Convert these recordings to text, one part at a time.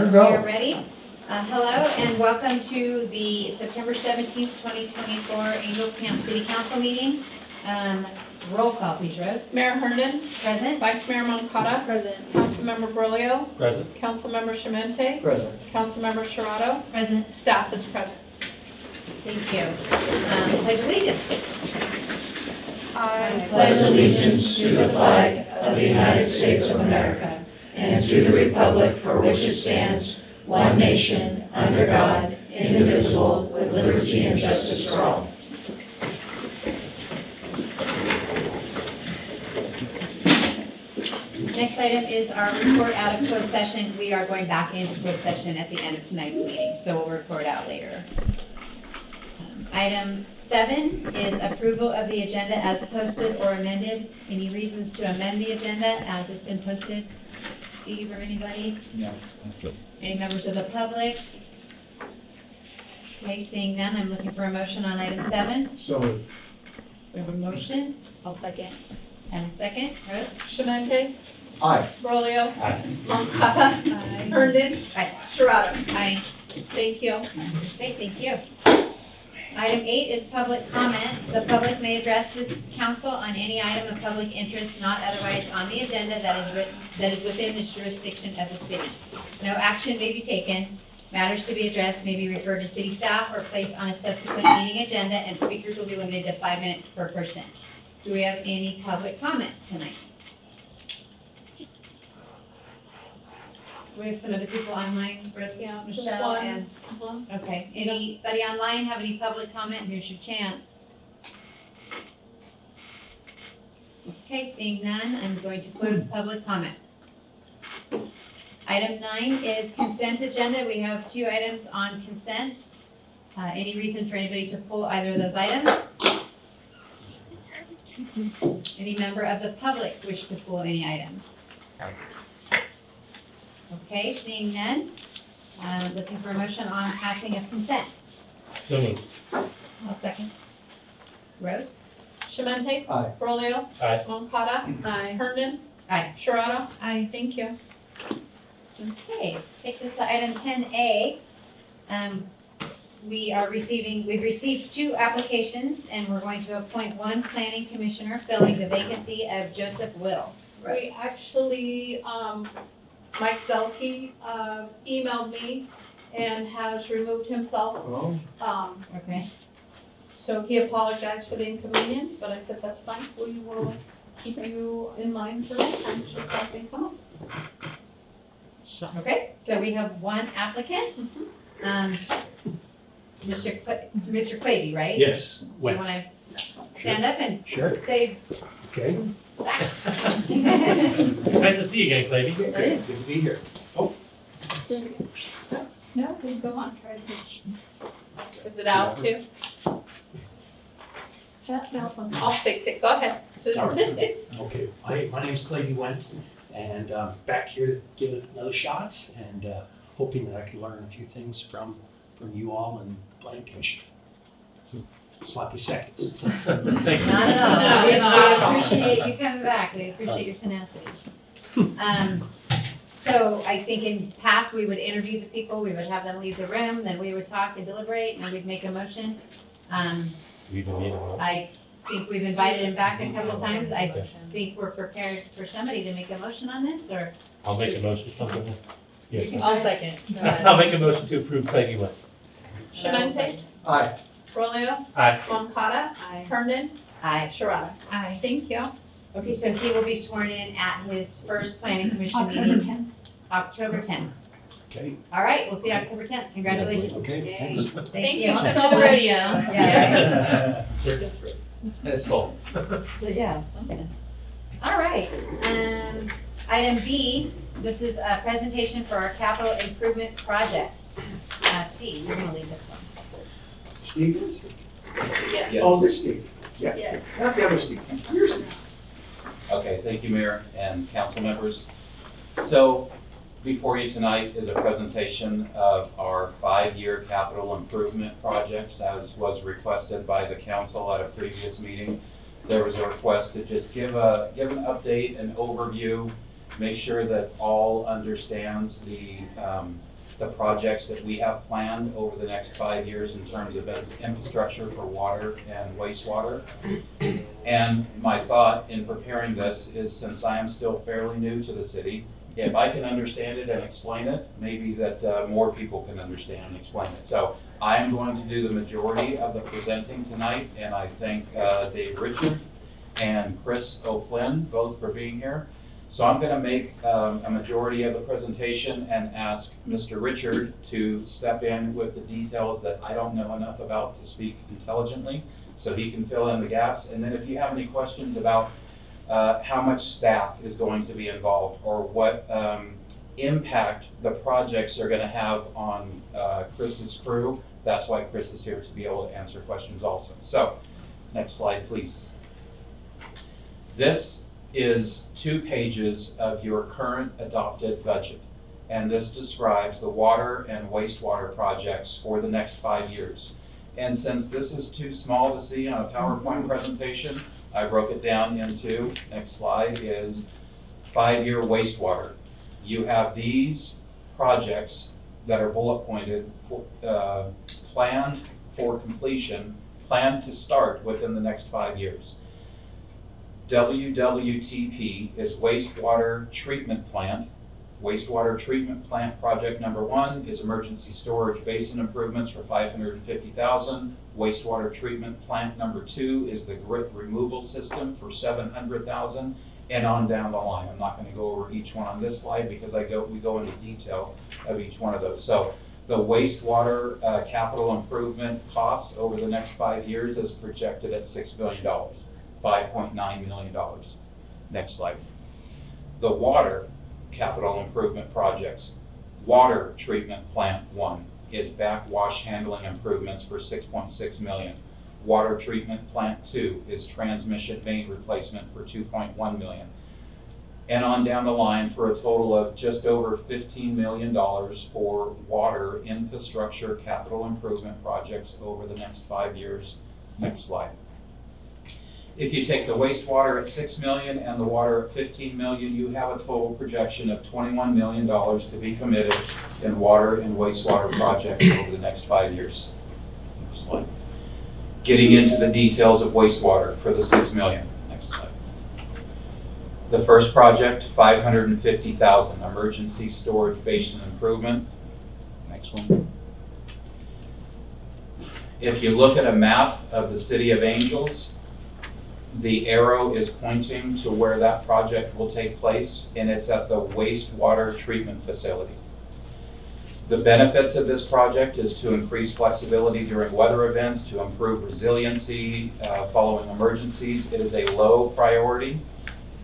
to go. We're ready. Hello and welcome to the September 17th, 2024 Angels Camp City Council meeting. Roll call, please, Rose. Mayor Herndon. Present. Vice Mayor Moncada. Present. Councilmember Brolio. Present. Councilmember Shemente. Present. Councilmember Sherrato. Present. Staff is present. Thank you. Pledge allegiance. I pledge allegiance to the flag of the United States of America and to the republic for which it stands, one nation, under God, indivisible, with liberty and justice for all. Next item is our report out of closed session. We are going back into closed session at the end of tonight's meeting, so we'll report out later. Item 7 is approval of the agenda as posted or amended. Any reasons to amend the agenda as it's been posted? Steve or anybody? No. Any members of the public? Okay, seeing none, I'm looking for a motion on item 7. So moved. We have a motion I'll second. and a second. Rose? Shemente. Aye. Brolio. Aye. Moncada. Herndon. Aye. Sherrato. Aye. Thank you. Okay, thank you. Item 8 is public comment. The public may address this council on any item of public interest not otherwise on the agenda that is within the jurisdiction of the city. No action may be taken. Matters to be addressed may be referred to city staff or placed on a subsequent meeting agenda, and speakers will be limited to 5 minutes per person. Do we have any public comment tonight? We have some of the people online, Brooke, Yeah, just Michelle, one. and okay. Anybody online have any public comment? Here's your chance. Okay, seeing none, I'm going to close public comment. Item 9 is consent agenda. We have 2 items on consent. Any reason for anybody to pull either of those items? Any member of the public wish to pull any items? Okay, seeing none, looking for a motion on passing of consent. So moved. I'll second. Rose? Shemente. Aye. Brolio. Aye. Moncada. Aye. Herndon. Aye. Sherrato. Aye. Thank you. Okay, takes us to item 10A. We've received 2 applications and we're going to appoint 1 planning commissioner filling the vacancy of Joseph Whittle. We actually, Mike Selke, emailed me and has removed himself. Oh. Okay. So he apologized for the inconvenience, but I said, that's fine, we will keep you in mind for next time, should something come up. Okay, so we have 1 applicant. Mr. Clavey, right? Yes. Do you want to stand up and Sure. say Okay. facts? Nice to see you again, Clavey. It is. Good to be here. Oh, No, we go on, try to. Is it out too? I'll fix it, go ahead. all right. Okay. My name's Clavey Went, and back here to give it another shot, and hoping that I can learn a few things from you all and the planning commission. Sloppy seconds. Thank you. Not at all. No, We not at all. appreciate you coming back. We appreciate your tenacity. So I think in past, we would interview the people, we would have them leave the room, then we would talk and deliberate, and then we'd make a motion. You don't need a vote. I think we've invited him back a couple of times. I think we're prepared for somebody to make a motion on this, or? I'll make a motion. Something. Yeah. I'll second. I'll make a motion to approve Clavey Went. Shemente. Aye. Brolio. Aye. Moncada. Aye. Herndon. Aye. Sherrato. Aye. Thank you. Okay, so he will be sworn in at his first planning commission meeting, October 10th. Okay. All right, we'll see you October 10th. Congratulations. Okay, thanks. Thank you Thank so you. much. Yeah. Circus. It's sold. So, yeah, something. All right, item B, this is a presentation for our capital improvement projects. Steve, you're gonna lead this one. Steve? Yes. Oh, this Steve. Yeah. Not the other Steve. Here's Steve. Okay, thank you, Mayor and council members. So before you tonight is a presentation of our 5-year capital improvement projects as was requested by the council at a previous meeting. There was a request to just give an update, an overview, make sure that all understands the the projects that we have planned over the next 5 years in terms of infrastructure for water and wastewater. And my thought in preparing this is, since I am still fairly new to the city, if I can understand it and explain it, maybe that more people can understand and explain it. So I am going to do the majority of the presenting tonight, and I thank Dave Richard and Chris O'Flynn both for being here. So I'm going to make a majority of the presentation and ask Mr. Richard to step in with the details that I don't know enough about to speak intelligently, so he can fill in the gaps. And then if you have any questions about how much staff is going to be involved, or what impact the projects are going to have on Chris's crew, that's why Chris is here, to be able to answer questions also. So, next slide, please. This is 2 pages of your current adopted budget, and this describes the water and wastewater projects for the next 5 years. And since this is too small to see on a PowerPoint presentation, I broke it down into, next slide is 5-year wastewater. You have these projects that are bullet pointed, planned for completion, planned to start within the next 5 years. WWTP is wastewater treatment plant. Wastewater treatment plant project number 1 is emergency storage basin improvements for $550,000. Wastewater treatment plant number 2 is the grit removal system for $700,000, and on down the line. I'm not going to go over each one on this slide because we go into detail of each one of those. So the wastewater capital improvement costs over the next 5 years is projected at $6 billion, $5.9 million. Next slide. The water capital improvement projects. Water treatment plant 1 is backwash handling improvements for $6.6 million. Water treatment plant 2 is transmission main replacement for $2.1 million. And on down the line for a total of just over $15 million for water infrastructure capital improvement projects over the next 5 years. Next slide. If you take the wastewater at $6 million and the water at $15 million, you have a total projection of $21 million to be committed in water and wastewater projects over the next 5 years. Next slide. Getting into the details of wastewater for the $6 million. Next slide. The first project, $550,000, emergency storage basin improvement. Next one. If you look at a map of the city of Angels, the arrow is pointing to where that project will take place, and it's at the wastewater treatment facility. The benefits of this project is to increase flexibility during weather events, to improve resiliency following emergencies. It is a low priority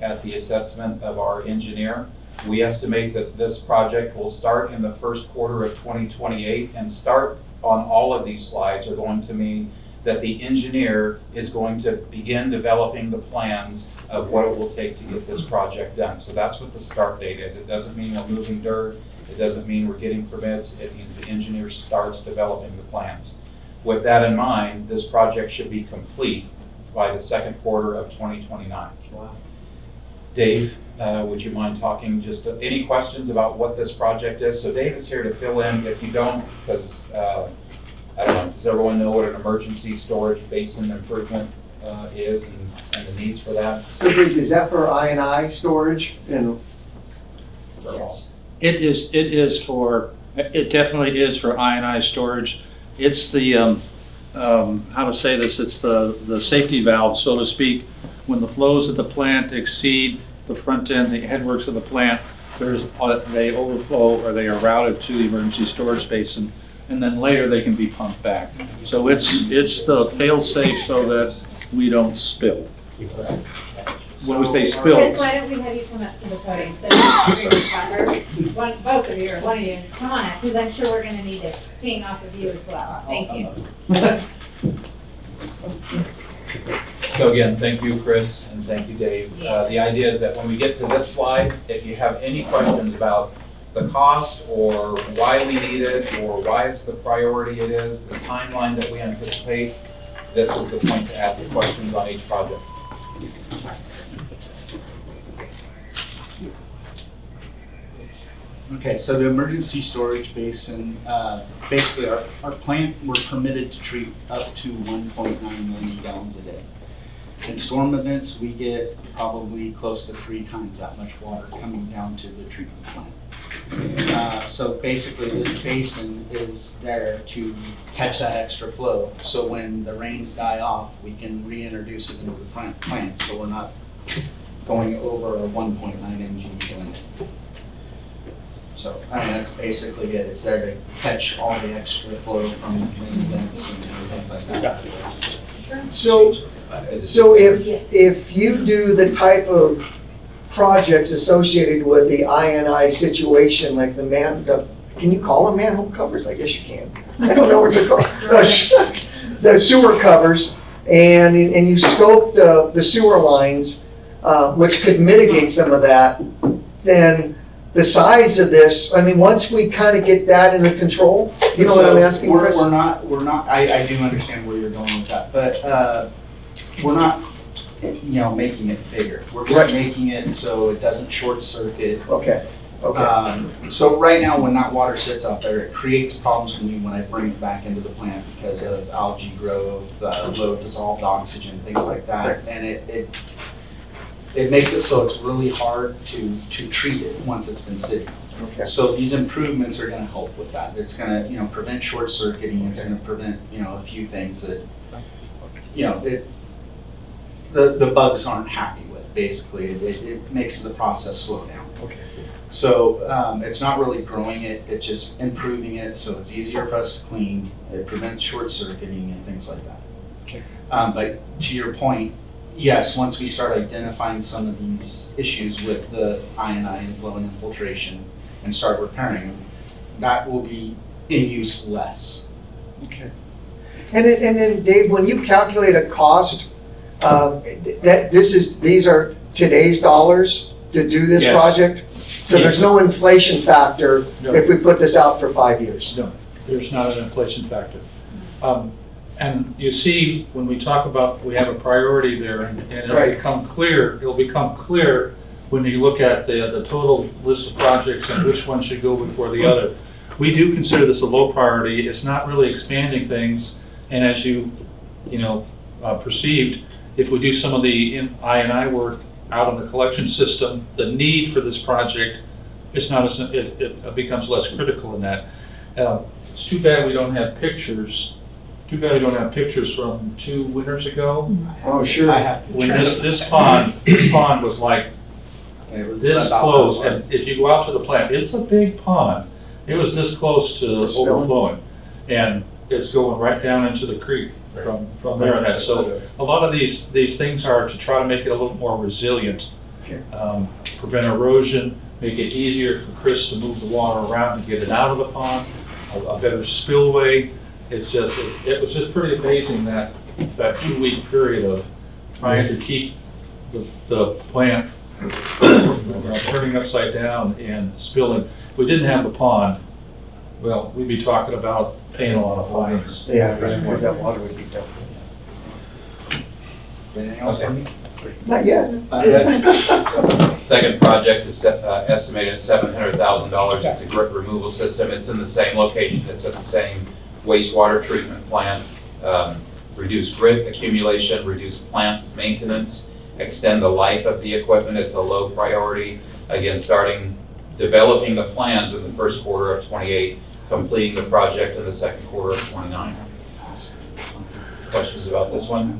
at the assessment of our engineer. We estimate that this project will start in the first quarter of 2028, and start on all of these slides are going to mean that the engineer is going to begin developing the plans of what it will take to get this project done. So that's what the start date is. It doesn't mean we're moving dirt. It doesn't mean we're getting permits. It means the engineer starts developing the plans. With that in mind, this project should be complete by the second quarter of 2029. Wow. Dave, would you mind talking just any questions about what this project is? So Dave is here to fill in if you don't, because I don't know, does everyone know what an emergency storage basin improvement is and the needs for that? So is that for I&I storage? And Yes. It definitely is for I&I storage. It's the, how to say this, it's the safety valve, so to speak. When the flows of the plant exceed the front end, the headworks of the plant, they overflow or they are routed to the emergency storage basin, and then later they can be pumped back. So it's the fail-safe so that we don't spill. When we say spill, Chris, why don't we have you come up to the podium? So both of you, or one of you, come on up, because I'm sure we're going to need to ping off of you as well. Thank you. So again, thank you, Chris, and thank you, Dave. The idea is that when we get to this slide, if you have any questions about the cost or why we need it or why it's the priority it is, the timeline that we anticipate, this is the point to ask the questions on each project. Okay, so the emergency storage basin, basically our plant, we're permitted to treat up to 1.9 million gallons a day. In storm events, we get probably close to 3 times that much water coming down to the treatment plant. So basically this basin is there to catch that extra flow. So when the rains die off, we can reintroduce it into the plant. So we're not going over a 1.9 mg limit. So, I mean, that's basically it. It's there to catch all the extra flow from rain events and things like that. So if you do the type of projects associated with the I&I situation, like can you call them manhole covers? I guess you can. I don't know what they're called. The sewer covers, and you scope the sewer lines, which could mitigate some of that, then the size of this, I mean, once we kind of get that under control, you know what I'm asking, Chris? We're not, I do understand where you're going with that, but we're not, making it bigger. We're just making it so it doesn't short circuit. Okay. So right now, when that water sits out there, it creates problems for me when I bring it back into the plant because of algae growth, low dissolved oxygen, things like that, and it makes it so it's really hard to treat it once it's been sitting. Okay. So these improvements are going to help with that. It's going to, prevent short circuiting. It's going to prevent, a few things that, the bugs aren't happy with. Basically, it makes the process slow down. Okay. So it's not really growing it. It's just improving it so it's easier for us to clean. It prevents short circuiting and things like that. Okay. But to your point, yes, once we start identifying some of these issues with the I&I and flow and infiltration and start repairing them, that will be in use less. Okay. And then Dave, when you calculate a cost, these are today's dollars to do this Yes. project? So there's no inflation factor No. if we put this out for 5 years? No, there's not an inflation factor. And you see, when we talk about, we have a priority there, and it'll Right. become clear when you look at the total list of projects and which one should go before the other. We do consider this a low priority. It's not really expanding things, and as you perceived, if we do some of the I&I work out on the collection system, the need for this project is not it becomes less critical in that. It's too bad we don't have pictures. Too bad we don't have pictures from 2 winters ago. Oh, sure. When This pond was like it was this about close, that and if you go out to the plant, it's a big pond. It was this close to spilling? overflowing, and it's going right down into the creek from there. And that, so a lot of these things are to try to make it a little more resilient, Okay. prevent erosion, make it easier for Chris to move the water around and get it out of the pond, a better spillway. It's just, it was just pretty amazing that 2-week period of trying to keep the plant turning upside down and spilling. If we didn't have the pond, well, we'd be talking about paying a lot of fines. Yeah, because that water would be dumped. Anything else for me? Not yet. Second project is estimated at $700,000. It's a grit removal system. It's in the same location. It's at the same wastewater treatment plant. Reduce grit accumulation, reduce plant maintenance, extend the life of the equipment. It's a low priority. Again, starting developing the plans in the first quarter of 28, completing the project in the second quarter of 29. Questions about this one?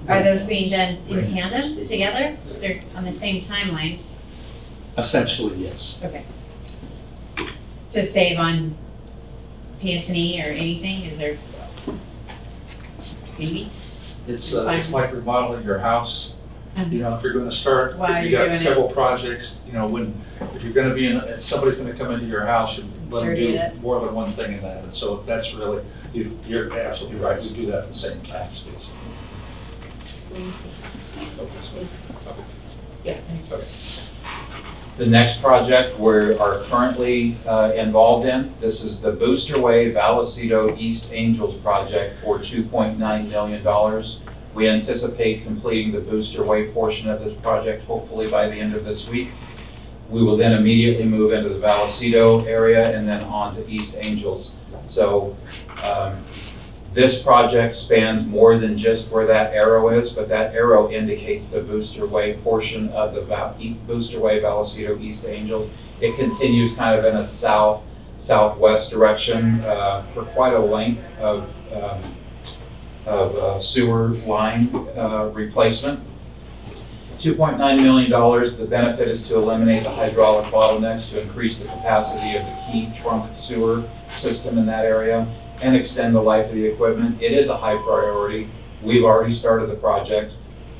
Are those being done in tandem together? They're on the same timeline? Essentially, yes. Okay. To save on PS&E or anything, is there? Maybe? It's like remodeling your house. If you're going to start, While if you you're got doing several projects, if you're going to be somebody's going to come into your house, you let them Dirty do it. more than one thing in that. And so that's really, you're absolutely right. We do that at the same time. Yeah. The next project we are currently involved in, this is the Booster Way Vallecito East Angels project for $2.9 million. We anticipate completing the Booster Way portion of this project hopefully by the end of this week. We will then immediately move into the Vallecito area and then on to East Angels. So this project spans more than just where that arrow is, but that arrow indicates the Booster Way portion of the Booster Way, Vallecito, East Angels. It continues kind of in a southwest direction for quite a length of sewer line replacement. $2.9 million. The benefit is to eliminate the hydraulic bottlenecks, to increase the capacity of the key trunk sewer system in that area, and extend the life of the equipment. It is a high priority. We've already started the project.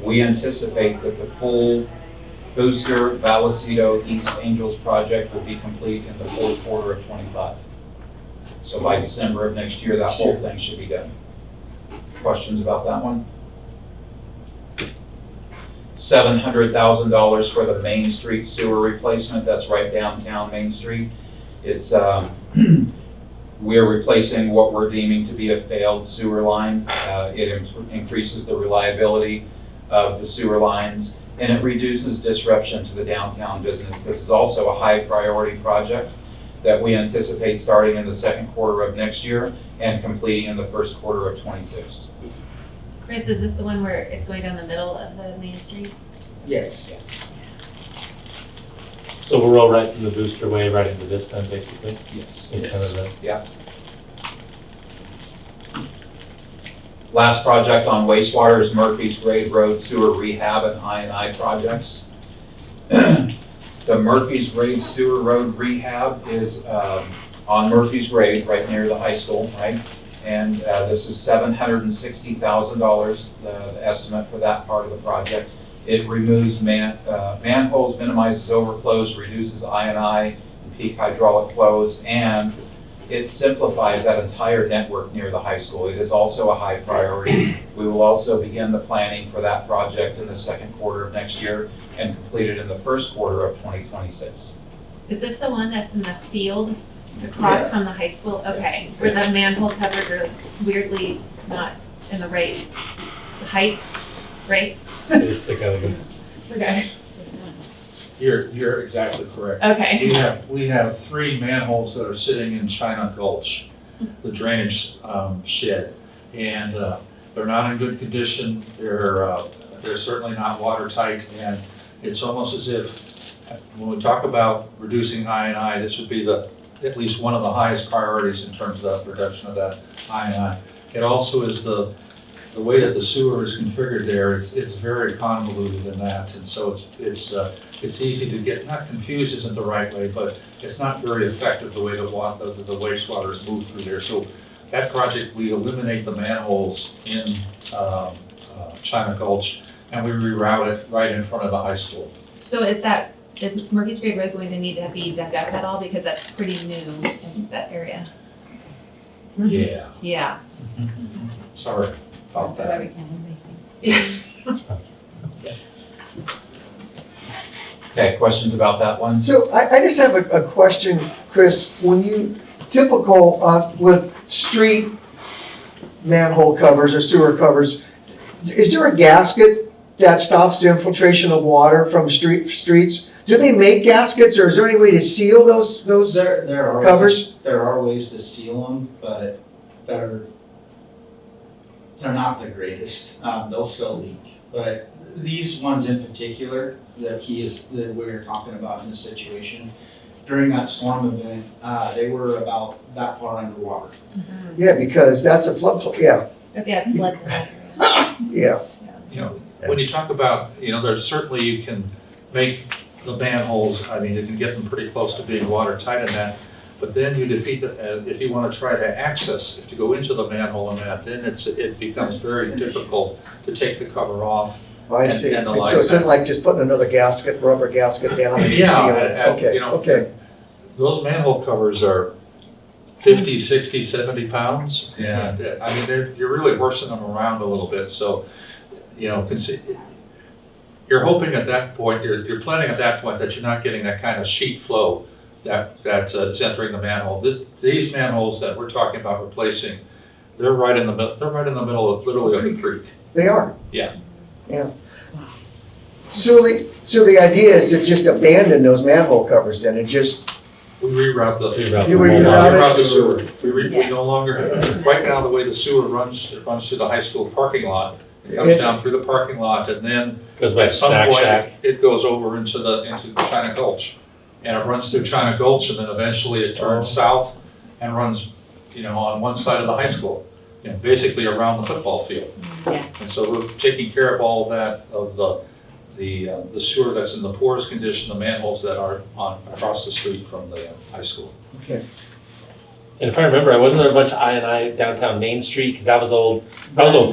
We anticipate that the full Booster Vallecito East Angels project will be complete in the fourth quarter of 25. So by December of next year, that whole thing should be done. Questions about that one? $700,000 for the Main Street sewer replacement. That's right downtown Main Street. It's we're replacing what we're deeming to be a failed sewer line. It increases the reliability of the sewer lines, and it reduces disruption to the downtown business. This is also a high priority project that we anticipate starting in the second quarter of next year and completing in the first quarter of 26. Chris, is this the one where it's going down the middle of the main street? Yes. So we're all right from the Booster Way right into this then, basically? Yes. It's kind of Yeah. Last project on wastewater is Murphy's Grade Road Sewer Rehab and I&I projects. The Murphy's Grade Sewer Road Rehab is on Murphy's Grade, right near the high school, right? And this is $760,000, the estimate for that part of the project. It removes manholes, minimizes overflows, reduces I&I and peak hydraulic flows, and it simplifies that entire network near the high school. It is also a high priority. We will also begin the planning for that project in the second quarter of next year and complete it in the first quarter of 2026. Is this the one that's in the field across from the high school? Okay, where the manhole covers are weirdly not in the right height, right? They stick out again. Okay. You're exactly correct. Okay. We have 3 manholes that are sitting in China Gulch, the drainage shed, and they're not in good condition. They're certainly not watertight, and it's almost as if when we talk about reducing I&I, this would be at least one of the highest priorities in terms of the reduction of that I&I. It also is the way that the sewer is configured there. It's very convoluted in that, and so it's easy to get, not confused isn't the right way, but it's not very effective the way the wastewater is moved through there. So that project, we eliminate the manholes in China Gulch, and we reroute it right in front of the high school. So is Murphy's Grade Road going to need to be dug up at all, because that's pretty new in that area? Yeah, Yeah. sorry about that. Okay, questions about that one? So I just have a question, Chris. When you, typical with street manhole covers or sewer covers, is there a gasket that stops the infiltration of water from streets? Do they make gaskets, or is there any way to seal those There are covers? There are ways to seal them, but they're not the greatest. They'll still leak. But these ones in particular that we're talking about in this situation, during that storm event, they were about that far underwater. Yeah, because that's a flood, yeah, Yeah, it's floods in that area. yeah. You know, when you talk about, there's certainly you can make the manholes, you can get them pretty close to being watertight in that, but then you defeat if you want to try to access, if you go into the manhole in that, then it becomes very difficult to take the cover off. I see. And the And so it's not like just putting another rubber gasket down and you seal it. Okay, okay. Those manhole covers are 50, 60, 70 pounds, and you're really horsing them around a little bit, so, you're hoping at that point, you're planning at that point that you're not getting that kind of sheet flow that is entering the manhole. These manholes that we're talking about replacing, they're right in the middle of literally of the creek. They are. Yeah. Yeah. So the idea is to just abandon those manhole covers then, and just, We reroute the. You Reroute the sewer. We no longer, right now, the way the sewer runs, it runs through the high school parking lot. It comes down through the parking lot, and then Goes by at some Snack point, Shack. it goes over into China Gulch. And it runs through China Gulch, and then eventually it turns south and runs, on one side of the high school, basically around the football field. Yeah. And so we're taking care of all of that, of the sewer that's in the poorest condition, the manholes that are across the street from the high school. okay. And if I remember, wasn't there a bunch of I&I downtown Main Street? Because that was old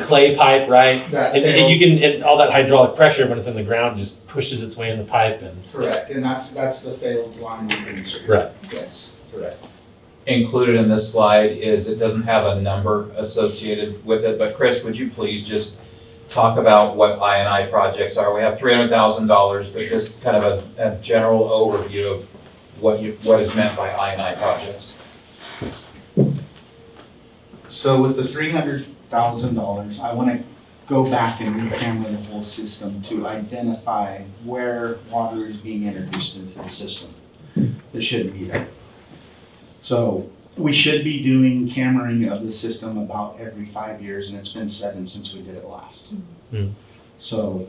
clay pipe, right? And you can, and all that hydraulic pressure when it's in the ground just pushes its way in the pipe and. Correct, and that's the failed line on Main Street. Right. Yes, correct. Included in this slide is, it doesn't have a number associated with it, but Chris, would you please just talk about what I&I projects are? We have $300,000, but just kind of a general overview of what is meant by I&I projects. So with the $300,000, I want to go back and re-camera the whole system to identify where water is being introduced into the system that shouldn't be there. So we should be doing cammering of the system about every 5 years, and it's been 7 since we did it last. Mm. So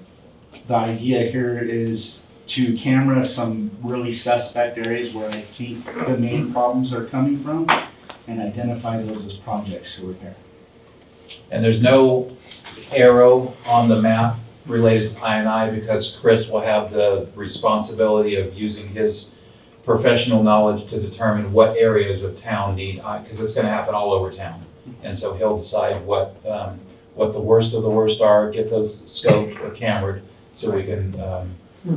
the idea here is to camera some really suspect areas where I think the main problems are coming from, and identify those as projects to repair. And there's no arrow on the map related to I&I because Chris will have the responsibility of using his professional knowledge to determine what areas of town need, because it's gonna happen all over town. And so he'll decide what the worst of the worst are, get those scoped or cambered, so we can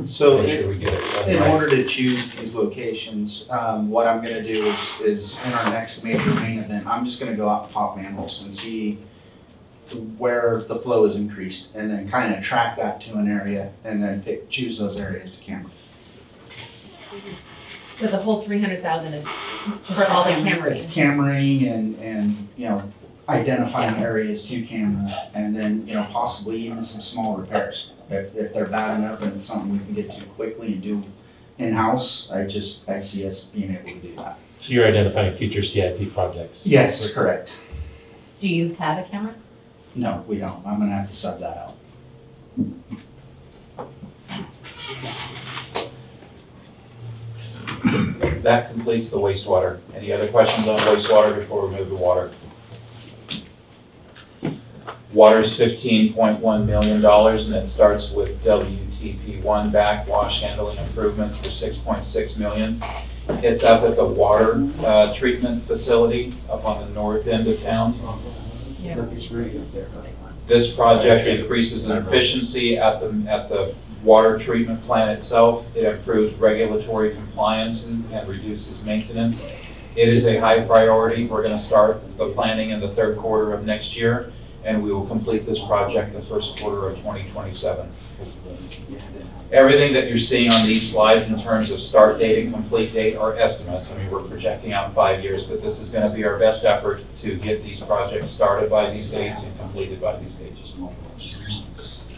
So make sure we get it in right. order to choose these locations, what I'm gonna do is in our next major main event, I'm just gonna go out and pop manholes and see where the flow is increased, and then kind of track that to an area, and then choose those areas to camera. So the whole 300,000 is for all the It's cameras? cammering and identifying areas to camera, and then, possibly even some small repairs. If they're bad enough and it's something we can get to quickly and do in-house, I see us being able to do that. So you're identifying future CIP projects? Yes, correct. Do you have a camera? No, we don't. I'm gonna have to sub that out. That completes the wastewater. Any other questions on wastewater before we move to water? Water's $15.1 million, and it starts with WTP1 backwash handling improvements for $6.6 million. It's up at the water treatment facility up on the north end of town. This project increases efficiency at the water treatment plant itself. It improves regulatory compliance and reduces maintenance. It is a high priority. We're going to start the planning in the third quarter of next year, and we will complete this project in the first quarter of 2027. Everything that you're seeing on these slides in terms of start date and complete date are estimates. I mean, we're projecting out 5 years, but this is going to be our best effort to get these projects started by these dates and completed by these dates.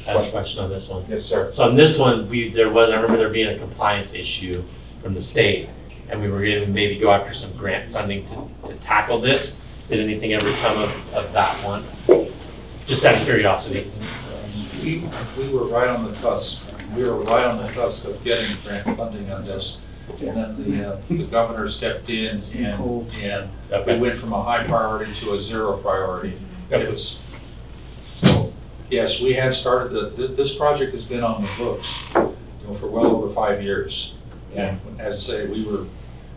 I have a question on this one. Yes, sir. So on this one, I remember there being a compliance issue from the state, and we were going to maybe go after some grant funding to tackle this. Did anything ever come of that one? Just out of curiosity. We were right on the cusp. We were right on the cusp of getting grant funding on this. And then the governor stepped in and we went from a high priority to a 0 priority. It was, so, yes, we had started, this project has been on the books, for well over 5 years. And as I say, we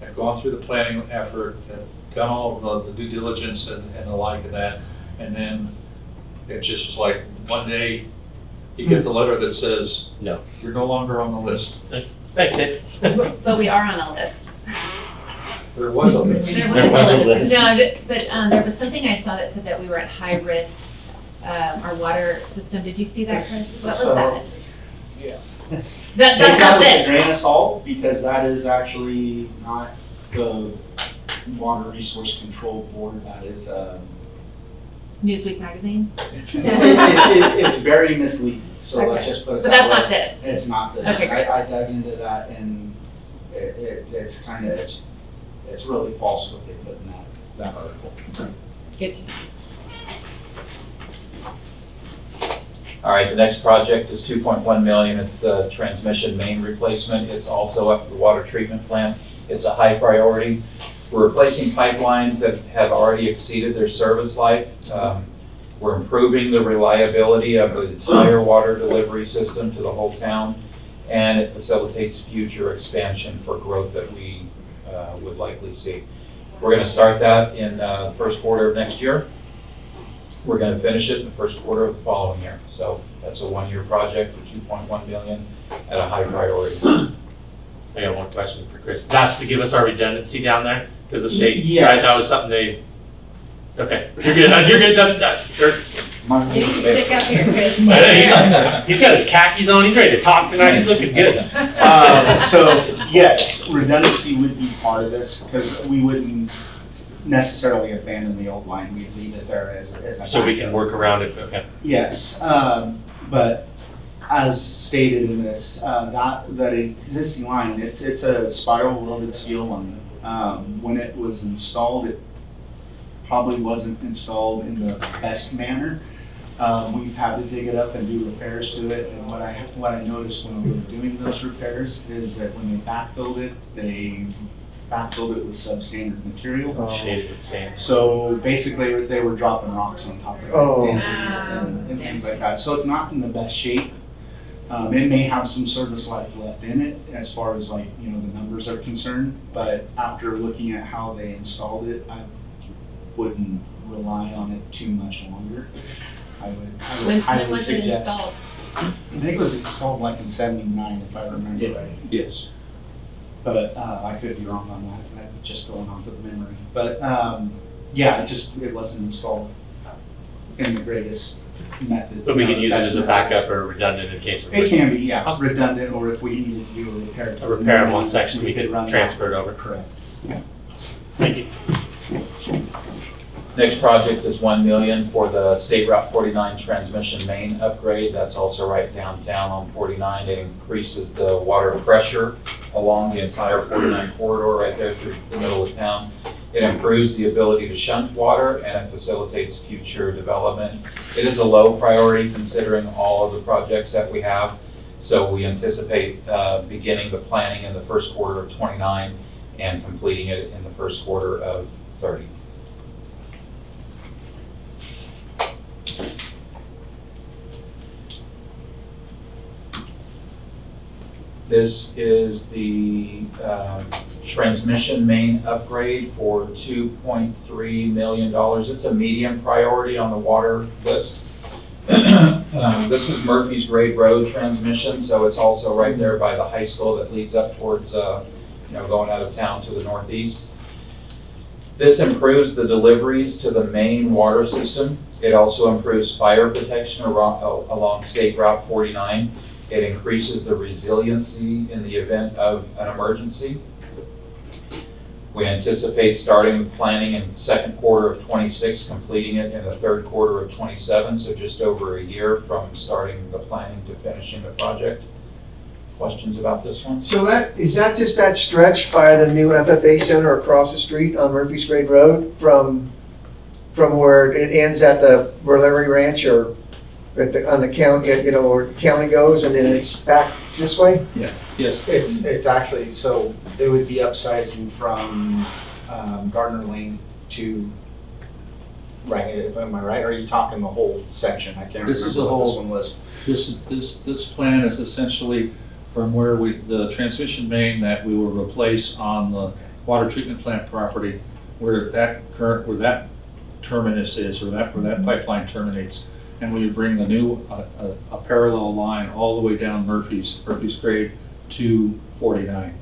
had gone through the planning effort, had done all of the due diligence and the like of that. And then it just was like, one day, you get the letter that says, No. You're no longer on the list. Thanks, Dave. But we are on a list. There was a list. There was a list. No, but there was something I saw that said that we were at high risk, our water system. Did you see that, Chris? What was that? Yes. That's Take that not with a this. grain of salt, because that is actually not the Water Resource Control Board. That is, Newsweek magazine. it's very misleading. So let's Okay. just put it But that that's way. not this. It's not this. Okay, great. I dug into that and it's kind of, it's really false what they put in that article. Good to know. All right, the next project is 2.1 million. It's the transmission main replacement. It's also up at the water treatment plant. It's a high priority. We're replacing pipelines that have already exceeded their service life. We're improving the reliability of the entire water delivery system to the whole town, and it facilitates future expansion for growth that we would likely see. We're going to start that in the first quarter of next year. We're going to finish it in the first quarter of the following year. So that's a one-year project for 2.1 million at a high priority. I got one question for Chris. That's to give us our redundancy down there? Because the state, Yes. right, that was something they, okay, you're good, that's done, sure. You need to stick up here, Chris. He's got his khakis on, he's ready to talk tonight, he's looking good. So yes, redundancy would be part of this because we wouldn't necessarily abandon the old line. We'd leave it there as a So we can backup. work around it, okay. Yes, but as stated in this, that existing line, it's a spiral welded steel line. When it was installed, it probably wasn't installed in the best manner. We've had to dig it up and do repairs to it, and what I noticed when we were doing those repairs is that when they backfilled it with substandard material. Shaded with sand. So basically, they were dropping rocks on top of it Oh. and things like that. So it's not in the best shape. It may have some service life left in it as far as the numbers are concerned. But after looking at how they installed it, I wouldn't rely on it too much longer. I would When highly was it suggest. installed? I think it was installed like in '79, if I remember right. Yes. But I could be wrong on that. I'm just going off of memory. But yeah, it wasn't installed in the greatest method. But we can use it best as a methods. backup or redundant in case of. It can be, yeah, redundant, or if we needed to do a repair. A repair in one section, we could run transfer it that. over. Correct. Thank you. Next project is 1 million for the State Route 49 transmission main upgrade. That's also right downtown on 49. It increases the water pressure along the entire 49 corridor right there through the middle of town. It improves the ability to shunt water and it facilitates future development. It is a low priority considering all of the projects that we have. So we anticipate beginning the planning in the first quarter of 29 and completing it in the first quarter of 30. This is the transmission main upgrade for $2.3 million. It's a medium priority on the water list. This is Murphy's Grade Road transmission, so it's also right there by the high school that leads up towards, going out of town to the northeast. This improves the deliveries to the main water system. It also improves fire protection along State Route 49. It increases the resiliency in the event of an emergency. We anticipate starting the planning in the second quarter of 26, completing it in the third quarter of 27, so just over a year from starting the planning to finishing the project. Questions about this one? So is that just that stretch by the new FFA Center across the street on Murphy's Grade Road from where it ends at the Larry Ranch or on the county, where county goes and then it's back this way? Yeah, yes. It's actually, so it would be upsizing from Gardner Lane to, right, am I right? Or are you talking the whole section? I can't This is remember the what this whole- one was. This plan is essentially from where the transmission main that we will replace on the water treatment plant property, where that terminus is, or where that pipeline terminates. And we bring the new, a parallel line all the way down Murphy's Grade to 49.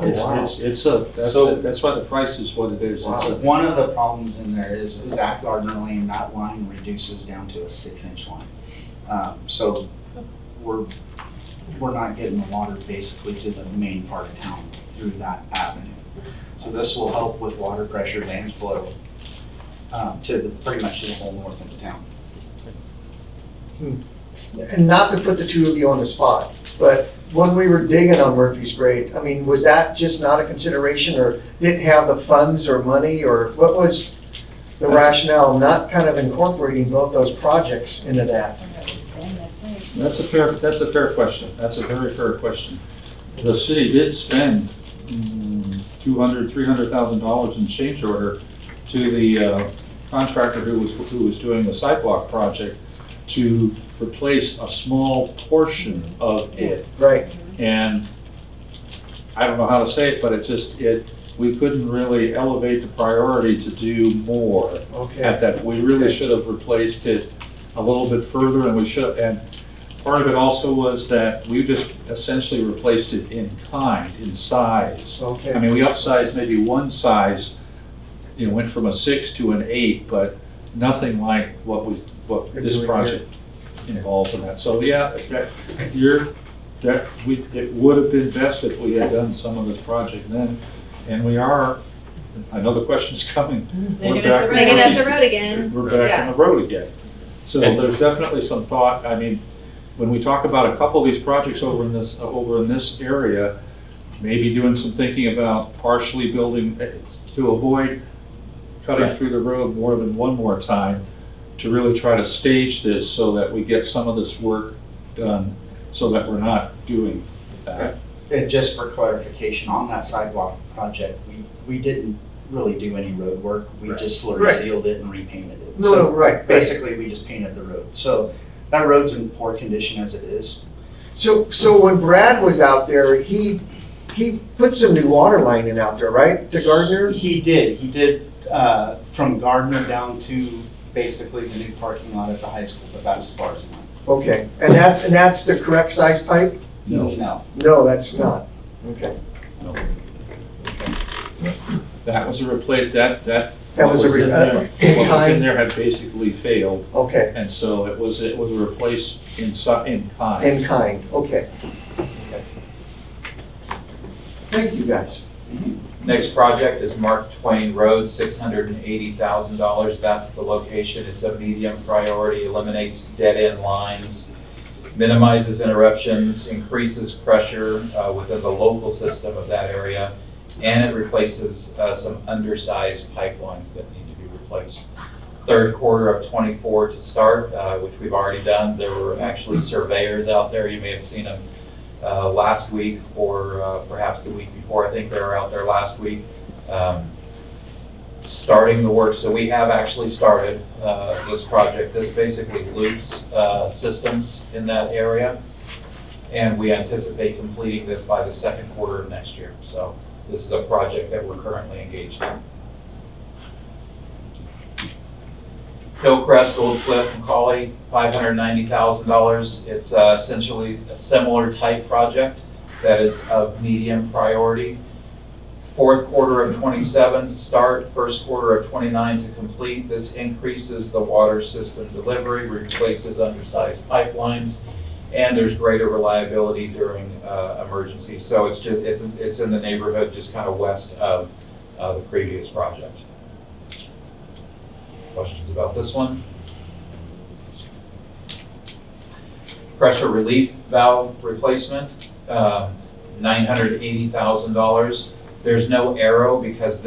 Oh, wow. That's why the price is what it is. It's a- One of the problems in there is at Gardner Lane, that line reduces down to a 6-inch line. So we're not getting the water basically to the main part of town through that avenue. So this will help with water pressure and flow pretty much to the whole north end of town. and not to put the two of you on the spot, but when we were digging on Murphy's Grade, I mean, was that just not a consideration, or didn't have the funds or money, or what was the rationale of not kind of incorporating both those projects into that? That's a fair question. That's a very fair question. The city did spend $300,000 in change order to the contractor who was doing the sidewalk project to replace a small portion of it. Right. And I don't know how to say it, but we couldn't really elevate the priority to do more Okay. at that. We really should have replaced it a little bit further, and part of it also was that we just essentially replaced it in kind, in size. I Okay. mean, we upsized maybe one size, went from a 6 to an 8, but nothing like what You're this doing project involves in that. So yeah, it would have been best if we had done some of this project then, and we are. I know the question's coming. Digging up the road again. We're back on the road again. So And- there's definitely some thought. I mean, when we talk about a couple of these projects over in this area, maybe doing some thinking about partially building to avoid cutting Right. through the road more than one more time, to really try to stage this so that we get some of this work done, so that we're not doing that. And just for clarification, on that sidewalk project, we didn't really do any road work. We Right. just slurry Right. sealed it and repainted it. No, So right. basically, we just painted the road. So that road's in poor condition as it is. So when Brad was out there, he put some new water line in out there, right, to Gardner? He did from Gardner down to basically the new parking lot at the high school, but that's as far as it went. Okay, and that's the correct size pipe? No. No, that's not. Okay. That was a replace, that That was a what in there- in what was in kind? there had basically failed, Okay, and so it was a replace in kind. in kind, okay. Thank you, guys. Next project is Mark Twain Road, $680,000. That's the location. It's a medium priority, eliminates dead-end lines, minimizes interruptions, increases pressure within the local system of that area, and it replaces some undersized pipelines that need to be replaced. Third quarter of '24 to start, which we've already done. There were actually surveyors out there. You may have seen them last week or perhaps the week before. I think they were out there last week starting the work. So we have actually started this project. This basically loops systems in that area, and we anticipate completing this by the second quarter of next year. So this is a project that we're currently engaged in. Hillcrest, Old Cliff, Macaulay, $590,000. It's essentially a similar type project that is of medium priority. Fourth quarter of '27 to start, first quarter of '29 to complete. This increases the water system delivery, replaces undersized pipelines, and there's greater reliability during emergencies. So it's in the neighborhood just kind of west of the previous project. Questions about this one? Pressure relief valve replacement, $980,000. There's no arrow because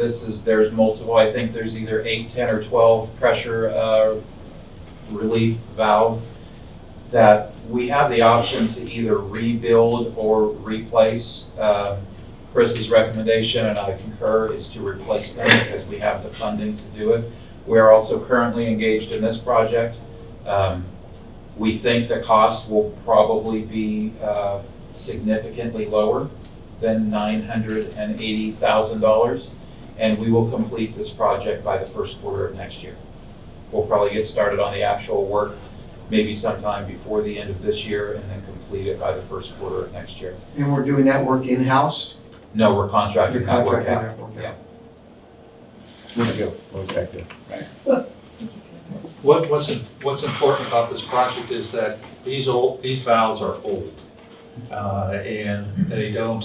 there's multiple, I think there's either 8, 10, or 12 pressure relief valves that we have the option to either rebuild or replace. Chris's recommendation, and I concur, is to replace them because we have the funding to do it. We are also currently engaged in this project. We think the cost will probably be significantly lower than $980,000, and we will complete this project by the first quarter of next year. We'll probably get started on the actual work maybe sometime before the end of this year and then complete it by the first quarter of next year. And we're doing that work in-house? No, we're contracting that work out. Contracting that work out. Yeah. There we go. What was back there? What's important about this project is that these valves are old, and they don't,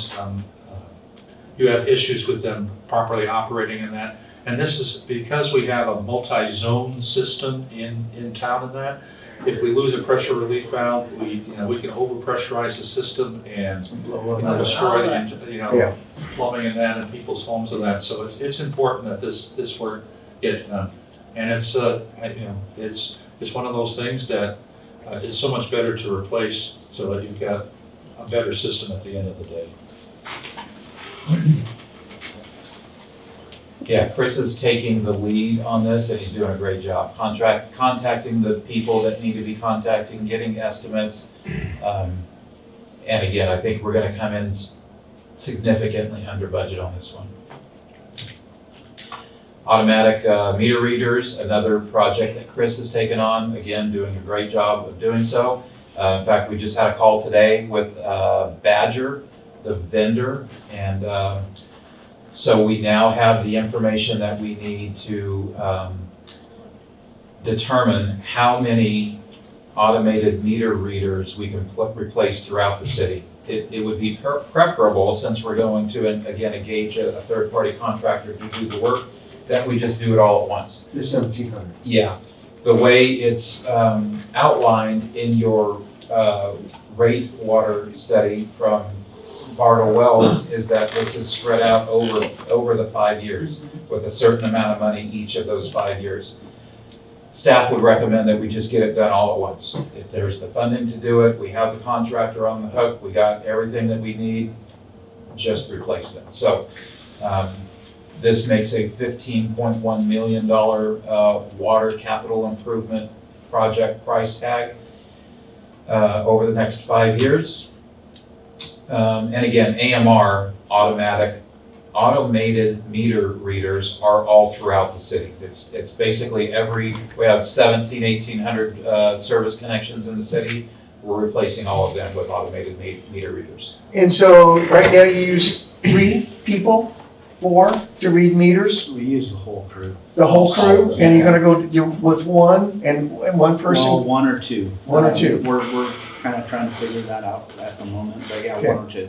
you have issues with them properly operating in that. And this is because we have a multi-zone system in town in that, if we lose a pressure relief valve, we can overpressurize the system and destroy the, plumbing and that in people's homes and that. So it's important that this work get done. And it's one of those things that is so much better to replace so that you've got a better system at the end of the day. Yeah, Chris is taking the lead on this, and he's doing a great job. Contacting the people that need to be contacting, getting estimates. And again, I think we're gonna come in significantly under budget on this one. Automatic meter readers, another project that Chris has taken on, again, doing a great job of doing so. In fact, we just had a call today with Badger, the vendor, and so we now have the information that we need to determine how many automated meter readers we can replace throughout the city. It would be preferable, since we're going to, again, engage a third-party contractor to do the work, that we just do it all at once. The 1,700. Yeah, the way it's outlined in your rate water study from Bartle Wells is that this is spread out over the 5 years with a certain amount of money each of those 5 years. Staff would recommend that we just get it done all at once. If there's the funding to do it, we have the contractor on the hook, we got everything that we need, just replace them. So this makes a $15.1 million water capital improvement project price tag over the next 5 years. And again, AMR, automated meter readers are all throughout the city. It's basically we have 1,800 service connections in the city. We're replacing all of them with automated meter readers. And so right now you use 3 people, 4 to read meters? We use the whole crew. The whole crew? And you're gonna go with one and one person? Well, 1 or 2. 1 or 2. We're kind of trying to figure that out at the moment, but yeah, Okay. 1 or 2.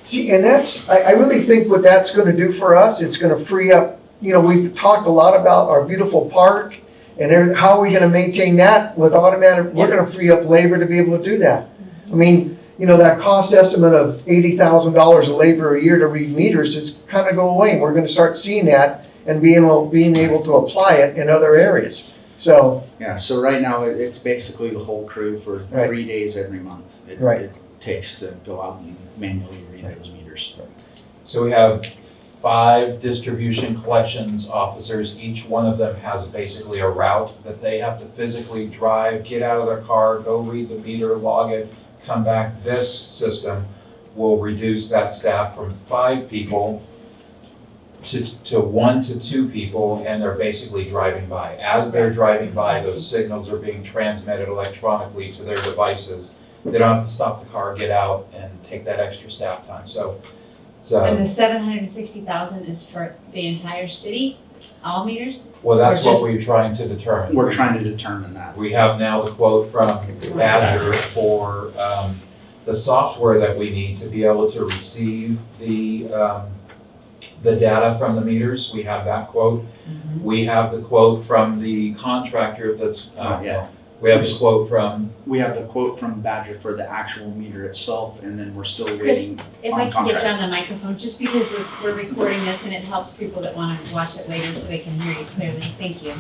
See, and I really think what that's gonna do for us, it's gonna free up, we've talked a lot about our beautiful park and how are we gonna maintain that with automatic, we're gonna free up labor to be able to do that. I mean, that cost estimate of $80,000 of labor a year to read meters is kind of go away. And we're gonna start seeing that and being able to apply it in other areas. So. Yeah, so right now it's basically the whole crew for Right. 3 days every month. Right. It takes to go out and manually read those meters. So we have 5 distribution collections officers. Each one of them has basically a route that they have to physically drive, get out of their car, go read the meter, log it, come back. This system will reduce that staff from 5 people to 1 to 2 people, and they're basically driving by. As they're driving by, those signals are being transmitted electronically to their devices. They don't have to stop the car, get out, and take that extra staff time. So it's And the 760,000 is for the entire city, all meters? well, that's or what just- we're trying to determine. We're trying to determine that. We have now the quote from Badger for the software that we need to be able to receive the data from the meters. We have that quote. We have the quote from the contractor that's, Yeah. we have the quote from, We have the quote from Badger for the actual meter itself, and then we're still Chris, waiting If on I can get you contract. on the microphone, just because we're recording this and it helps people that want to watch it later so they can hear you clearly. Thank you.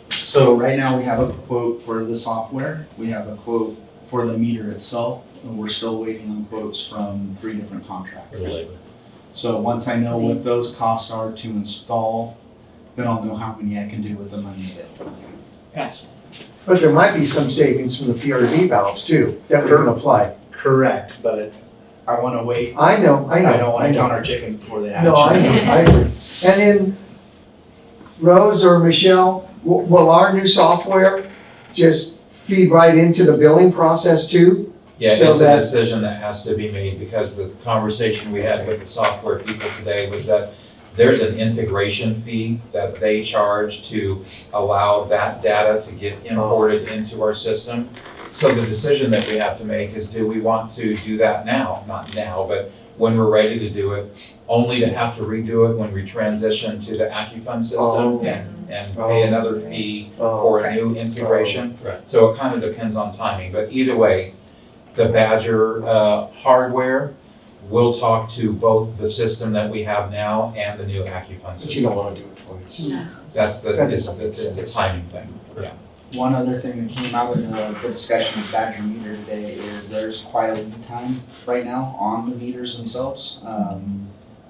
So right now we have a quote for the software, we have a quote for the meter itself, and we're still waiting on quotes from 3 different contractors. So once I know what those costs are to install, then I'll know how many I can do with the money available. Gotcha. But there might be some savings from the PRV valves too, that we can apply. Correct, but I want to wait. I know. I don't want to count our chickens before they hatch. No, I know, I agree. And then, Rose or Michelle, will our new software just feed right into the billing process too? yeah, So it's a that- decision that has to be made, because the conversation we had with the software people today was that there's an integration fee that they charge to allow that data to get imported into our system. So the decision that we have to make is, do we want to do that now? Not now, but when we're ready to do it, only to have to redo it when we transition to the AccuFund system Oh. and pay another fee Oh, for a new integration. Right. So it kind of depends on timing, but either way, the Badger hardware will talk to both the system that we have now and the new AccuFund But you system. don't want to do it twice. No. That's the, That it's doesn't make a sense. timing thing, yeah. One other thing that came out of the discussion with Badger Meter today is there's quite a lead time right now on the meters themselves.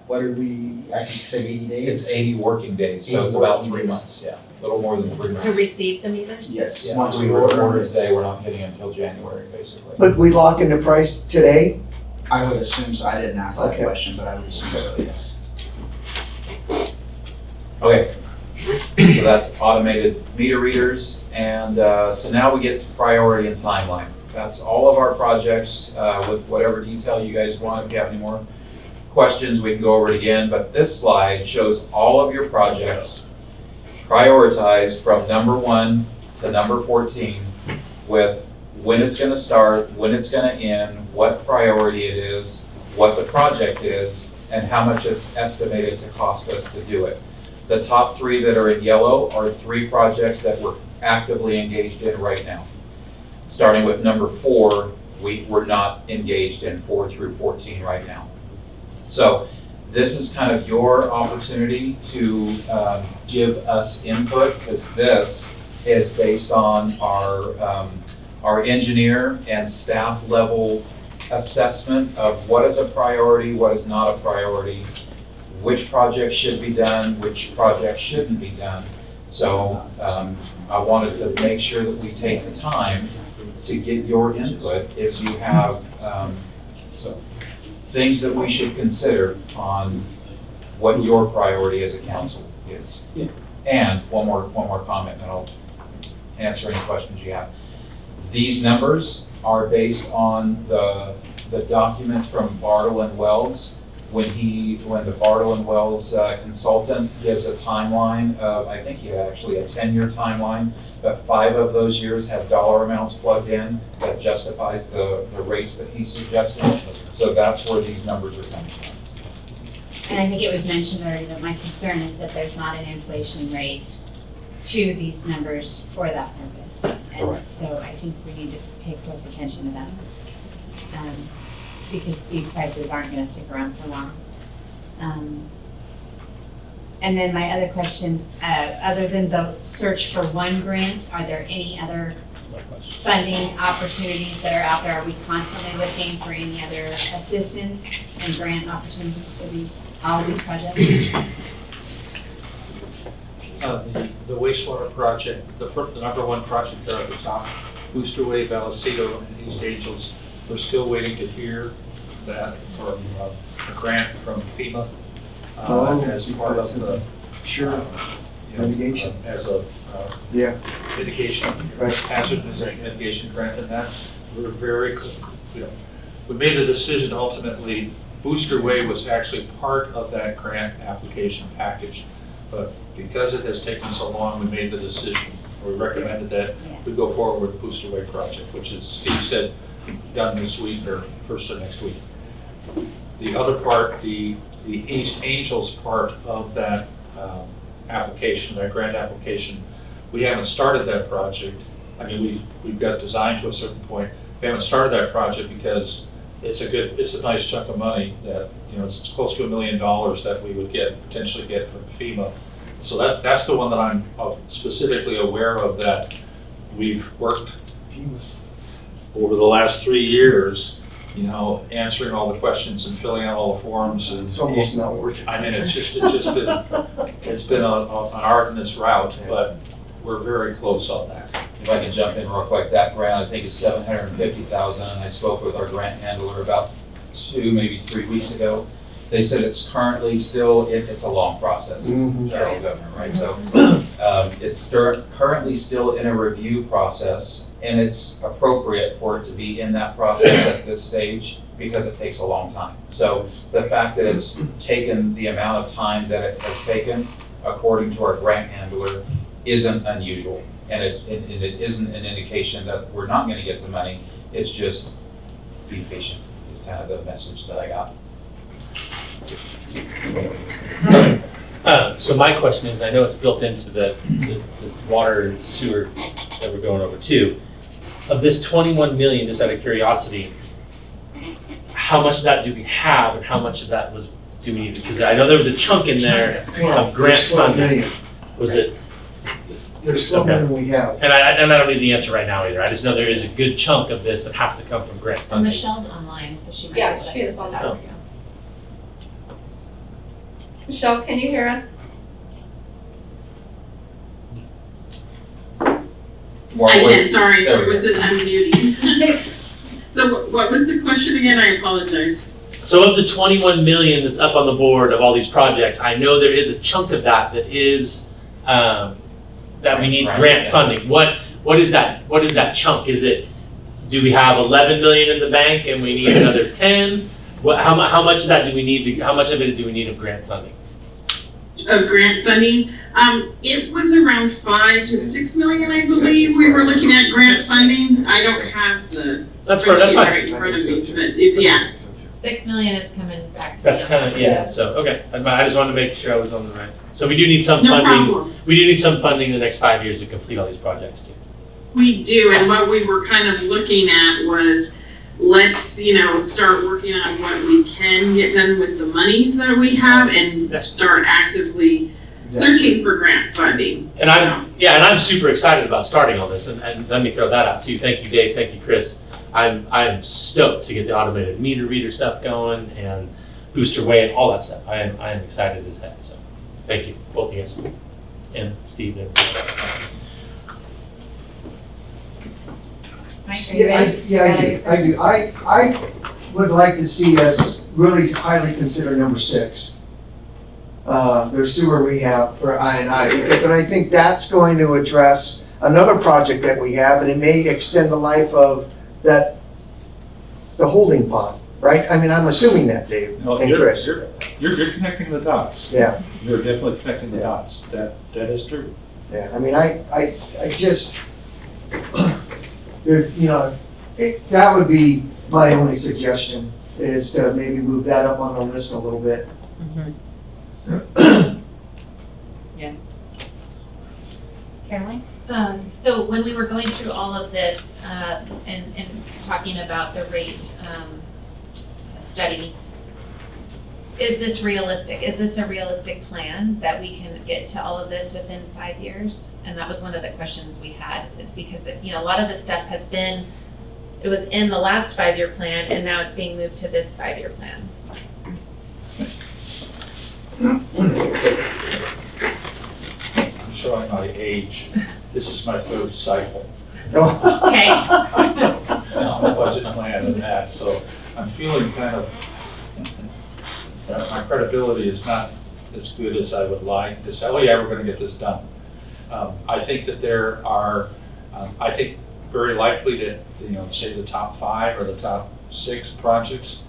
What are we, I think say 80 days? It's 80 working days, so 80 it's about working 3 days. months, yeah, a little more than 3 months. To receive the meters? Yes, Yeah, once once we we order order it, today, we're not getting it until January, basically. But we lock in the price today? I would assume so. I didn't ask that Okay. question, but I would assume so, yes. Okay, so that's automated meter readers, and so now we get to priority and timeline. That's all of our projects with whatever detail you guys want. If you have any more questions, we can go over it again, but this slide shows all of your projects prioritized from number 1 to number 14 with when it's gonna start, when it's gonna end, what priority it is, what the project is, and how much it's estimated to cost us to do it. The top 3 that are in yellow are 3 projects that we're actively engaged in right now. Starting with number 4, we're not engaged in 4 through 14 right now. So this is kind of your opportunity to give us input, because this is based on our engineer and staff level assessment of what is a priority, what is not a priority, which projects should be done, which projects shouldn't be done. So I wanted to make sure that we take the time to get your input if you have things that we should consider on what your priority as a council is. And one more comment, and I'll answer any questions you have. These numbers are based on the document from Bartle and Wells. When the Bartle and Wells consultant gives a timeline of, I think he had actually a 10-year timeline, but 5 of those years have dollar amounts plugged in that justifies the rates that he's suggesting. So that's where these numbers are coming from. And I think it was mentioned already that my concern is that there's not an inflation rate to these numbers for that purpose. And Correct. so I think we need to pay close attention to that. Because these prices aren't gonna stick around for long. And then my other question, other than the search for one grant, are there any other funding opportunities that are out there? Are we constantly looking for any other assistance and grant opportunities for all of these projects? The wastewater project, the number 1 project there at the top, Booster Way, Vallecito, and East Angels, we're still waiting to hear that from a grant from FEMA as part of the Sure. Mitigation. as a Yeah. mitigation, Right. hazard mitigation grant, and that we're very, we made the decision ultimately. Booster Way was actually part of that grant application package, but because it has taken so long, we made the decision, we recommended that we go forward with the Booster Way project, which is, Steve said, done this week or first of next week. The other part, the East Angels part of that application, that grant application, we haven't started that project. I mean, we've got design to a certain point. We haven't started that project because it's a nice chunk of money that, it's close to $1 million that we would potentially get from FEMA. So that's the one that I'm specifically aware of that we've worked over the last 3 years, answering all the questions and filling out all the forms. And It's almost not worth it. I mean, it's been an arduous route, but we're very close on that. If I can jump in real quick, that grant I think is $750,000, and I spoke with our grant handler about 2, maybe 3 weeks ago. They said it's currently still, it's a long process, Mhm. federal government, right? So it's currently still in a review process, and it's appropriate for it to be in that process at this stage because it takes a long time. So the fact that it's taken the amount of time that it has taken, according to our grant handler, isn't unusual. And it isn't an indication that we're not going to get the money. It's just be patient is kind of the message that I got. So my question is, I know it's built into the water and sewer that we're going over too. Of this 21 million, just out of curiosity, how much of that do we have and how much of that do we need? Because I know there was a chunk in there of grant There's 12 funding. million. Was it? There's 12 Okay. million we have. And I don't need the answer right now either. I just know there is a good chunk of this that has to come from grant And funding. Michelle's online, so she might be Yeah, able to she is answer online. that. Michelle, can you hear us? More I wood. can, sorry, There we I go. wasn't unmuting. So what was the question again? I apologize. So of the 21 million that's up on the board of all these projects, I know there is a chunk of that is, that we need grant funding. What is that? What is that chunk? Is it, do we have 11 million in the bank and we need another 10? How much of that do we need, how much of it do we need of grant funding? Of grant funding, it was around 5 to 6 million, I believe, we were looking at grant funding. I don't have the That's spreadsheet fine. right in front of me, but yeah. 6 million is coming back to. That's the- kind of, yeah, so, okay. I just wanted to make sure I was on the right. So we do need some No funding. problem. We do need some funding in the next 5 years to complete all these projects too. We do, and what we were kind of looking at was, let's, start working on what we can get done with the monies that we have and start actively searching for grant funding. And I'm super excited about starting all this, and let me throw that out too. Thank you, Dave, thank you, Chris. I'm stoked to get the automated meter reader stuff going and booster way and all that stuff. I am excited as heck, so thank you, both of you guys. And Steve there. Mike, are you Yeah, ready? I do. I would like to see us really highly consider number 6. Their sewer rehab for I&I, because I think that's going to address another project that we have, and it may extend the life of the holding pond, right? I mean, I'm assuming that, Dave No, and you're- Chris. You're connecting the dots. Yeah, You're definitely connecting the Yeah. dots. That is true. yeah. I mean, I just, that would be my only suggestion, is to maybe move that up on the list a little bit. Caroline? So when we were going through all of this, and talking about the rate, study, is this realistic? Is this a realistic plan that we can get to all of this within 5 years? And that was one of the questions we had, is because, a lot of this stuff has been, it was in the last 5-year plan, and now it's being moved to this 5-year plan. I'm showing my age. This is my 3rd cycle Okay. on the budget plan and that, so I'm feeling kind of, my credibility is not as good as I would like to say, oh yeah, we're gonna get this done. I think that there are, I think very likely that, say the top 5 or the top 6 projects,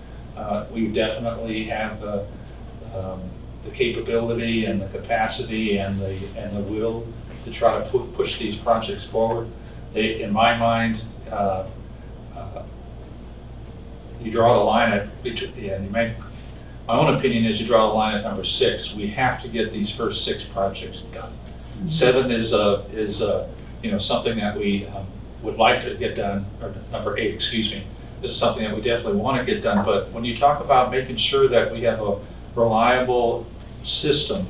we definitely have the capability and the capacity and the will to try to push these projects forward. They, in my mind, you draw the line at, my own opinion is you draw the line at number 6. We have to get these first 6 projects done. 7 is something that we would like to get done, or number 8, excuse me. This is something that we definitely want to get done, but when you talk about making sure that we have a reliable system,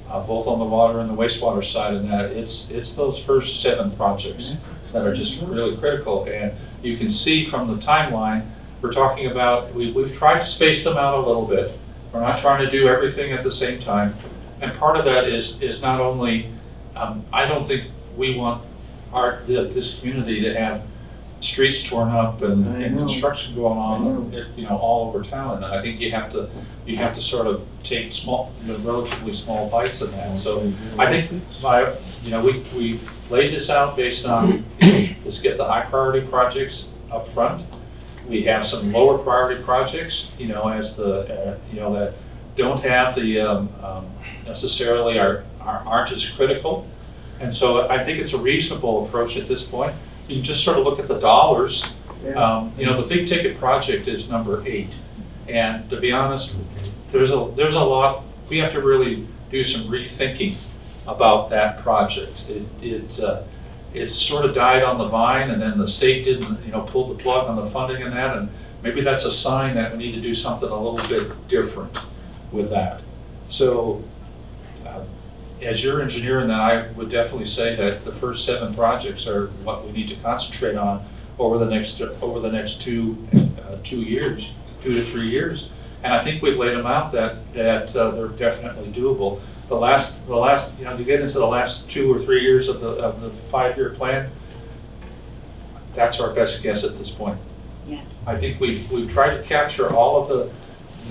both on the water and the wastewater side, and that it's those first 7 projects that are just really critical. And you can see from the timeline, we're talking about, we've tried to space them out a little bit. We're not trying to do everything at the same time. And part of that is not only, I don't think we want this community to have streets torn up and I know. construction going on, all over town. And I think you have to sort of take relatively small bites of that. So I think we laid this out based on, let's get the high priority projects up front. We have some lower priority projects, as that don't have the, necessarily aren't as critical. And so I think it's a reasonable approach at this point. You can just sort of look at the dollars. Yeah. The big ticket project is number 8. And to be honest, there's a lot, we have to really do some rethinking about that project. It's sort of died on the vine, and then the state didn't, pull the plug on the funding in that, and maybe that's a sign that we need to do something a little bit different with that. So, as your engineer, and then I would definitely say that the first 7 projects are what we need to concentrate on over the next 2 years, 2 to 3 years. And I think we've laid them out that they're definitely doable. The last, you get into the last 2 or 3 years of the 5-year plan, that's our best guess at this point. Yeah. I think we've tried to capture all of the,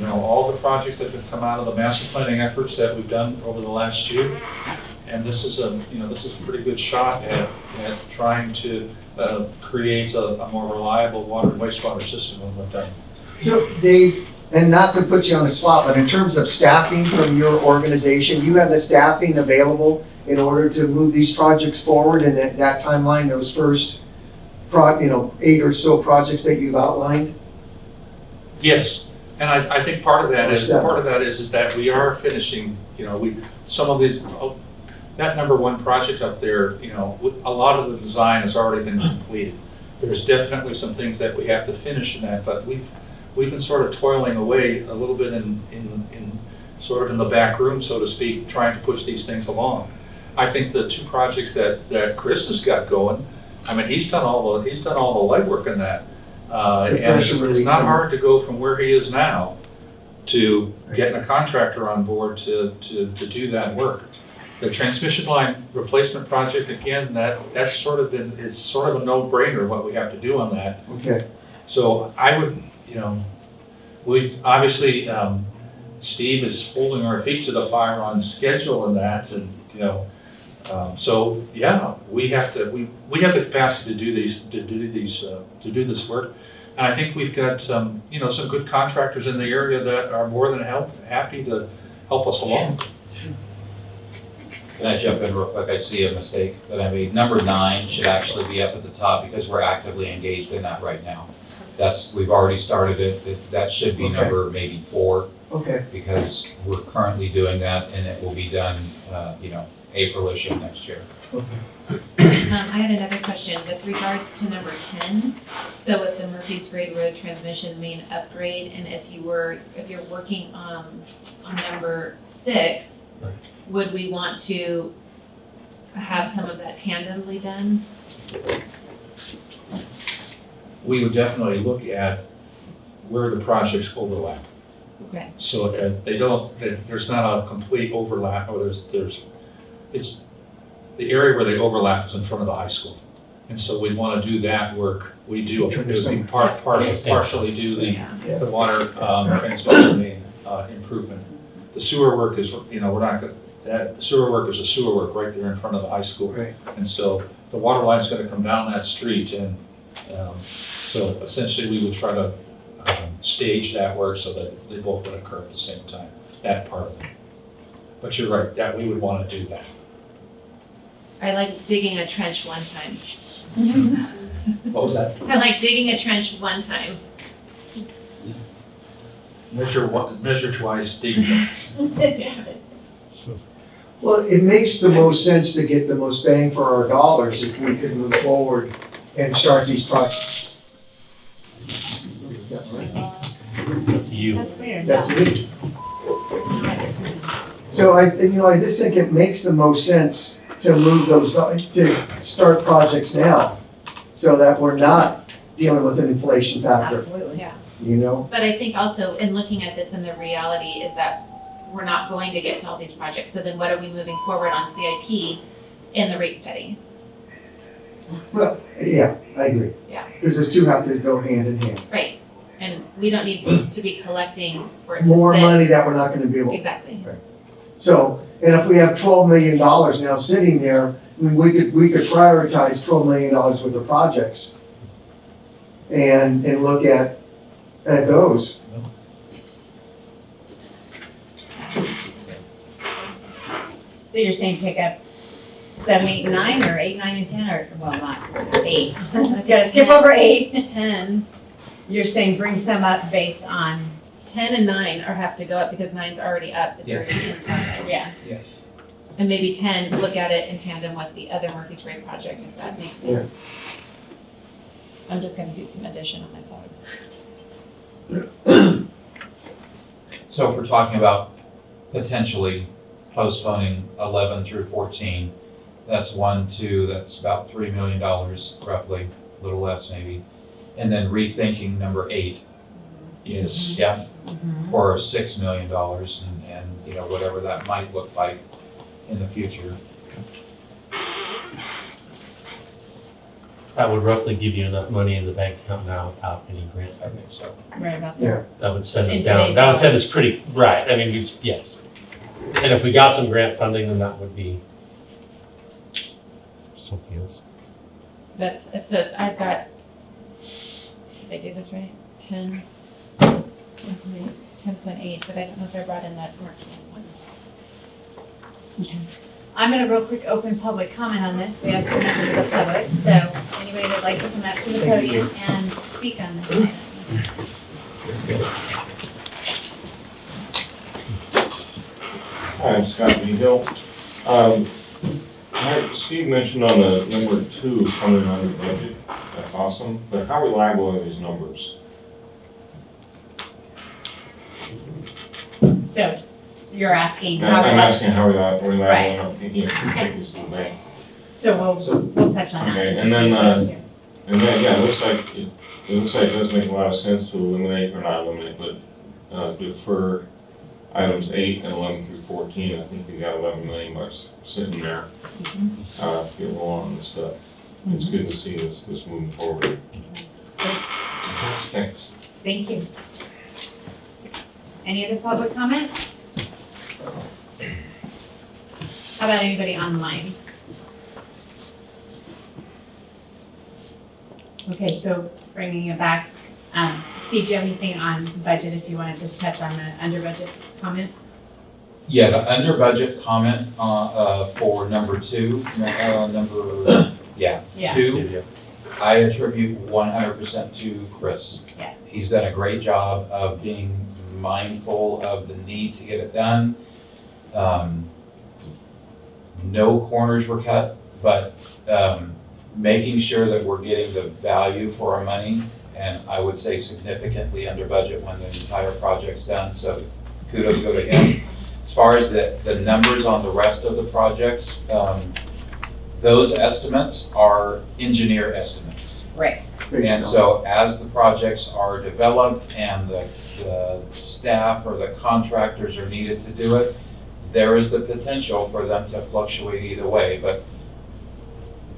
all the projects that have come out of the master planning efforts that we've done over the last year. And this is a pretty good shot at trying to create a more reliable water and wastewater system than we've done. So Dave, and not to put you on the spot, but in terms of staffing from your organization, you have the staffing available in order to move these projects forward in that timeline, those first 8 or so projects that you've outlined? Yes, and I think part of that is that we are finishing, some of these, that number 1 project up there, a lot of the design has already been completed. There's definitely some things that we have to finish in that, but we've been sort of toiling away a little bit in sort of in the back room, so to speak, trying to push these things along. I think the 2 projects that Chris has got going, I mean, he's done all the legwork in that. And it's not hard to go from where he is now to getting a contractor on board to do that work. The transmission line replacement project, again, it's sort of a no-brainer what we have to do on that. Okay. So I would, we obviously, Steve is holding our feet to the fire on schedule and that, and so yeah, we have the capacity to do this work, and I think we've got some good contractors in the area that are more than happy to help us along. Can I jump in real quick? I see a mistake that I made. Number 9 should actually be up at the top because we're actively engaged in that right now. We've already started it. That should be number maybe 4. Okay. Because we're currently doing that, and it will be done, April-ish of next year. I had another question with regards to number 10. So with the Murphy's Grade Road transmission main upgrade, and if you're working on number 6, right, would we want to have some of that tandemly done? We would definitely look at where the projects overlap. Okay. So there's not a complete overlap, or it's the area where they overlap is in front of the high school. And so we want to do that work. We partially do the water transmission main improvement. The sewer work is, the sewer work is a sewer work right there in front of the high school. Right. And so the water line's going to come down that street, and so essentially we would try to stage that work so that they both would occur at the same time, that part of it. But you're right, that we would want to do that. I like digging a trench one time. What was that? I like digging a trench one time. Measure twice, dig once. Well, it makes the most sense to get the most bang for our dollars if we could move forward and start these projects. That's you. That's weird. That's me. So I just think it makes the most sense to move to start projects now, so that we're not dealing with an inflation factor, Absolutely, yeah. But I think also in looking at this, and the reality is that we're not going to get to all these projects. So then what are we moving forward on CIP in the rate study? Well, yeah, I agree. Yeah. Because the 2 have to go hand in hand. Right. And we don't need to be collecting for it to More sit. money that we're not gonna be able. Exactly. So, and if we have $12 million now sitting there, I mean, we could prioritize $12 million worth of projects and look at those. So you're saying pick up 7, 8, and 9, or 8, 9, and 10, or, well, not 8. Gotta skip over 8. 10. You're saying bring some up based on 10 and 9 have to go up because 9's already up, it's already in progress. Yeah. Yes. And maybe 10, look at it in tandem with the other Murphy's Grave project, if that makes sense. I'm just gonna do some addition on my phone. So if we're talking about potentially postponing 11 through 14, that's 1, 2, that's about $3 million roughly, a little less maybe. And then rethinking number 8 is, yeah, for $6 million and, you know, whatever that might look like in the future. That would roughly give you enough money in the bank account now without any grant I think so. Right about Yeah. that. That would spend us In down, today's that would send dollars. us pretty, right, I mean, yes. And if we got some grant funding, then that would be something else. So I've got, did I do this right? 10.8, but I don't know if I brought in that marketing one. Okay. I'm gonna real quick open public comment on this. We have some members of the public, so anybody that'd like to come up to the podium and speak on this item. Hi, I'm Scott Behill. Steve mentioned on the number 2 is coming under budget. That's awesome. But how reliable are these numbers? So you're asking I'm how, asking how reliable Right. enough, you know, to take this to the bank. so we'll touch on that. Okay, Just and then, leave those here. And then, yeah, it looks like it does make a lot of sense to eliminate, or not eliminate, but defer items 8 and 11 through 14. I think we got $11 million sitting there. To get rolling on this stuff. It's good to see this moving forward. Thanks. Thank you. Any other public comment? How about anybody online? Okay, so bringing it back, Steve, do you have anything on budget if you want to just touch on the under budget comment? Yeah, the under budget comment for number 2, Yeah. 2, I attribute 100% to Chris. Yeah. He's done a great job of being mindful of the need to get it done. No corners were cut, but making sure that we're getting the value for our money, and I would say significantly under budget when the entire project's done, so kudos go to him. As far as the numbers on the rest of the projects, those estimates are engineer estimates. Right. And so as the projects are developed and the staff or the contractors are needed to do it, there is the potential for them to fluctuate either way, but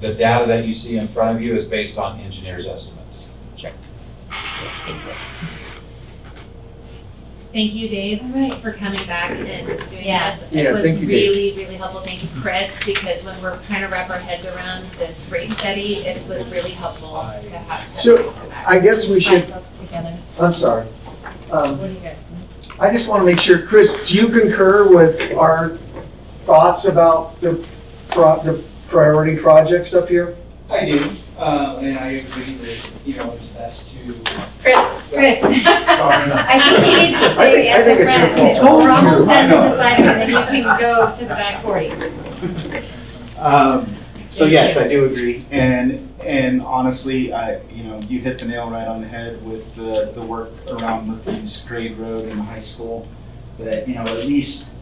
the data that you see in front of you is based on engineers' estimates. Sure. Thank you, Dave, for coming back and doing this. Yeah, It was thank you, Dave. really, really helpful. Thank you, Chris, because when we're trying to wrap our heads around this rate study, it was really helpful to have. So, I guess we should, Together. I'm sorry. What do you got? I just want to make sure, Chris, do you concur with our thoughts about the priority projects up here? I do, and I agree that, it's best to. Chris. Sorry. I think you need to stay I at think the it's your front. fault. We're almost done I know. with this item, and then you can go to the back 40. So yes, I do agree, and honestly, you hit the nail right on the head with the work around Murphy's Grade Road and the high school. That at least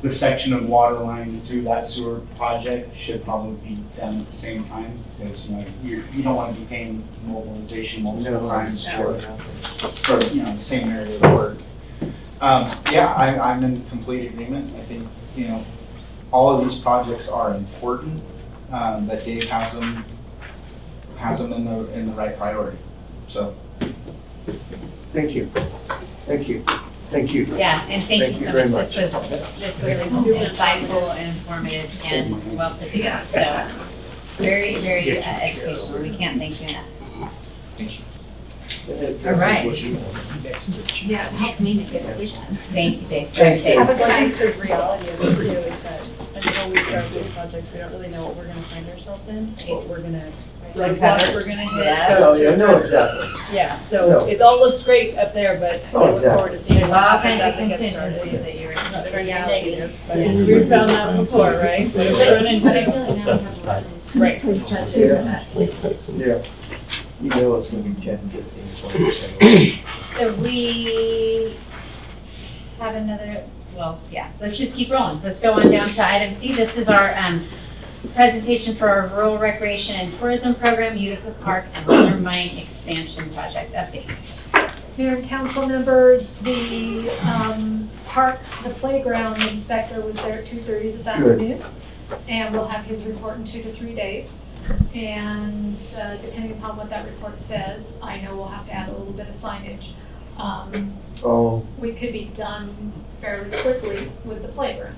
the section of water line through that sewer project should probably be done at the same time, because you don't want to be paying mobilization multiple times for the same area of work. I'm in complete agreement. I think all of these projects are important. But Dave has them in the right priority. So, Thank you. Thank you. Thank you. Yeah, and thank you so very much. This was really insightful and informative and well put together. So very, very educational. We can't thank you enough. All right. Yeah, it helps me make a decision. Thank you, Dave. Thanks, Dave. But I think the reality of it too is that until we start these projects, we don't really know what we're gonna find ourselves in, what we're gonna try like blocks we're gonna hit. Yeah. Oh, yeah, no, exactly. Yeah, so No. it all looks great up there, but Oh, I look forward to seeing There's what all happens kinds of as it gets contingencies started. that you're. Not trying to be negative, but we've found that before, right? But But run into I it. feel like now we have a run into Right. Yeah. You know it's gonna be 10, 15, 20%. So we have another, well, yeah, let's just keep rolling. Let's go on down to item C. This is our presentation for our Rural Recreation and Tourism Program, Utica Park and Water Mine Expansion Project update. Mayor and council members, the park, the playground inspector was there at 2:30 this afternoon. And we'll have his report in 2 to 3 days. And depending upon what that report says, I know we'll have to add a little bit of signage. Oh, We could be done fairly quickly with the playground.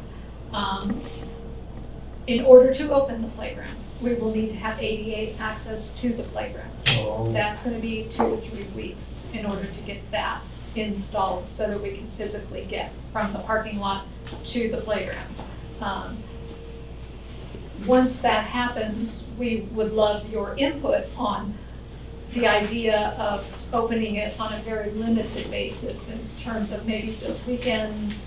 In order to open the playground, we will need to have ADA access to the playground. oh. That's gonna be 2 to 3 weeks in order to get that installed so that we can physically get from the parking lot to the playground. Once that happens, we would love your input on the idea of opening it on a very limited basis in terms of maybe just weekends,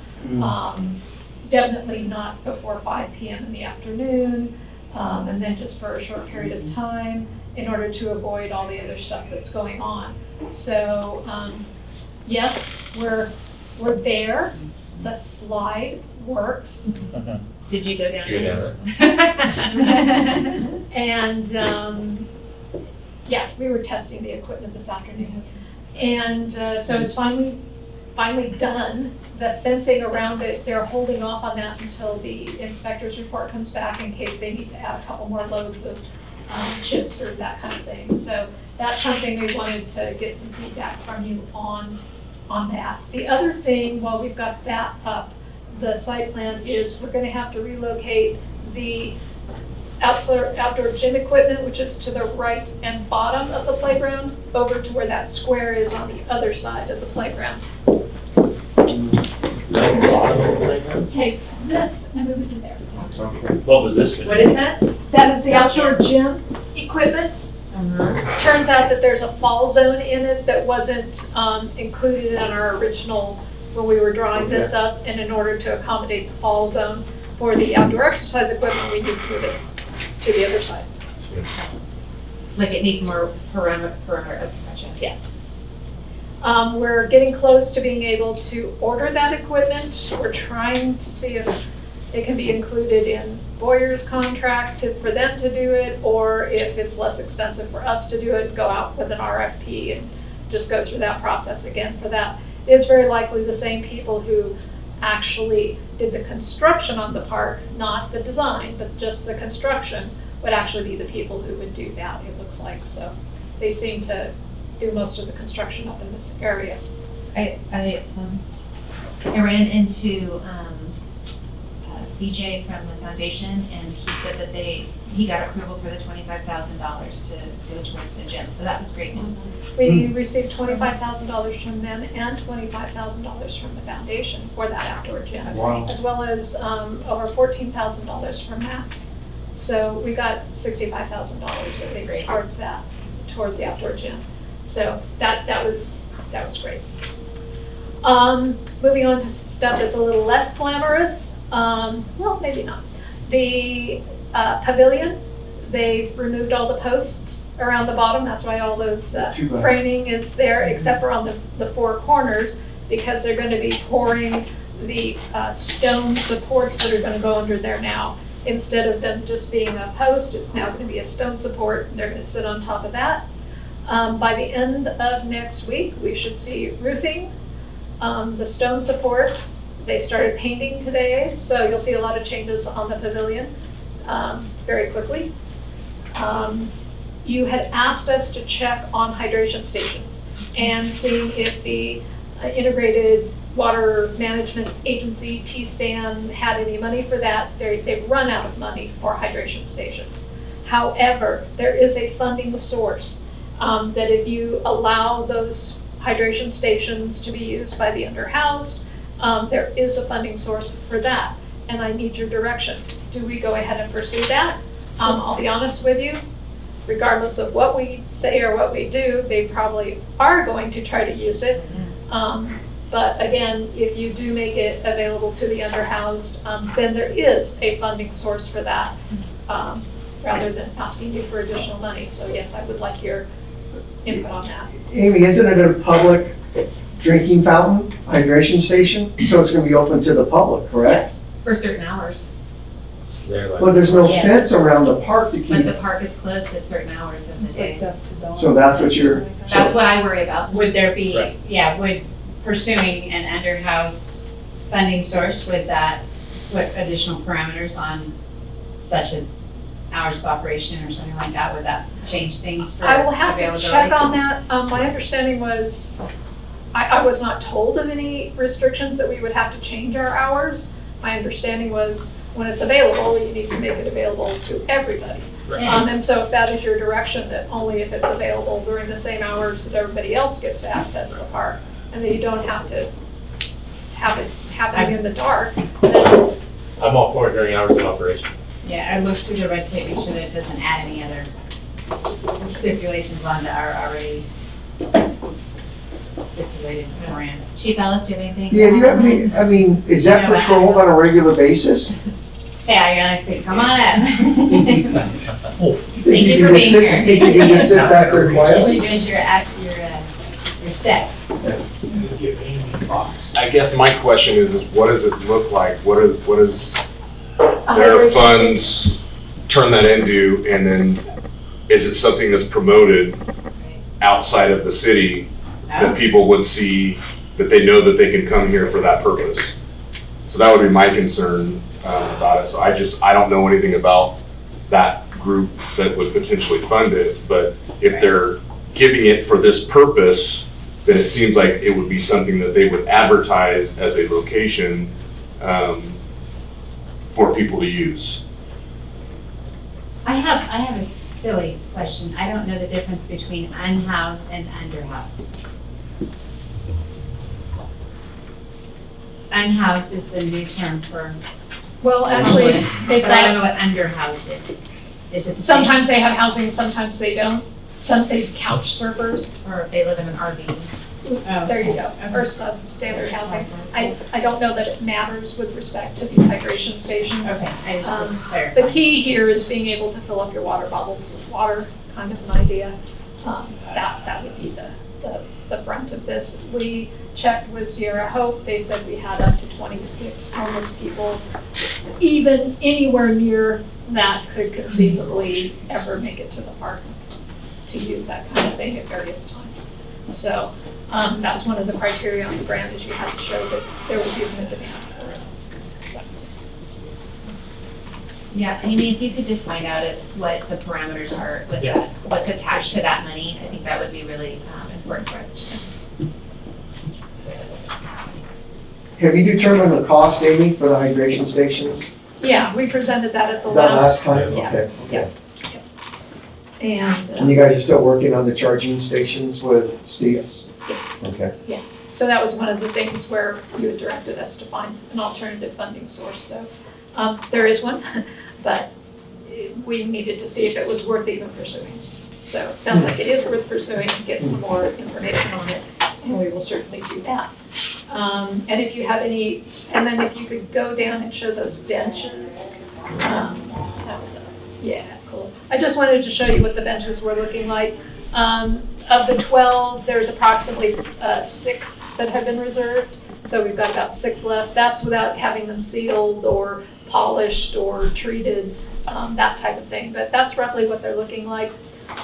definitely not before 5 p.m. in the afternoon, and then just for a short period of time in order to avoid all the other stuff that's going on. So, yes, we're there. The slide works. Did you go down? You go there? And, yeah, we were testing the equipment this afternoon. And so it's finally done. The fencing around it, they're holding off on that until the inspector's report comes back in case they need to add a couple more loads of chips or that kind of thing. So that's something we wanted to get some feedback from you on that. The other thing, while we've got that up, the site plan is we're gonna have to relocate the outdoor gym equipment, which is to the right and bottom of the playground, over to where that square is on the other side of the playground. Take this and move it to there. What was this? What is that? That is the outdoor gym equipment. Turns out that there's a fall zone in it that wasn't included in our original, when we were drawing this up, and in order to accommodate the fall zone for the outdoor exercise equipment, we need to move it to the other side. Like it needs more perimeter of protection. Yes. We're getting close to being able to order that equipment. We're trying to see if it can be included in Boyer's contract for them to do it, or if it's less expensive for us to do it, go out with an RFP and just go through that process again for that. It's very likely the same people who actually did the construction on the park, not the design, but just the construction, would actually be the people who would do that, it looks like. So they seem to do most of the construction up in this area. I ran into CJ from the foundation, and he said that he got approval for the $25,000 to go towards the gym. So that was great news. We received $25,000 from them and $25,000 from the foundation for that outdoor gym, as well as over $14,000 from Matt. So we got $65,000 at least towards the outdoor gym. So that was great. Moving on to stuff that's a little less glamorous. Well, maybe not. The pavilion, they've removed all the posts around the bottom. That's why all those framing is there, except for on the four corners, because they're going to be pouring the stone supports that are going to go under there now. Instead of them just being a post, it's now going to be a stone support. They're going to sit on top of that. By the end of next week, we should see roofing. The stone supports, they started painting today, so you'll see a lot of changes on the pavilion very quickly. You had asked us to check on hydration stations and see if the integrated water management agency, T-STAN, had any money for that. They've run out of money for hydration stations. However, there is a funding source that if you allow those hydration stations to be used by the underhoused, there is a funding source for that, and I need your direction. Do we go ahead and pursue that? I'll be honest with you, regardless of what we say or what we do, they probably are going to try to use it. But again, if you do make it available to the underhoused, then there is a funding source for that, rather than asking you for additional money. So yes, I would like your input on that. Amy, isn't it a public drinking fountain, hydration station? So it's gonna be open to the public, correct? Yes. For certain hours, They're like- Well, there's no Yeah. fence around the park to but keep, the park is closed at certain hours of the It's like day. dusk to dawn. so that's what you're, That's what I worry about. Would there be, Right. would pursuing an underhouse funding source, would that put additional parameters on, such as hours of operation or something like that? Would that change things for I will have to availability? check on that. My understanding was, I was not told of any restrictions that we would have to change our hours. My understanding was, when it's available, you need to make it available to everybody. Right. And so if that is your direction, that only if it's available during the same hours that everybody else gets to access the park, and that you don't have to have it happening in the dark, then I'm all for it during hours of operation. Yeah, I looked through the red tape, make sure that it doesn't add any other stipulations on that are already stipulated beforehand. Chief Ellis, do you have anything? yeah, do you have any, I mean, is that Yeah, but- patrolled on a regular basis? Yeah, I gotta say, come on up. Think you for being here. Think you can just sit back there You're quietly? doing your steps. I guess my question is what does it look like? What is a their hydration funds turn that into? And then is it something that's promoted outside of the city that people would see, that they know that they can come here for that purpose? So that would be my concern about it. So I don't know anything about that group that would potentially fund it, but if they're giving it for this purpose, then it seems like it would be something that they would advertise as a location for people to use. I have a silly question. I don't know the difference between unhoused and underhoused. Unhoused is the new term for, Well, actually, they've but I don't got, know what underhoused is. Is it sometimes they have housing, sometimes they don't. Some they couch surfers. Or if they live in an RV. There you go, or substandard housing. I don't know that it matters with respect to these hydration stations. Okay, I just was clarifying. The key here is being able to fill up your water bottles with water, kind of an idea. That would be the brunt of this. We checked with Sierra Hope, they said we had up to 26 homeless people. Even anywhere near that could conceivably ever make it to the park to use that kind of thing at various times. So that's one of the criteria on the grant, is you had to show that there was even a demand for it. So. Yeah, Amy, if you could just find out what the parameters are with Yeah. that, what's attached to that money, I think that would be really important for us to know. Have you determined the cost, Amy, for the hydration stations? Yeah, we presented that at the That last last, time? yeah, Okay. yeah. And And you guys are still working on the charging stations with Steve? Okay. so that was one of the things where you had directed us to find an alternative funding source. So there is one, but we needed to see if it was worth even pursuing. So it sounds like it is worth pursuing, get some more information on it, and we will certainly do that. And if you have any, and then if you could go down and show those benches, that was yeah, cool. I just wanted to show you what the benches were looking like. Of the 12, there's approximately 6 that have been reserved. So we've got about 6 left. That's without having them sealed or polished or treated, that type of thing. But that's roughly what they're looking like.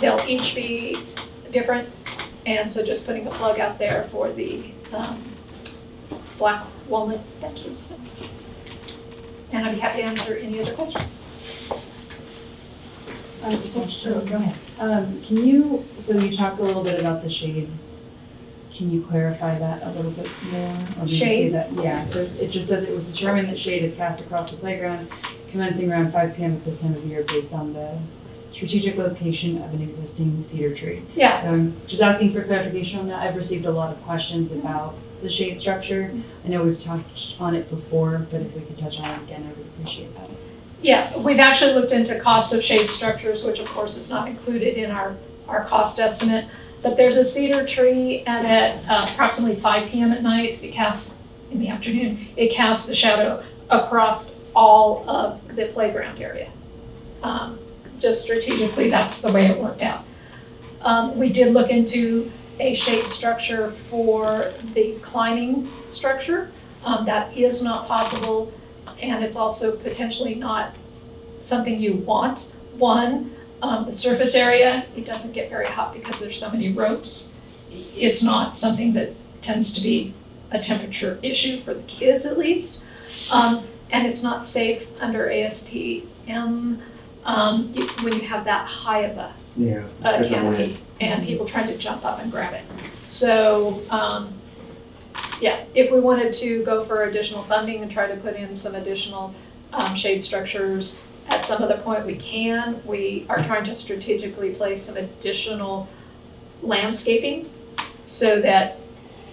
They'll each be different. And so just putting a plug out there for the black walnut benches. And I'd be happy to answer any other questions. Sure, go ahead. Can you, so you talked a little bit about the shade. Can you clarify that a little bit more? Or maybe say Shade? that, yeah, so it just says it was determined that shade is cast across the playground commencing around 5 p.m. at this time of year based on the strategic location of an existing cedar tree. Yeah. So I'm just asking for clarification on that. I've received a lot of questions about the shade structure. I know we've touched on it before, but if we could touch on it again, I would appreciate that. Yeah, we've actually looked into costs of shade structures, which of course is not included in our cost estimate. But there's a cedar tree, and at approximately 5 p.m. at night, in the afternoon, it casts a shadow across all of the playground area. Just strategically, that's the way it worked out. We did look into a shade structure for the climbing structure. That is not possible, and it's also potentially not something you want. The surface area, it doesn't get very hot because there's so many ropes. It's not something that tends to be a temperature issue for the kids, at least. And it's not safe under ASTM when you have that high of a canopy and people trying to jump up and grab it. So, yeah, if we wanted to go for additional funding and try to put in some additional shade structures, at some other point we can. We are trying to strategically place some additional landscaping so that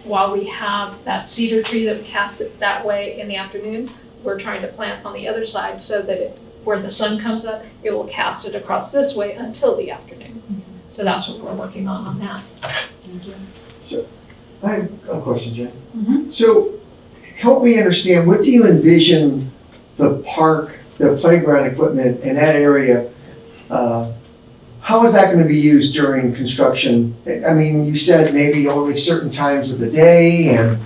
while we have that cedar tree that casts it that way in the afternoon, we're trying to plant on the other side so that where the sun comes up, it will cast it across this way until the afternoon. So that's what we're working on that. Thank you. So, I have a question, Jen. So, help me understand, what do you envision the park, the playground equipment in that area, how is that gonna be used during construction? I mean, you said maybe only certain times of the day and.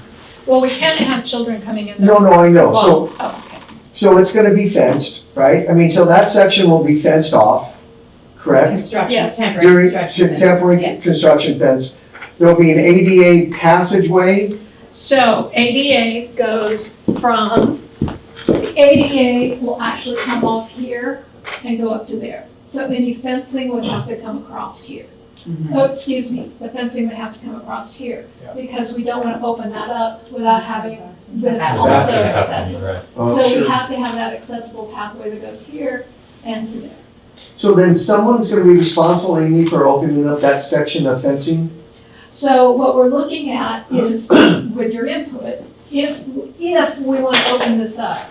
Well, we can't have children coming in there. No, I know, so. Oh, okay. So it's gonna be fenced, right? I mean, so that section will be fenced off, correct? Construction, Yes. temporary During construction. temporary Yeah. construction fence. There'll be an ADA passageway. So ADA goes from, the ADA will actually come off here and go up to there. So any fencing would have to come across here. Oh, excuse me, the fencing would have to come across here because we don't want to open that up without having this also accessible. Oh, So we sure. have to have that accessible pathway that goes here and through there. So then someone's gonna be responsible, Amy, for opening up that section of fencing? So what we're looking at is, with your input, if we want to open this up,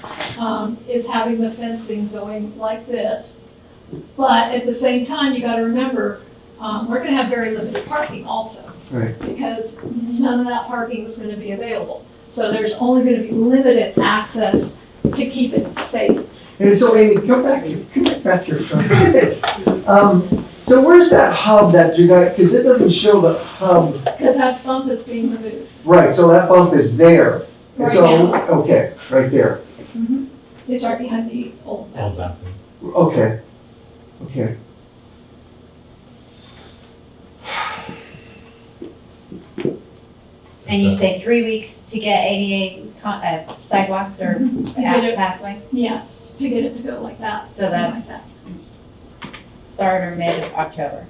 is having the fencing going like this. But at the same time, you got to remember, we're going to have very limited parking also. Right. Because none of that parking is going to be available. So there's only going to be limited access to keep it safe. And so Amy, come back here for a minute. So where's that hub that you got, because it doesn't show the hub. Because that bump is being removed. Right, so that bump is there. Right So, now. okay, right there. It's right behind the old bathroom. Okay, okay. And you say 3 weeks to get ADA sidewalks or get it. pathway? Yes, to get it to go like that. So something like that's that. start or mid of October.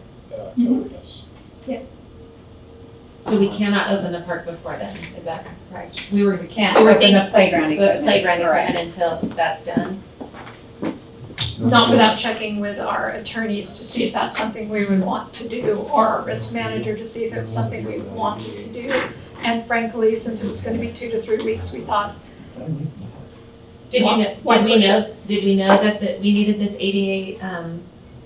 So we cannot open the park before then, is that correct? We can't we were open thinking the playground the equipment. playground Correct. equipment until that's done. Not without checking with our attorneys to see if that's something we would want to do, or our risk manager to see if it was something we wanted to do. And frankly, since it was gonna be 2 to 3 weeks, we thought. Did Why we push know that we needed this ADA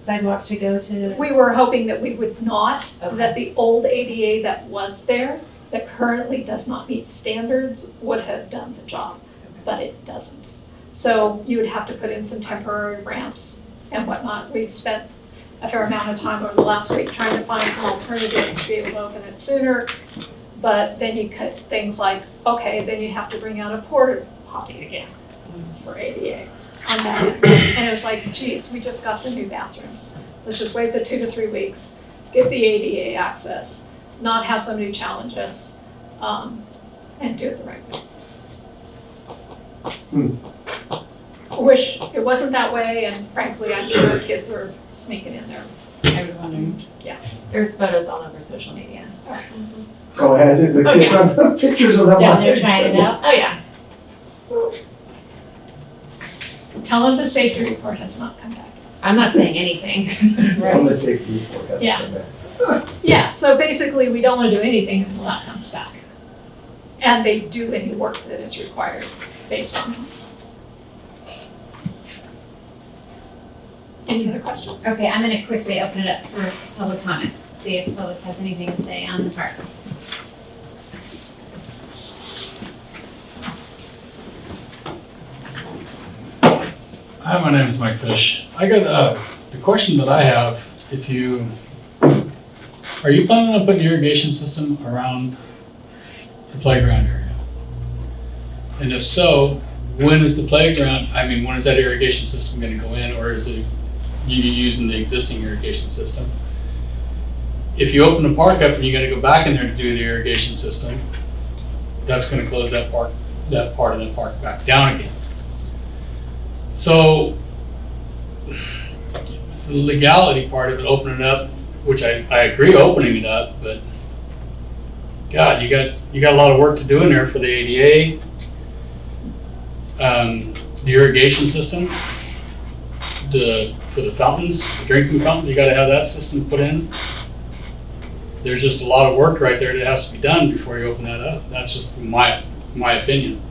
sidewalk to go to? We were hoping that we would not, Okay. that the old ADA that was there, that currently does not meet standards, would have done the job, but it doesn't. So you would have to put in some temporary ramps and whatnot. We've spent a fair amount of time over the last week trying to find some alternatives to be able to open it sooner. But then you cut things like, okay, then you have to bring out a porta potty again for ADA on that end. And it was like, geez, we just got the new bathrooms. Let's just wait the 2 to 3 weeks, get the ADA access, not have somebody challenge us, and do it the right way. I wish it wasn't that way, and frankly, I'm sure kids are sneaking in there. I was wondering. Yeah. There's photos all over social media. Oh, has it, the Oh, kids on, pictures of them. Yeah, they're trying it out. Oh, yeah. Tell them the safety report has not come back. I'm not saying anything. On the safety report, that's Yeah. bad. Yeah, so basically, we don't want to do anything until that comes back. And they do any work that is required based on Any other questions? Okay, I'm gonna quickly open it up for public comment, see if the public has anything to say on the park. Hi, my name is Mike Fish. I got, the question that I have, are you planning on putting an irrigation system around the playground area? And if so, when is that irrigation system gonna go in, or is it you using the existing irrigation system? If you open the park up and you're gonna go back in there to do the irrigation system, that's gonna close that part of the park back down again. So, the legality part of it, opening it up, which I agree opening it up, but God, you got a lot of work to do in there for the ADA, the irrigation system, for the fountains, the drinking fountains, you gotta have that system put in. There's just a lot of work right there that has to be done before you open that up. That's just my opinion.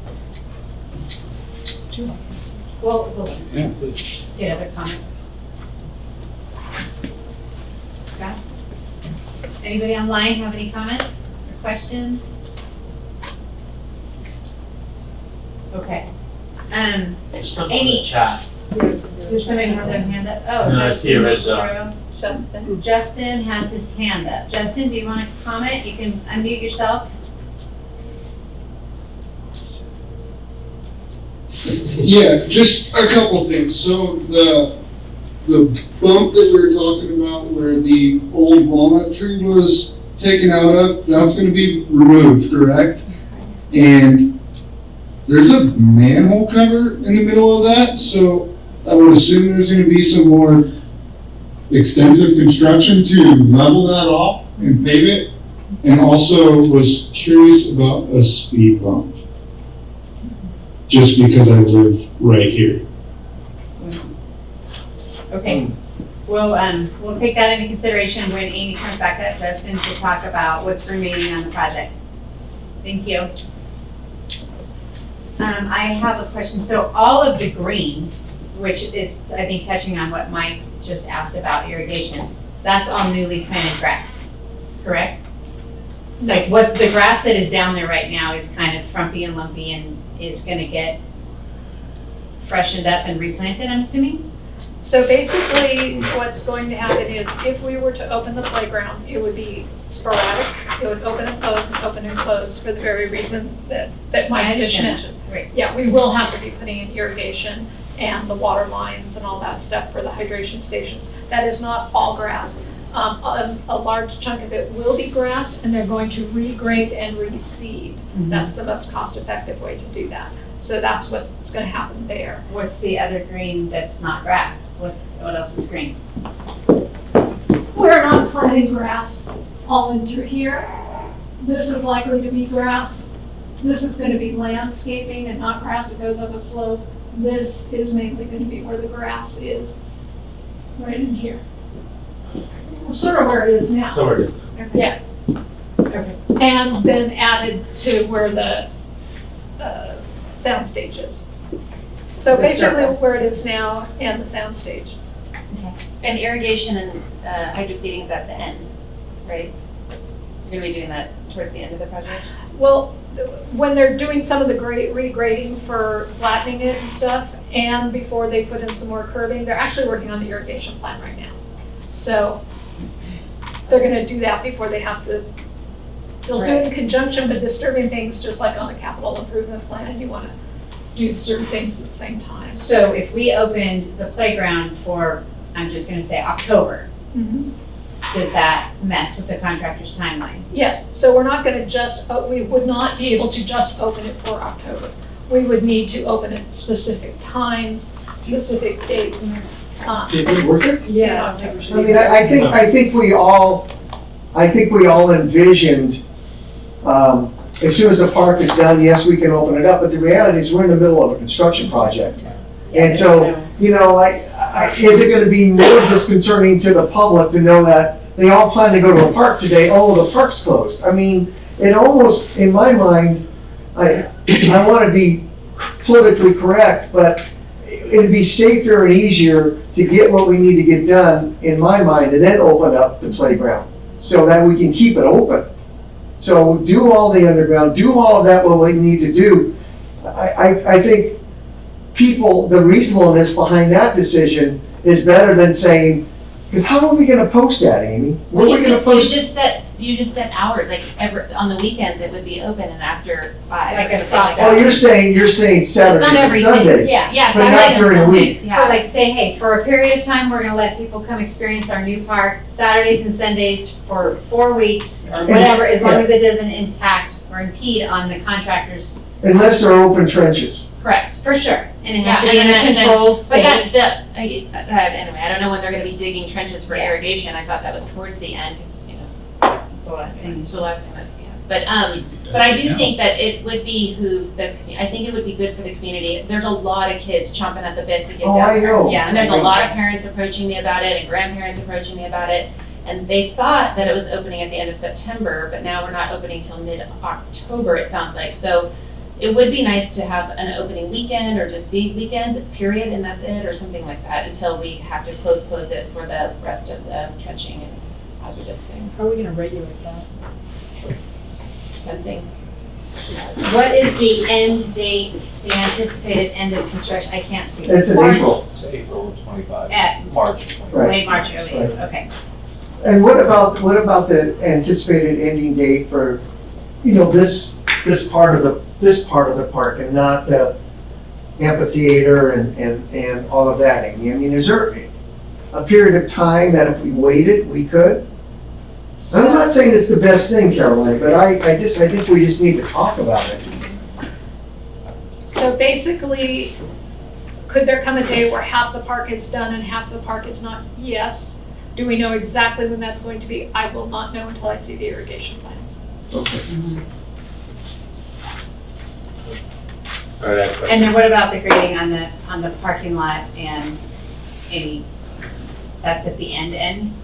We'll Yeah, please. get other comments. Scott? Anybody online have any comments or questions? Okay. There's something in Amy. the chat. Does somebody have their hand up? Oh. No, I see a red dot. Justin? Justin has his hand up. Justin, do you want to comment? You can unmute yourself. Yeah, just a couple things. So the bump that we were talking about where the old walnut tree was taken out of, that's going to be removed, correct? And there's a manhole cover in the middle of that, so I would assume there's going to be some more extensive construction to level that off and pave it. And also was curious about a speed bump, just because I live right here. Okay. We'll take that into consideration when Amy comes back up, Justin, to talk about what's remaining on the project. Thank you. I have a question. So all of the green, which is, I think, touching on what Mike just asked about irrigation, that's all newly planted grass, correct? Like what the grass that is down there right now is kind of frumpy and lumpy and is gonna get freshened up and replanted, I'm assuming? So basically, what's going to happen is if we were to open the playground, it would be sporadic. It would open and close for the very reason that Mike just mentioned. Right. Yeah, we will have to be putting in irrigation and the water lines and all that stuff for the hydration stations. That is not all grass. A large chunk of it will be grass, and they're going to regrade and reseed. That's the most cost-effective way to do that. So that's what's going to happen there. What's the other green that's not grass? What else is green? We're not planting grass all in through here. This is likely to be grass. This is going to be landscaping and not grass. It goes up a slope. This is mainly going to be where the grass is, right in here. Sort of where it is now. So where it is. Okay. Yeah. Okay. And then added to where the sound stage is. So The basically circle. where it is now and the sound stage. And irrigation and hydro seeding is at the end, right? You're gonna be doing that towards the end of the project? Well, when they're doing some of the regrading for flattening it and stuff, and before they put in some more curbing, they're actually working on the irrigation plan right now. So they're gonna do that before they have to, they'll do it in conjunction with disturbing things, just like on the capital improvement plan, you wanna do certain things at the same time. So if we opened the playground for, I'm just gonna say October, does that mess with the contractor's timeline? Yes, so we're not gonna we would not be able to just open it for October. We would need to open it specific times, specific dates. Is it worth it? Yeah. I mean, I think we all envisioned, as soon as the park is done, yes, we can open it up, but the reality is we're in the middle of a construction project. And so, you know, is it gonna be more disconcerting to the public to know that they all plan to go to a park today, oh, the park's closed? I mean, it almost, in my mind, I wanna be politically correct, but it'd be safer and easier to get what we need to get done, in my mind, and then open up the playground so that we can keep it open. So do all the underground, do all of that, what we need to do. I think people, the reasonableness behind that decision is better than saying, because how are we gonna post that, Amy? Where are we gonna post? You just set hours, like on the weekends it would be open and after 5 Like or a something like Oh, that. you're saying Saturdays and every day. Sundays. Yeah, But not Saturdays and during the week. Sundays, For yeah. like saying, hey, for a period of time, we're gonna let people come experience our new park, Saturdays and Sundays for 4 weeks or whatever, as long as it doesn't impact or impede on the contractors. Unless they're open trenches. Correct. For sure, and it Yeah, has to be in and a then- controlled But that's space. anyway, I don't know when they're gonna be digging trenches for irrigation. I thought that was towards the end, because, It's the last thing. it's the last thing that, yeah. But I do think that it would behoove I think it would be good for the community. There's a lot of kids chomping at the bit to get Oh, down I there. know. Yeah, and there's a lot of parents approaching me about it and grandparents approaching me about it. And they thought that it was opening at the end of September, but now we're not opening till mid-October, it sounds like. So it would be nice to have an opening weekend or just big weekends, period, and that's it, or something like that, until we have to close it for the rest of the trenching and hazardous things. How are we gonna regulate that? Fencing. What is the end date, the anticipated end of construction? I can't see. It's in April. It's April 25. At March. Right. late March, early, Right. okay. And what about the anticipated ending date for, this part of the park and not the amphitheater and all of that? I mean, is there a period of time that if we waited, we could? I'm not saying it's the best thing, Caroline, but I think we just need to talk about it. So basically, could there come a day where half the park is done and half the park is not? Yes. Do we know exactly when that's going to be? I will not know until I see the irrigation plans. Okay. All right, I have a question. And then what about the grading on the parking lot and that's at the end?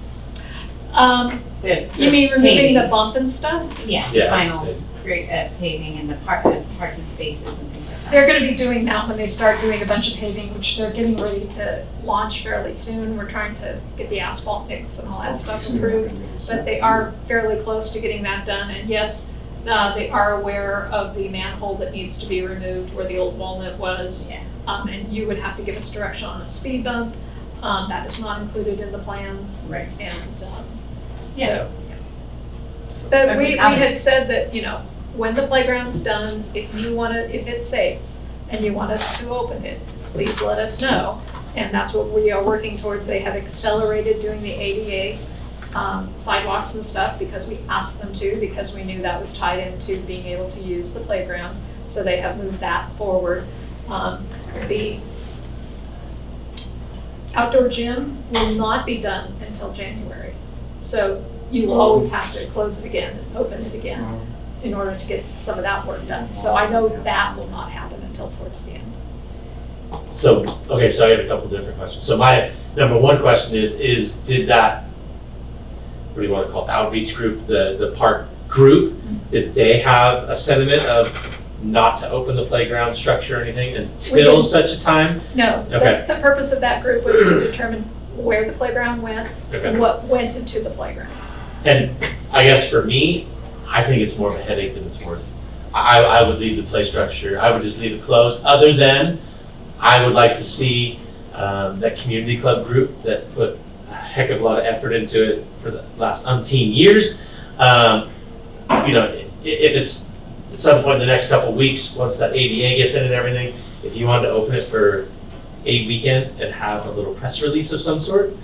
You mean removing the bump and stuff? Yeah, Yeah, final so- paving and the parking spaces and things like that. They're gonna be doing that when they start doing a bunch of paving, which they're getting ready to launch fairly soon. We're trying to get the asphalt mix and all that stuff approved, but they are fairly close to getting that done. And yes, they are aware of the manhole that needs to be removed where the old walnut was. Yeah. And you would have to give us direction on a speed bump. That is not included in the plans. Right. And, Yeah. so. But we Okay, had said that, when the playground's done, if it's safe and you want us to open it, please let us know. And that's what we are working towards. They have accelerated doing the ADA sidewalks and stuff because we asked them to, because we knew that was tied into being able to use the playground. So they have moved that forward. The outdoor gym will not be done until January. So you will always have to close it again and open it again in order to get some of that work done. So I know that will not happen until towards the end. So, okay, so I have a couple different questions. So my number one question is did that, what do you want to call it, outreach group, the park group, did they have a sentiment of not to open the playground structure or anything until didn't. such a time? No, Okay. the purpose of that group was to determine where the playground went Okay. and what went into the playground. And I guess for me, I think it's more of a headache than it's worth. I would leave the play structure, I would just leave it closed, other than I would like to see that community club group that put a heck of a lot of effort into it for the last umpteen years. If it's at some point in the next couple of weeks, once that ADA gets in and everything, if you wanted to open it for a weekend and have a little press release of some sort,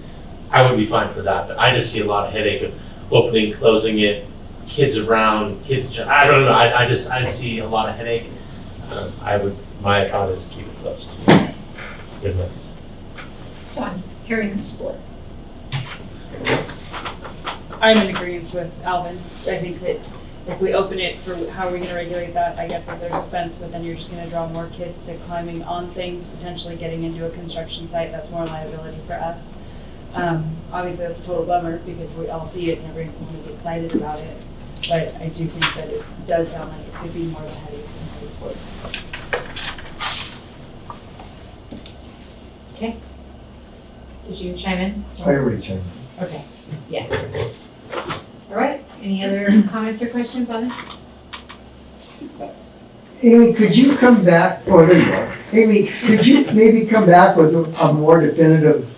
I would be fine for that. But I just see a lot of headache of opening, closing it, kids around, I don't know, I see a lot of headache. My thought is keep it closed. Good luck. So I'm hearing the split. I'm in agreement with Alvin. I think that if we open it, how are we gonna regulate that? I get that there's a fence, but then you're just gonna draw more kids to climbing on things, potentially getting into a construction site. That's more liability for us. Obviously that's a total bummer because we all see it and everyone is excited about it. But I do think that it does sound like it could be more of a headache than it's worth. Okay. Did you chime in? I already checked. Okay, yeah. All right, any other comments or questions on this? Amy, could you come back, oh, there you are. Amy, could you maybe come back with a more definitive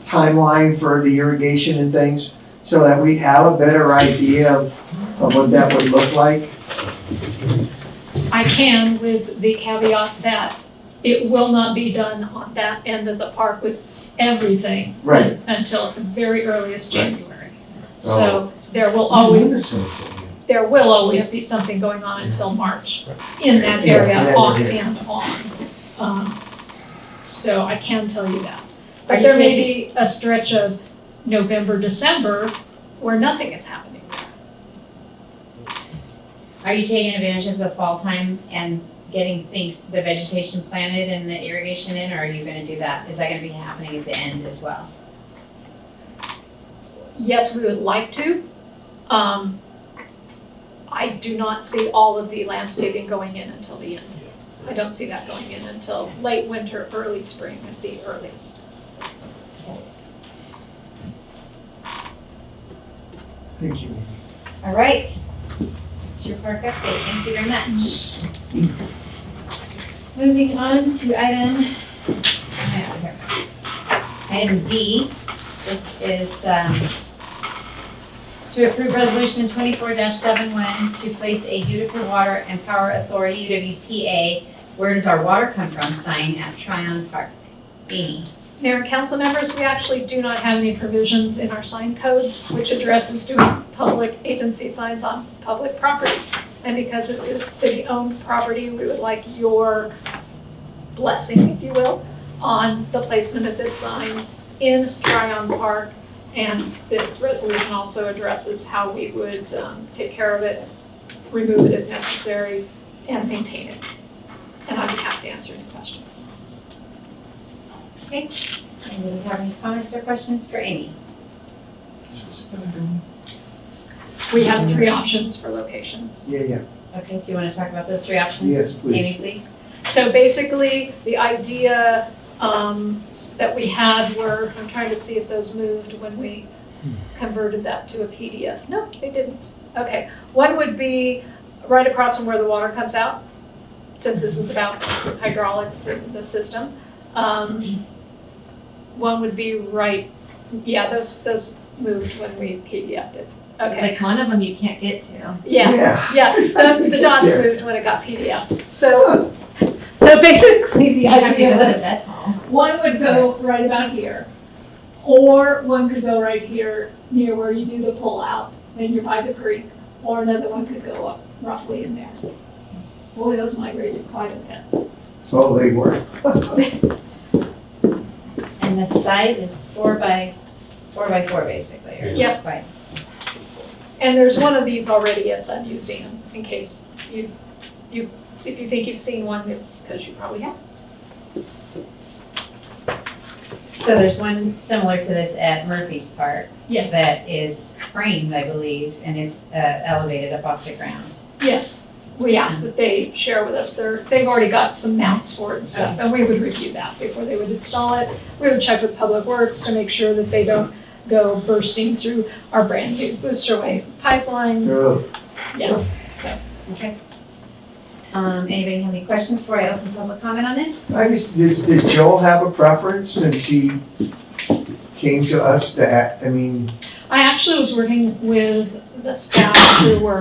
timeline for the irrigation and things so that we'd have a better idea of what that would look like? I can, with the caveat that it will not be done on that end of the park with everything. Right. Until at the very earliest January. Oh. So there will always be something going on until March in that Yeah, area, that off area. and on. So I can tell you that. Are But you there may be a stretch of November, December where nothing is happening there. Are you taking advantage of the fall time and getting things, the vegetation planted and the irrigation in, or are you gonna do that? Is that gonna be happening at the end as well? Yes, we would like to. I do not see all of the landscaping going in until the end. I don't see that going in until late winter, early spring at the earliest. Thank you. All right. That's your park update. Thank you very much. Moving on to item D. This is to approve resolution 24-71 to place a Utica Water and Power Authority, UWPA, where does our water come from sign at Tryon Park. Amy. Mayor and council members, we actually do not have any provisions in our sign code which addresses doing public agency signs on public property. And because this is city-owned property, we would like your blessing, if you will, on the placement of this sign in Tryon Park. And this resolution also addresses how we would take care of it, remove it if necessary, and maintain it. And I'd be happy to answer any questions. Okay. Anybody have any comments or questions for Amy? We have 3 options for locations. Yeah. Okay, do you want to talk about those 3 options? Yes, please. Amy, please. So basically, the idea that we had were, I'm trying to see if those moved when we converted that to a PDF. No, they didn't. Okay, one would be right across from where the water comes out, since this is about hydraulics in the system. One would be right, yeah, those moved when we PDF'd it. It's Okay. like one of them you can't get to. Yeah, the dots moved when it got PDF'd. So basically the idea was, That's all. one would go right about here, or one could go right here near where you do the pull out when you're by the creek, or another one could go up roughly in there. Boy, those migrated quite a bit. Oh, they were. And the size is 4 by 4 basically, or Yeah. by. And there's one of these already at the museum, in case if you think you've seen one, it's because you probably have. So there's one similar to this at Murphy's Park. Yes. That is framed, I believe, and it's elevated up off the ground. Yes, we asked that they share with us they've already got some mounts for it and stuff, and we would review that before they would install it. We would check with Public Works to make sure that they don't go bursting through our brand new booster wave pipeline. Oh. Yeah, so. Okay. Anybody have any questions before I open public comment on this? Does Joel have a preference since he came to us to act, I actually was working with the staff who were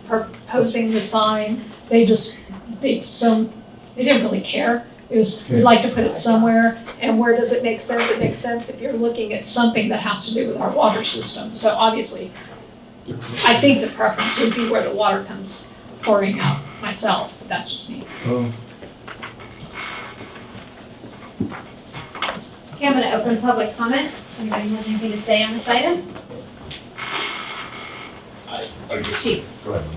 proposing the sign. They didn't really care. It was, we'd like to put it somewhere, and where does it make sense? It makes sense if you're looking at something that has to do with our water system. So obviously, I think the preference would be where the water comes pouring out myself, but that's just me. Oh. Okay, I'm gonna open public comment. Anybody have anything to say on this item? Chief. Go ahead.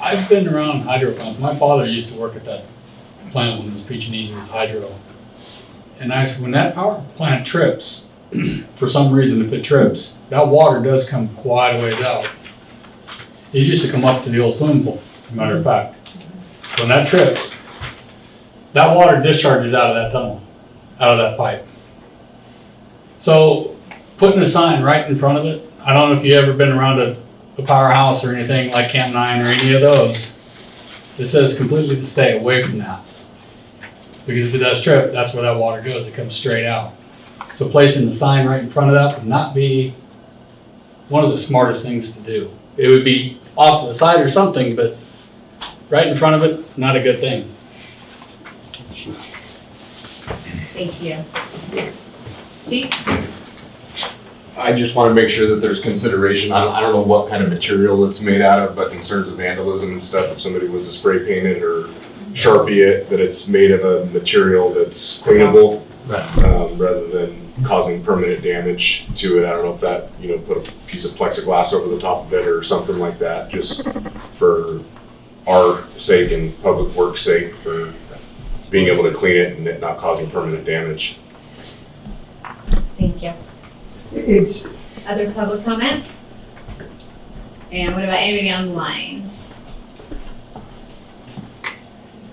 I've been around hydro plants. My father used to work at that plant when it was PG&E, it was hydro. And when that power plant trips, for some reason, if it trips, that water does come quite a ways out. It used to come up to the old swimming pool, as a matter of fact. So when that trips, that water discharges out of that tunnel, out of that pipe. So putting a sign right in front of it, I don't know if you've ever been around a powerhouse or anything like Camp 9 or any of those. It says completely to stay away from that. Because if it does trip, that's where that water goes. It comes straight out. So placing the sign right in front of that would not be one of the smartest things to do. It would be off to the side or something, but right in front of it, not a good thing. Thank you. Chief? I just want to make sure that there's consideration. I don't know what kind of material it's made out of, but concerns of vandalism and stuff, if somebody was to spray paint it or Sharpie it, that it's made of a material that's cleanable, rather than causing permanent damage to it. I don't know if that, put a piece of plexiglass over the top of it or something like that, just for our sake and public works sake, for being able to clean it and it not causing permanent damage. Thank you. It's, Other public comment? And what about anybody online?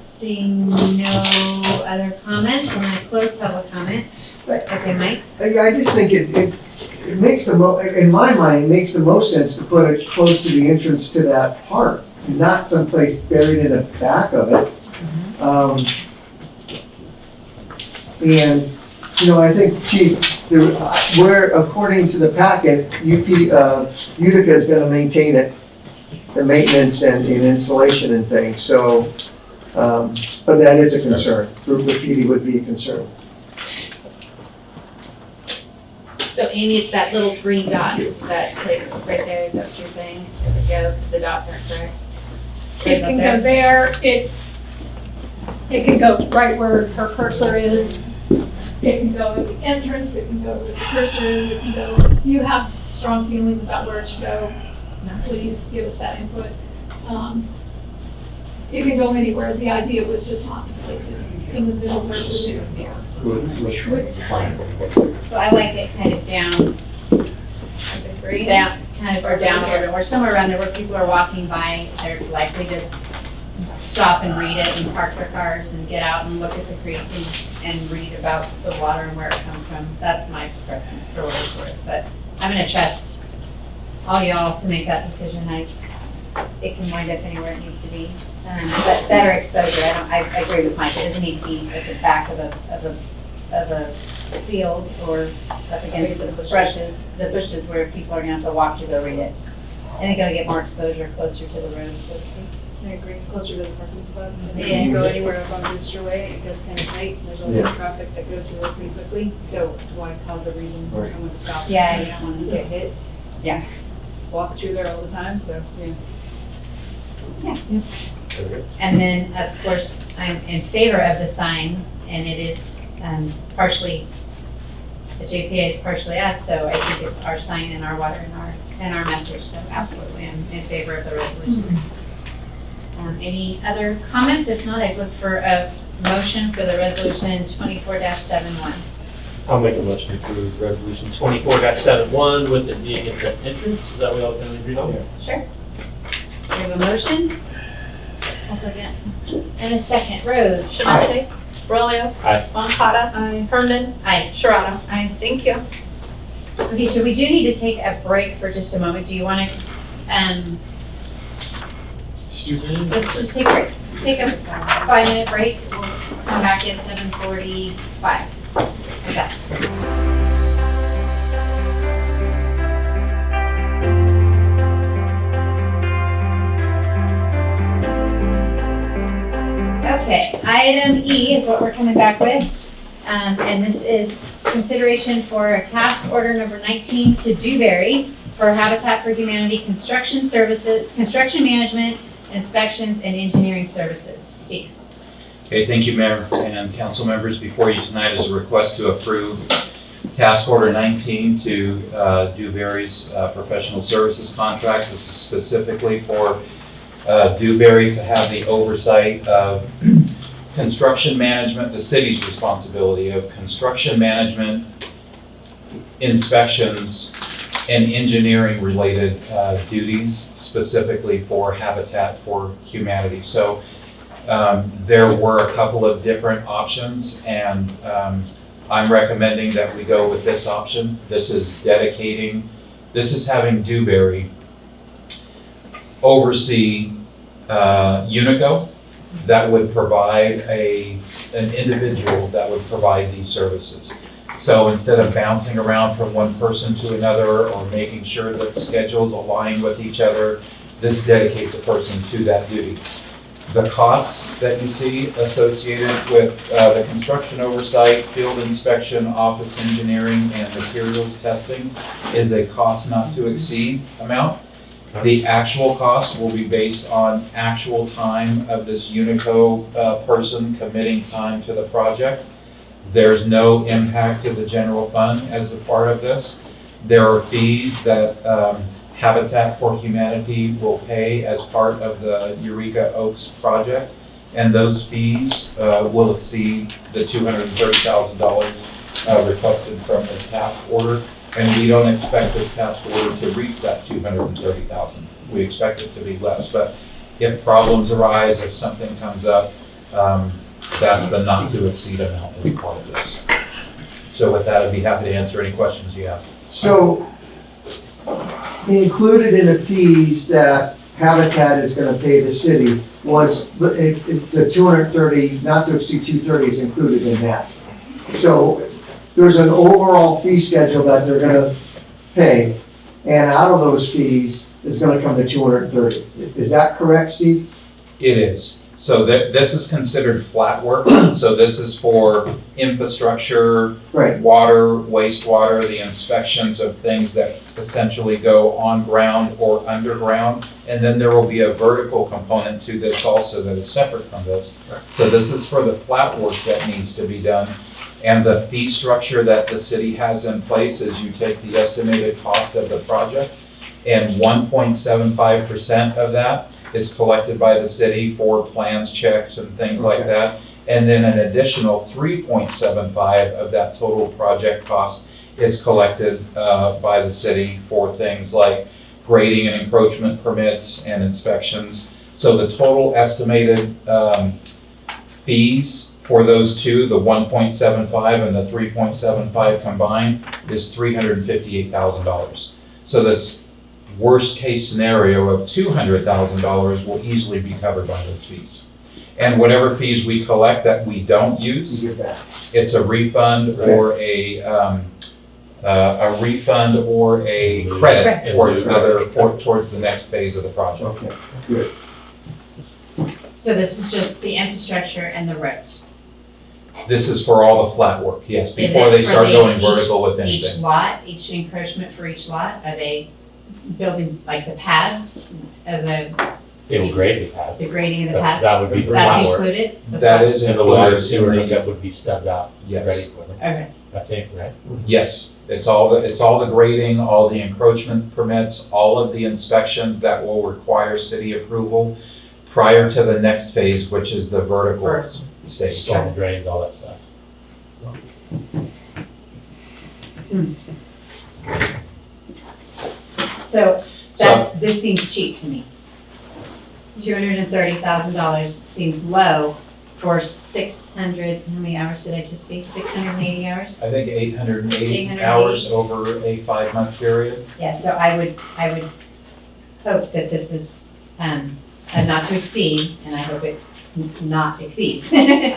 Seeing no other comments, I'm gonna close public comment. Okay, Mike? I just think it makes in my mind, it makes the most sense to put it close to the entrance to that park, not someplace buried in the back of it. And, I think, Chief, where, according to the packet, Utica is gonna maintain it, the maintenance and installation and things, so, but that is a concern. Graffiti would be a concern. So Amy, it's that little green dot, that place right there, is that what you're saying? There we go, the dots aren't correct. It can go there, it can go right where her cursor is. It can go at the entrance, it can go where the cursor is, it can go, you have strong feelings about where it should go, please give us that input. It can go anywhere, the idea was just not to place it in the middle versus in there. So I like it kind of down, kind of or down a little bit, or somewhere around there where people are walking by, they're likely to stop and read it and park their cars and get out and look at the creek and read about the water and where it comes from. That's my preference for what it's worth, but I'm gonna trust all y'all to make that decision. It can wind up anywhere it needs to be. But better exposure, I agree with Mike, it doesn't need to be at the back of a field or up against the bushes where people are gonna have to walk to go read it. I think it'll get more exposure closer to the road, so to speak. I agree, closer to the parking spots. And Yeah. if you go anywhere up on Booster Way, it goes kind of tight, and there's also traffic that goes through it pretty quickly, so why cause a reason for someone to stop? Yeah. You don't want to get hit. Yeah. Walk through there all the time, so, Yeah. And then, of course, I'm in favor of the sign, and it is partially, the JPA is partially us, so I think it's our sign and our water and our message, so absolutely, I'm in favor of the resolution. Any other comments? If not, I'd look for a motion for the resolution 24-71. I'll make a motion to approve resolution 24-71 with it being at the entrance. Is that what y'all can agree on? Sure. We have a motion Also again. and a second. Rose? Shamante? Braulio? Aye. Moncada? Herman? Aye. Sharada? Aye. Thank you. Okay, so we do need to take a break for just a moment. Do you want to, let's just take a 5-minute break. We'll come back at 7:45. Okay. Okay, item E is what we're coming back with. And this is consideration for task order number 19 to Dewberry for Habitat for Humanity construction services, construction management, inspections, and engineering services. Steve. Okay, thank you, Mayor and council members. Before you tonight is a request to approve Task Order 19 to Dewberry's professional services contract. This is specifically for Dewberry to have the oversight of construction management, the city's responsibility of construction management, inspections, and engineering related duties specifically for Habitat for Humanity. So There were a couple of different options, and I'm recommending that we go with this option. This is having Dewberry oversee Unico that would provide an individual that would provide these services. So instead of bouncing around from one person to another or making sure that schedules align with each other, this dedicates a person to that duty. The costs that you see associated with the construction oversight, field inspection, office engineering, and materials testing is a cost not to exceed amount. The actual cost will be based on actual time of this Unico person committing time to the project. There's no impact to the general fund as a part of this. There are fees that Habitat for Humanity will pay as part of the Eureka Oaks project, and those fees will exceed the $230,000 requested from this task order. And we don't expect this task order to reach that $230,000. We expect it to be less. But if problems arise, if something comes up, that's the not to exceed amount as part of this. So with that, I'd be happy to answer any questions you have. So included in the fees that Habitat is gonna pay the city was the 230, not to exceed 230 is included in that. So there's an overall fee schedule that they're gonna pay, and out of those fees is gonna come to 230. Is that correct, Steve? It is. So this is considered flat work. So this is for infrastructure, Right. water, wastewater, the inspections of things that essentially go on ground or underground. And then there will be a vertical component to this also that is separate from this. So this is for the flat work that needs to be done. And the fee structure that the city has in place is you take the estimated cost of the project, and 1.75% of that is collected by the city for plans, checks, and things like that. And then an additional 3.75 of that total project cost is collected by the city for things like grading and encroachment permits and inspections. So the total estimated fees for those two, the 1.75 and the 3.75 combined, is $358,000. So this worst case scenario of $200,000 will easily be covered by those fees. And whatever fees we collect that we don't use, it's a refund or a refund or a credit towards towards the next phase of the project. Okay, good. So this is just the infrastructure and the roads? This is for all the flat work, yes, Is before it they for start the- going vertical with Each anything. lot, each encroachment for each lot, are they building like the paths and It'll grade the pad. the grading of the paths? That would be the That's flat work. included? That is And the water included sewer in the, hookup would be stubbed out, Yes. ready for them, Okay. I think, right? yes, it's all the grading, all the encroachment permits, all of the inspections that will require city approval prior to the next phase, which is the vertical stage. Storm drains, all that stuff. So this seems cheap to me. $230,000 seems low for 600, how many hours did I just see? 680 hours? I think 880 880. hours over a 5-month period. Yeah, so I would hope that this is a not to exceed, and I hope it not exceeds. But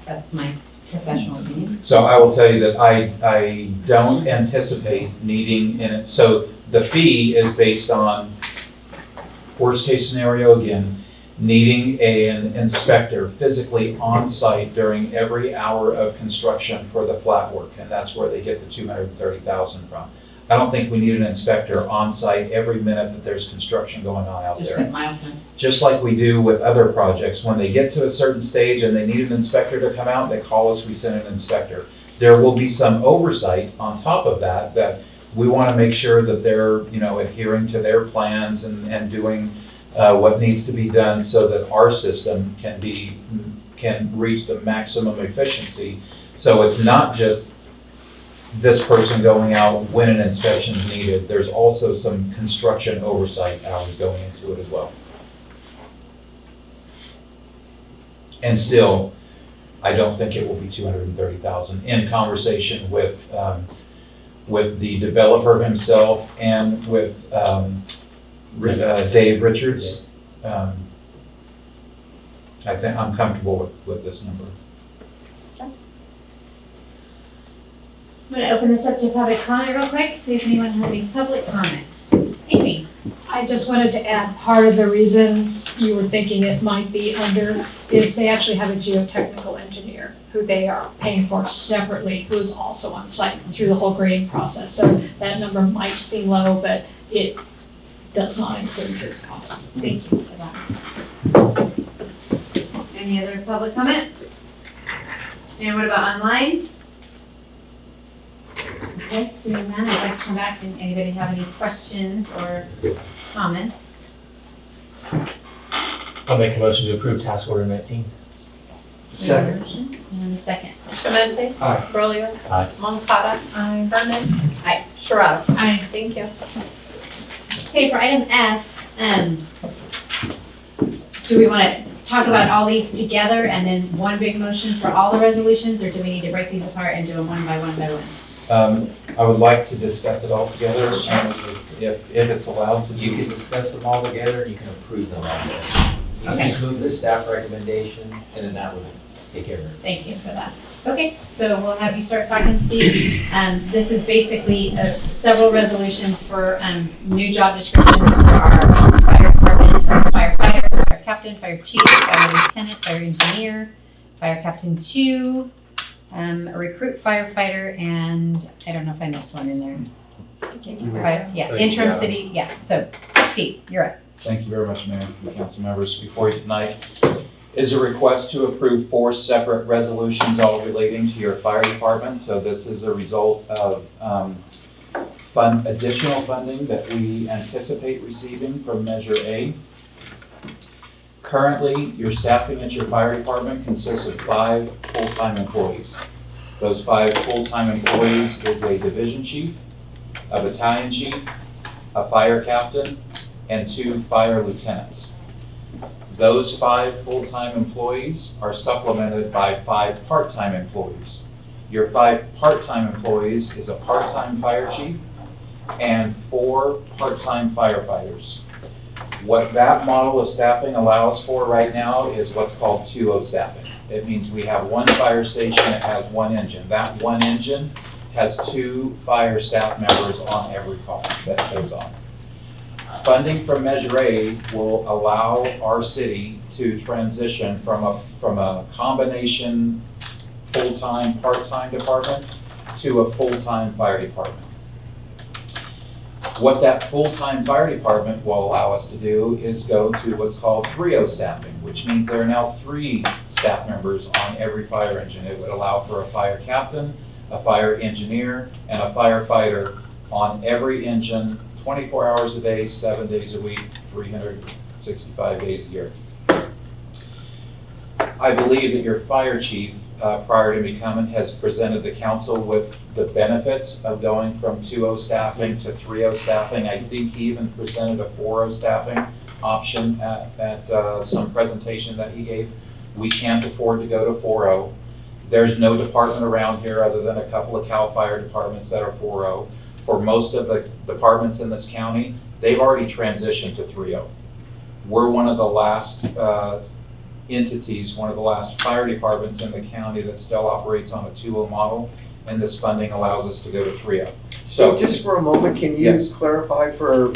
that's my professional opinion. So I will tell you that I don't anticipate needing in it. So the fee is based on, worst case scenario again, needing an inspector physically on site during every hour of construction for the flat work, and that's where they get the $230,000 from. I don't think we need an inspector on site every minute that there's construction going on out Just there. like milestones. Just like we do with other projects, when they get to a certain stage and they need an inspector to come out, they call us, we send an inspector. There will be some oversight on top of that, that we want to make sure that they're, adhering to their plans and doing what needs to be done so that our system can reach the maximum efficiency. So it's not just this person going out when an inspection is needed. There's also some construction oversight hours going into it as well. And still, I don't think it will be 230,000. In conversation with the developer himself and with Dave Richards, I think I'm comfortable with this number. I'm gonna open this up to public comment real quick, see if anyone has any public comment. Amy? I just wanted to add, part of the reason you were thinking it might be under is they actually have a geotechnical engineer who they are paying for separately, who is also on site through the whole grading process. So that number might seem low, but it does not include his costs. Thank you for that. Any other public comment? And what about online? Okay, seeing none, I'd like to come back and anybody have any questions or comments? I'll make a motion to approve task order 19. Second. And a second. Clemente. Aye. Brolio. Aye. Moncada. Aye. Herman. Aye. Sharada. Aye. Thank you. Okay, for item F, do we want to talk about all these together and then one big motion for all the resolutions, or do we need to break these apart and do them one by one by one? I would like to discuss it all together, and if it's allowed to. You can discuss them all together, and you can approve them all together. You can just move the staff recommendation, and then that would take care of it. Thank you for that. Okay, so we'll have you start talking, Steve. This is basically several resolutions for new job descriptions for our fire department, firefighter, fire captain, fire chief, fire lieutenant, fire engineer, fire captain 2, a recruit firefighter, and I don't know if I missed one in there. Interim city, So, Steve, you're up. Thank you very much, Mayor and council members. Before you tonight is a request to approve 4 separate resolutions all relating to your fire department. So this is a result of additional funding that we anticipate receiving from Measure A. Currently, your staffing at your fire department consists of 5 full-time employees. Those 5 full-time employees is a division chief, a battalion chief, a fire captain, and 2 fire lieutenants. Those 5 full-time employees are supplemented by 5 part-time employees. Your 5 part-time employees is a part-time fire chief and 4 part-time firefighters. What that model of staffing allows for right now is what's called 2-0 staffing. It means we have 1 fire station that has 1 engine. That 1 engine has 2 fire staff members on every call that it goes on. Funding from Measure A will allow our city to transition from a combination full-time, part-time department to a full-time fire department. What that full-time fire department will allow us to do is go to what's called 3-0 staffing, which means there are now 3 staff members on every fire engine. It would allow for a fire captain, a fire engineer, and a firefighter on every engine 24 hours a day, 7 days a week, 365 days a year. I believe that your fire chief, prior to me coming, has presented the council with the benefits of going from 2-0 staffing to 3-0 staffing. I think he even presented a 4-0 staffing option at some presentation that he gave. We can't afford to go to 4-0. There's no department around here other than a couple of CAL FIRE departments that are 4-0. For most of the departments in this county, they've already transitioned to 3-0. We're one of the last entities, one of the last fire departments in the county that still operates on a 2-0 model, and this funding allows us to go to 3-0. So just for a moment, can you clarify for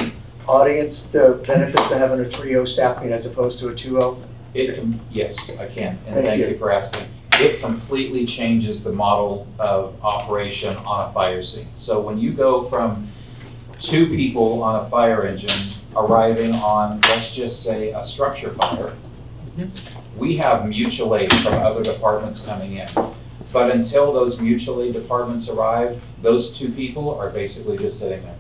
audience the benefits of having a 3-0 staffing as opposed to a 2-0? Yes, I can, and thank you for asking. It completely changes the model of operation on a fire scene. So when you go from 2 people on a fire engine arriving on, let's just say, a structure fire, we have mutual aid from other departments coming in. But until those mutual aid departments arrive, those 2 people are basically just sitting there.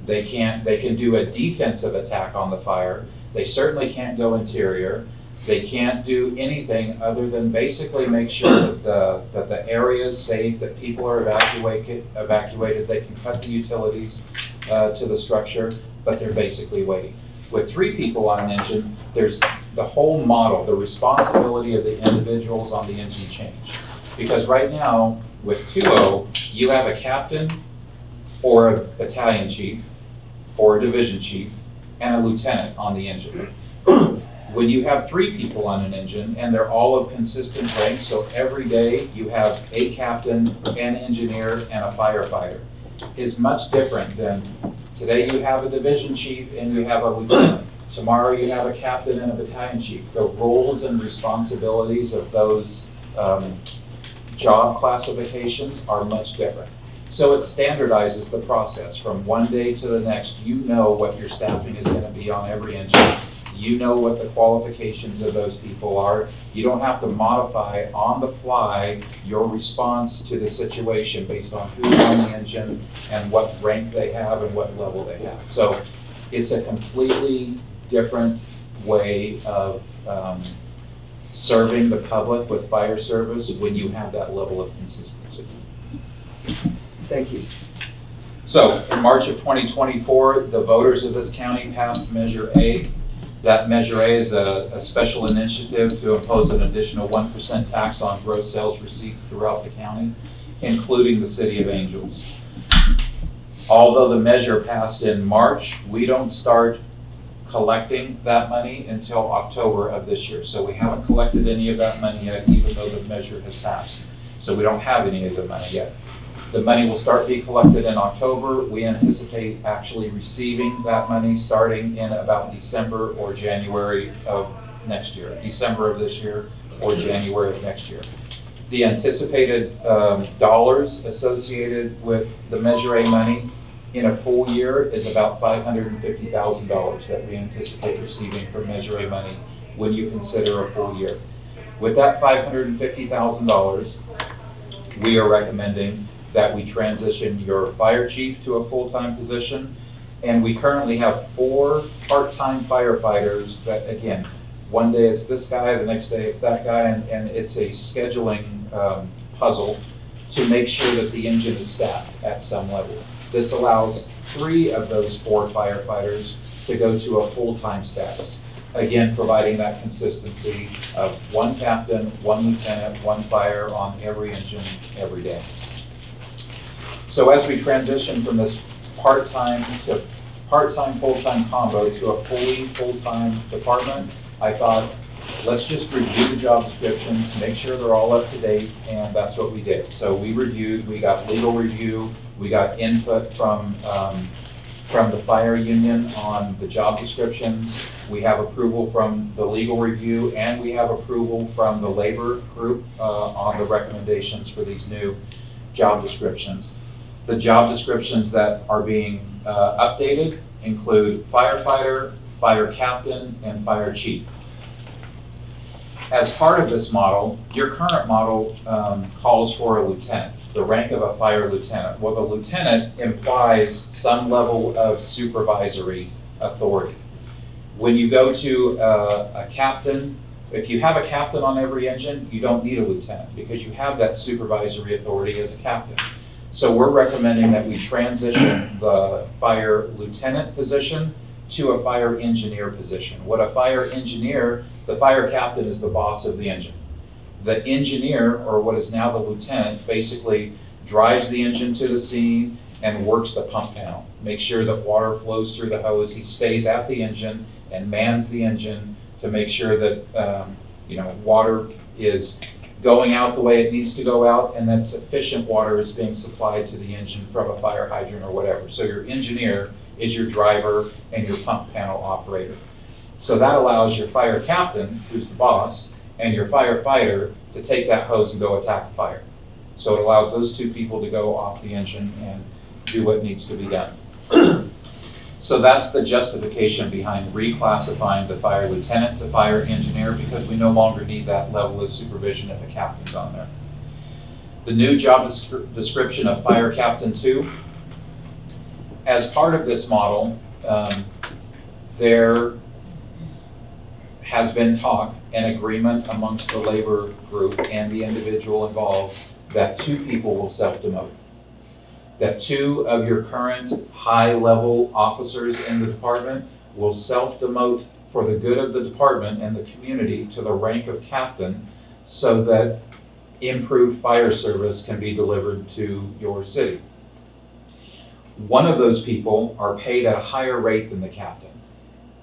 They can do a defensive attack on the fire. They certainly can't go interior. They can't do anything other than basically make sure that the area is safe, that people are evacuated. They can cut the utilities to the structure, but they're basically waiting. With 3 people on an engine, there's the whole model, the responsibility of the individuals on the engine change. Because right now, with 2.0, you have a captain or a battalion chief or a division chief and a lieutenant on the engine. When you have 3 people on an engine and they're all of consistent rank, so every day you have a captain, an engineer, and a firefighter, is much different than today you have a division chief and you have a lieutenant. Tomorrow you have a captain and a battalion chief. The roles and responsibilities of those job classifications are much different. So it standardizes the process from one day to the next. You know what your staffing is going to be on every engine. You know what the qualifications of those people are. You don't have to modify on the fly your response to the situation based on who's on the engine and what rank they have and what level they have. So it's a completely different way of serving the public with fire service when you have that level of consistency. Thank you. So in March of 2024, the voters of this county passed Measure A. That Measure A is a special initiative to impose an additional 1% tax on gross sales receipts throughout the county, including the city of Angels. Although the measure passed in March, we don't start collecting that money until October of this year. So we haven't collected any of that money yet, even though the measure has passed. So we don't have any of the money yet. The money will start being collected in October. We anticipate actually receiving that money starting in about December or January of next year. December of this year or January of next year. The anticipated dollars associated with the Measure A money in a full year is about $550,000 that we anticipate receiving from Measure A money when you consider a full year. With that $550,000, we are recommending that we transition your fire chief to a full-time position. And we currently have 4 part-time firefighters that, again, one day it's this guy, the next day it's that guy, and it's a scheduling puzzle to make sure that the engine is staffed at some level. This allows 3 of those 4 firefighters to go to a full-time status. Again, providing that consistency of 1 captain, 1 lieutenant, 1 fire on every engine every day. So as we transition from this part-time to part-time, full-time combo to a fully full-time department, I thought, let's just review the job descriptions, make sure they're all up to date, and that's what we did. So we reviewed, we got legal review, we got input from the fire union on the job descriptions. We have approval from the legal review, and we have approval from the labor group on the recommendations for these new job descriptions. The job descriptions that are being updated include firefighter, fire captain, and fire chief. As part of this model, your current model calls for a lieutenant, the rank of a fire lieutenant. Well, the lieutenant implies some level of supervisory authority. When you go to a captain, if you have a captain on every engine, you don't need a lieutenant because you have that supervisory authority as a captain. So we're recommending that we transition the fire lieutenant position to a fire engineer position. What a fire engineer, the fire captain is the boss of the engine. The engineer, or what is now the lieutenant, basically drives the engine to the scene and works the pump panel. Make sure that water flows through the hose. He stays at the engine and mans the engine to make sure that water is going out the way it needs to go out, and that sufficient water is being supplied to the engine from a fire hydrant or whatever. So your engineer is your driver and your pump panel operator. So that allows your fire captain, who's the boss, and your firefighter to take that hose and go attack the fire. So it allows those 2 people to go off the engine and do what needs to be done. So that's the justification behind reclassifying the fire lieutenant to fire engineer, because we no longer need that level of supervision if a captain's on there. The new job description of fire captain 2. As part of this model, there has been talk and agreement amongst the labor group and the individual involved that 2 people will self-demote. That 2 of your current high-level officers in the department will self-demote for the good of the department and the community to the rank of captain so that improved fire service can be delivered to your city. One of those people are paid at a higher rate than the captain.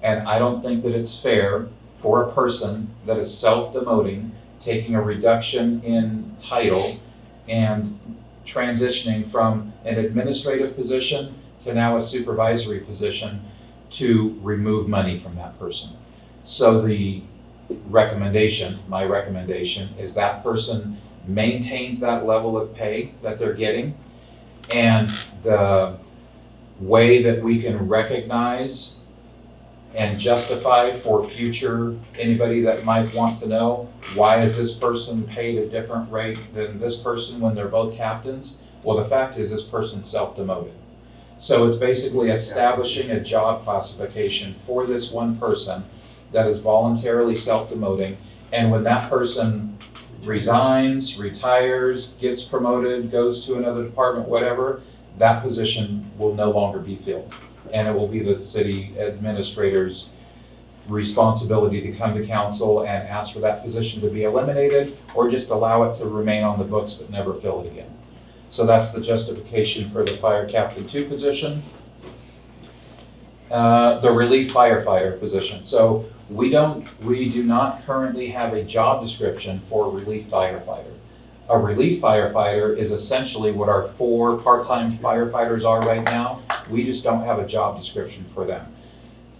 And I don't think that it's fair for a person that is self-demoting, taking a reduction in title and transitioning from an administrative position to now a supervisory position, to remove money from that person. So the recommendation, my recommendation, is that person maintains that level of pay that they're getting, and the way that we can recognize and justify for future, anybody that might want to know, why is this person paid a different rate than this person when they're both captains? Well, the fact is this person's self-demoted. So it's basically establishing a job classification for this one person that is voluntarily self-demoting. And when that person resigns, retires, gets promoted, goes to another department, whatever, that position will no longer be filled. And it will be the city administrator's responsibility to come to council and ask for that position to be eliminated, or just allow it to remain on the books but never fill it again. So that's the justification for the Fire Captain 2 position. The Relief Firefighter position. So we do not currently have a job description for a Relief Firefighter. A Relief Firefighter is essentially what our 4 part-time firefighters are right now. We just don't have a job description for them.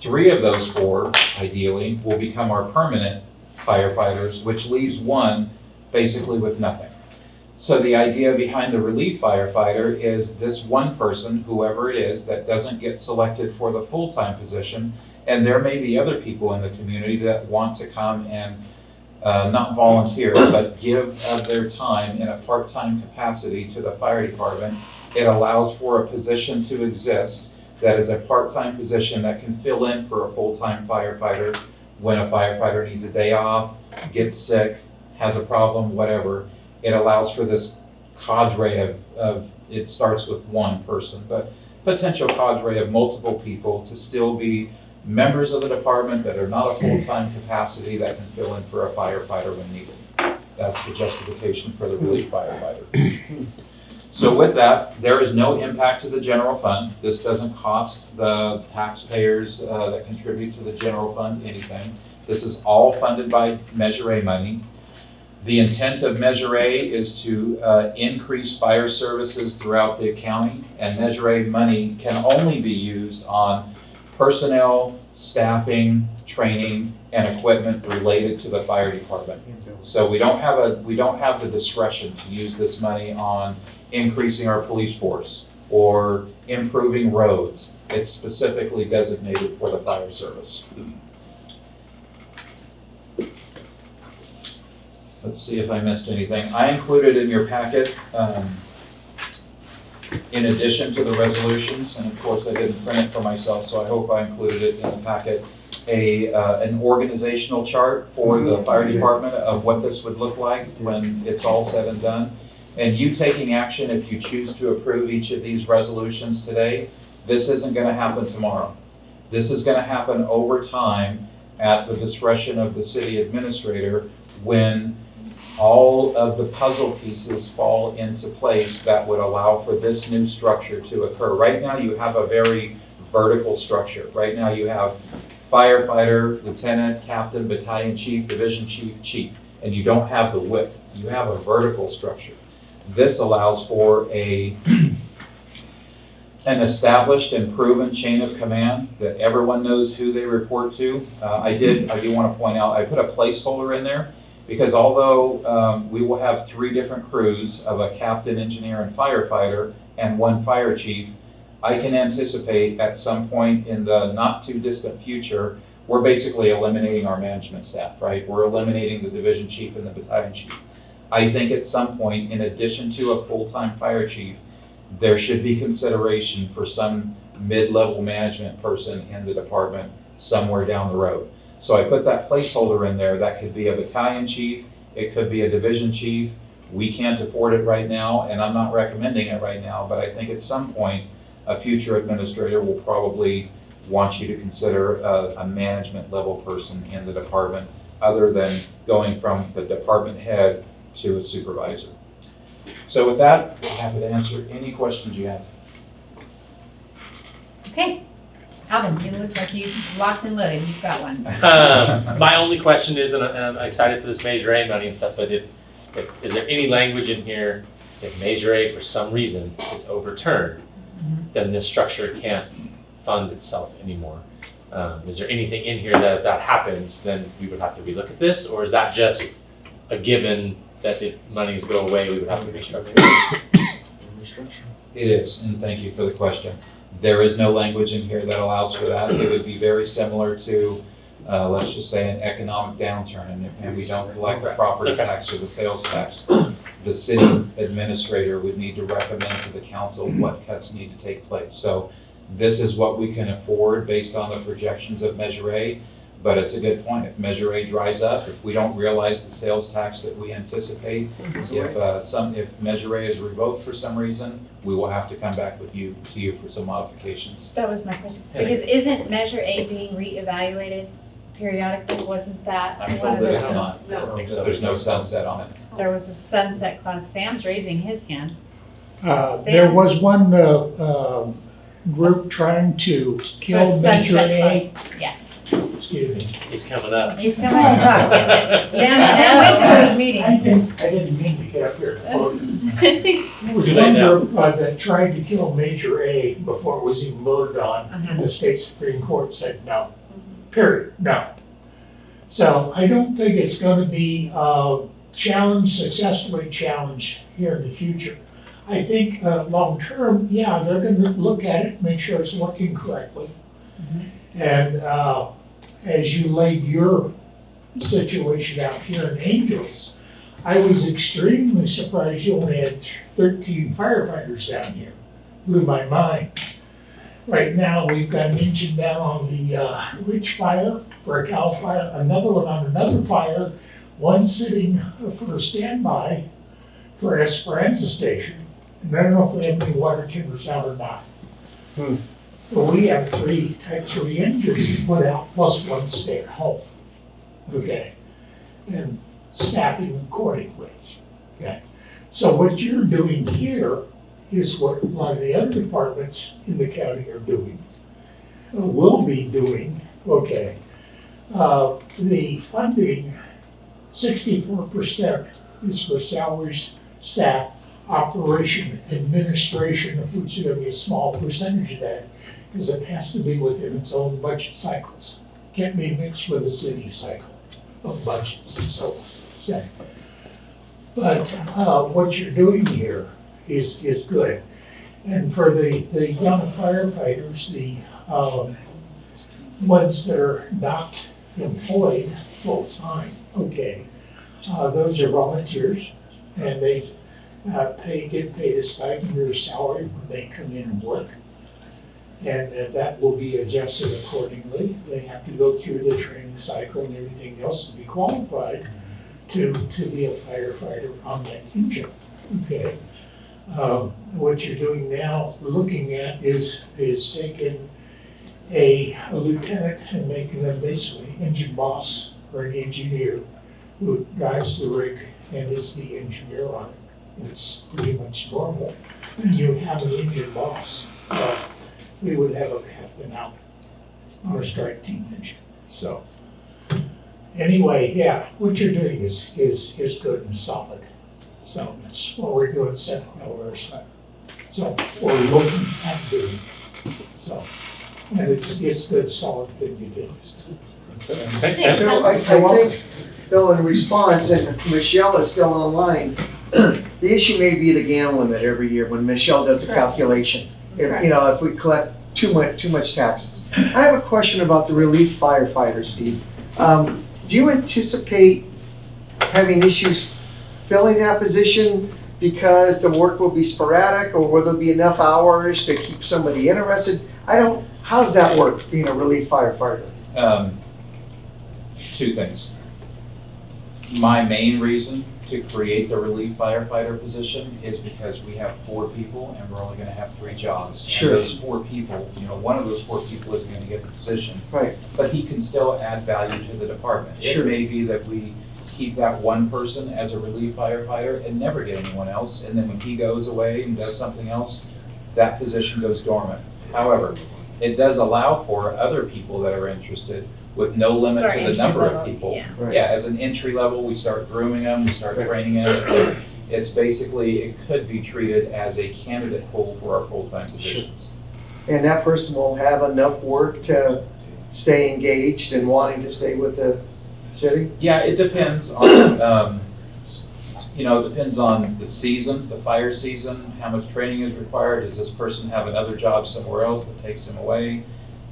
3 of those 4, ideally, will become our permanent firefighters, which leaves 1 basically with nothing. So the idea behind the Relief Firefighter is this one person, whoever it is, that doesn't get selected for the full-time position, and there may be other people in the community that want to come and not volunteer, but give of their time in a part-time capacity to the fire department. It allows for a position to exist that is a part-time position that can fill in for a full-time firefighter when a firefighter needs a day off, gets sick, has a problem, whatever. It allows for this cadre of it starts with 1 person, but potential cadre of multiple people to still be members of the department that are not a full-time capacity that can fill in for a firefighter when needed. That's the justification for the Relief Firefighter. So with that, there is no impact to the general fund. This doesn't cost the taxpayers that contribute to the general fund anything. This is all funded by Measure A money. The intent of Measure A is to increase fire services throughout the county, and Measure A money can only be used on personnel, staffing, training, and equipment related to the fire department. So we don't have the discretion to use this money on increasing our police force or improving roads. It's specifically designated for the fire service. Let's see if I missed anything. I included in your packet, in addition to the resolutions, and of course I didn't print it for myself, so I hope I included it in the packet, an organizational chart for the fire department of what this would look like when it's all said and done. And you taking action, if you choose to approve each of these resolutions today, this isn't going to happen tomorrow. This is going to happen over time at the discretion of the city administrator when all of the puzzle pieces fall into place that would allow for this new structure to occur. Right now you have a very vertical structure. Right now you have firefighter, lieutenant, captain, battalion chief, division chief, chief, and you don't have the width. You have a vertical structure. This allows for an established and proven chain of command that everyone knows who they report to. I do want to point out, I put a placeholder in there because although we will have 3 different crews of a captain, engineer, and firefighter and 1 fire chief, I can anticipate at some point in the not too distant future, we're basically eliminating our management staff, right? We're eliminating the division chief and the battalion chief. I think at some point, in addition to a full-time fire chief, there should be consideration for some mid-level management person in the department somewhere down the road. So I put that placeholder in there. That could be a battalion chief, it could be a division chief. We can't afford it right now, and I'm not recommending it right now, but I think at some point, a future administrator will probably want you to consider a management level person in the department other than going from the department head to a supervisor. So with that, I'm happy to answer any questions you have. Okay. Alvin, you look like you locked and loaded. You've got one. My only question is, and I'm excited for this Measure A money and stuff, but if is there any language in here, if Measure A for some reason is overturned, then this structure can't fund itself anymore? Is there anything in here that if that happens, then we would have to relook at this? Or is that just a given that if monies go away, we would have to restructure it? It is, and thank you for the question. There is no language in here that allows for that. It would be very similar to, let's just say, an economic downturn, and we don't collect the property tax or the sales tax. The city administrator would need to recommend to the council what cuts need to take place. So this is what we can afford based on the projections of Measure A, but it's a good point. If Measure A dries up, if we don't realize the sales tax that we anticipate, if Measure A is revoked for some reason, we will have to come back to you for some modifications. That was my question. Because isn't Measure A being reevaluated periodically? Wasn't that I'm one told of that the? it's not. No. There's no sunset on it. There was a sunset clause. Sam's raising his hand. There was one group trying to kill Measure A. Yeah. Excuse me. He's coming up. He's coming up. Sam, wait till those meetings. I didn't mean to get up here. There was Too late one now. group that tried to kill Measure A before it was even voted on, and the state Supreme Court said no. Period, no. So I don't think it's gonna be successfully challenged here in the future. I think long term, yeah, they're gonna look at it, make sure it's working correctly. And as you laid your situation out here in Angels, I was extremely surprised you only had 13 firefighters down here. Blew my mind. Right now, we've got an engine down on the Ridge Fire for a Cal Fire, another one on another fire, one sitting for a standby for Esperanza Station. And I don't know if we have any water tenders out or not. But we have Type 3 engines to put out, plus one stay at home. Okay? And staffing accordingly. Okay? So what you're doing here is what a lot of the other departments in the county are doing, will be doing. Okay. The funding, 64% is for salaries, staff, operation, administration, which is going to be a small percentage of that, because it has to be within its own budget cycles. Can't be mixed with the city cycle of budgets and so on. Okay. But what you're doing here is good. And for the young firefighters, the ones that are not employed full-time, okay, those are volunteers, and they get paid a stipend or a salary when they come in and work. And that will be adjusted accordingly. They have to go through the training cycle and everything else to be qualified to be a firefighter on that engine, okay? What you're doing now, looking at is taking a lieutenant and making them basically engine boss or an engineer who drives the rig and is the engineer on it. It's pretty much normal. And you have an engine boss. We would have a captain out on a strike team engine. So anyway, yeah, what you're doing is good and solid. So that's what we're doing, Central Calaveras. So we're looking at doing. So, and it's good, solid thing to do. So I think, Bill, in response, and Michelle is still online, the issue may be the GAN limit every year when Michelle does the calculation. If we collect too much taxes. I have a question about the relief firefighters, Steve. Do you anticipate having issues filling that position because the work will be sporadic, or will there be enough hours to keep somebody interested? How does that work, being a relief firefighter? Two things. My main reason to create the relief firefighter position is because we have 4 people and we're only gonna have 3 jobs. Sure. And those 4 people, one of those 4 people isn't gonna get the position. Right. But he can still add value to the department. Sure. It may be that we keep that one person as a relief firefighter and never get anyone else, and then when he goes away and does something else, that position goes dormant. However, it does allow for other people that are interested with no limit Sorry, to the number entry of level, people. yeah. Right. Yeah, as an entry level, we start grooming them, we start training them. It's basically, it could be treated as a candidate pool for our full-time positions. And that person will have enough work to stay engaged and wanting to stay with the city? Yeah, it depends on, it depends on the season, the fire season, how much training is required. Does this person have another job somewhere else that takes him away?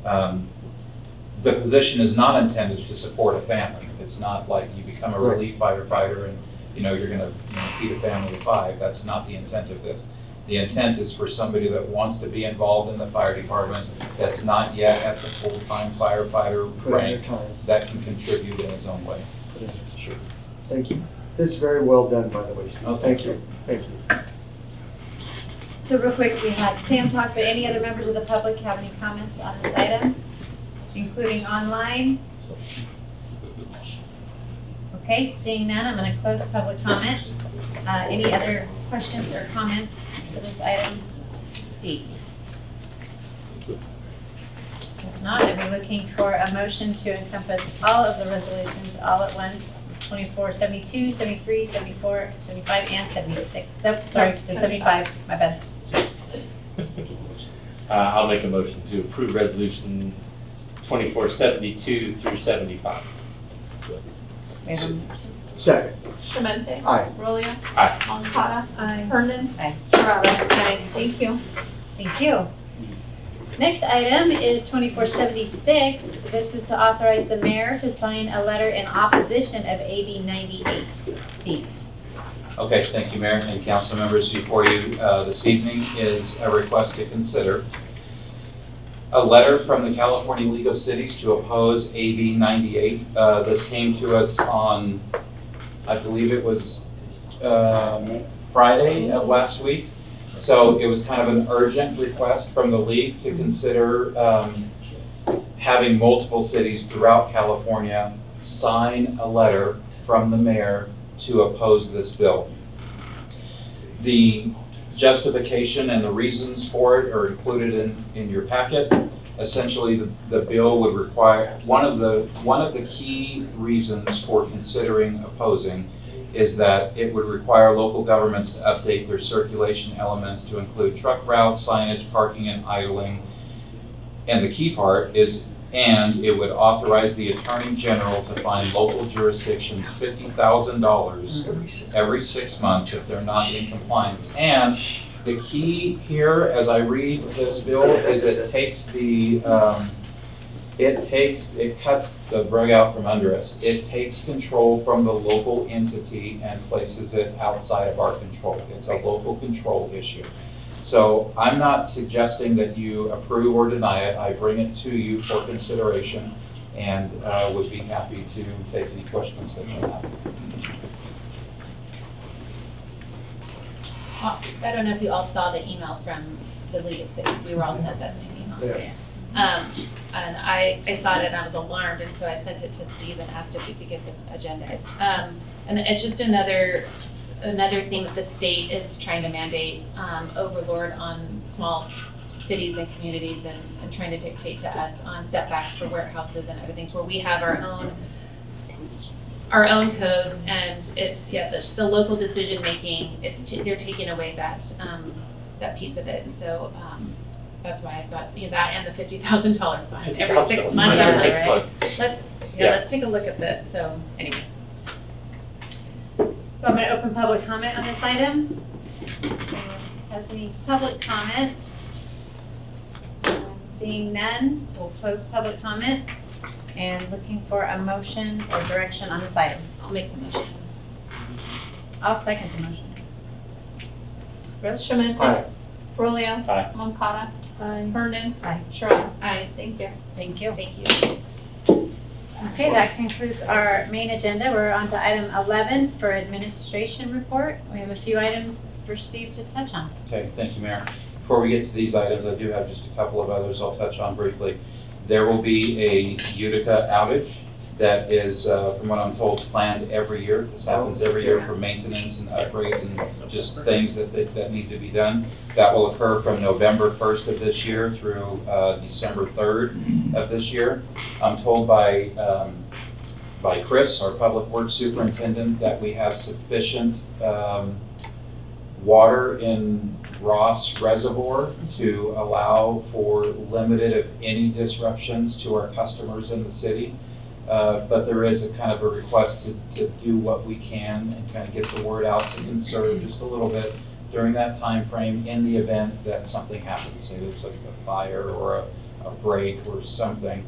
The position is not intended to support a family. It's not like you become a relief firefighter and, you're gonna feed a family of 5. That's not the intent of this. The intent is for somebody that wants to be involved in the fire department, that's not yet at the full-time firefighter rank, that can contribute in his own way. Sure. Thank you. This is very well done, by the way, Steve. Oh, Thank you. Thank you. So real quick, we had Sam talk, but any other members of the public have any comments on this item, including online? Okay, seeing none, I'm going to close public comment. Any other questions or comments for this item? Steve? If not, I'd be looking for a motion to encompass all of the resolutions all at once. It's 24, 72, 73, 74, 75, and 76. Nope, sorry, the 75, my bad. I'll make a motion to approve resolution 2472 through 75. Second. Shemente. Aye. Rolia. Aye. Moncada. Aye. Hernan. Aye. Sharada. Aye. Thank you. Thank you. Next item is 2476. This is to authorize the mayor to sign a letter in opposition of AB 98. Steve? Okay, thank you, Mayor and council members. Before you this evening is a request to consider a letter from the California League of Cities to oppose AB 98. This came to us on, I believe it was Friday of last week. So it was kind of an urgent request from the league to consider having multiple cities throughout California sign a letter from the mayor to oppose this bill. The justification and the reasons for it are included in your packet. Essentially, the bill would require, one of the key reasons for considering opposing is that it would require local governments to update their circulation elements to include truck routes, signage, parking, and idling. And the key part is, and it would authorize the Attorney General to fine local jurisdictions $50,000 every 6 months if they're not in compliance. And the key here, as I read this bill, is it cuts the rug out from under us. It takes control from the local entity and places it outside of our control. It's a local control issue. So I'm not suggesting that you approve or deny it. I bring it to you for consideration and would be happy to take any questions that you have. I don't know if you all saw the email from the League of Cities. We were all sent that same email. Yeah. And I saw it and I was alarmed, and so I sent it to Steve and asked if we could get this agendized. And it's just another thing that the state is trying to mandate, overlord on small cities and communities, and trying to dictate to us on setbacks for warehouses and other things where we have our own codes, and just the local decision making. They're taking away that piece of it, and so that's why I thought that and the $50,000 fine every 6 months. I was like, let's take a look at this. So anyway. So I'm going to open public comment on this item. Anyone has any public comment? Seeing none, we'll close public comment and looking for a motion or direction on this item. I'll make the motion. I'll second the motion. Shemente. Aye. Rolia. Aye. Moncada. Aye. Hernan. Aye. Sharada. Aye. Thank you. Thank you. Thank you. Okay, that concludes our main agenda. We're on to item 11 for administration report. We have a few items for Steve to touch on. Okay, thank you, Mayor. Before we get to these items, I do have just a couple of others I'll touch on briefly. There will be a Utica outage that is, from what I'm told, planned every year. This happens every year for maintenance and upgrades and just things that need to be done. That will occur from November 1st of this year through December 3rd of this year. I'm told by Chris, our Public Works Superintendent, that we have sufficient water in Ross Reservoir to allow for limited, if any, disruptions to our customers in the city. But there is a kind of a request to do what we can and kind of get the word out to conserve just a little bit during that time frame in the event that something happens. Say there's like a fire or a break or something.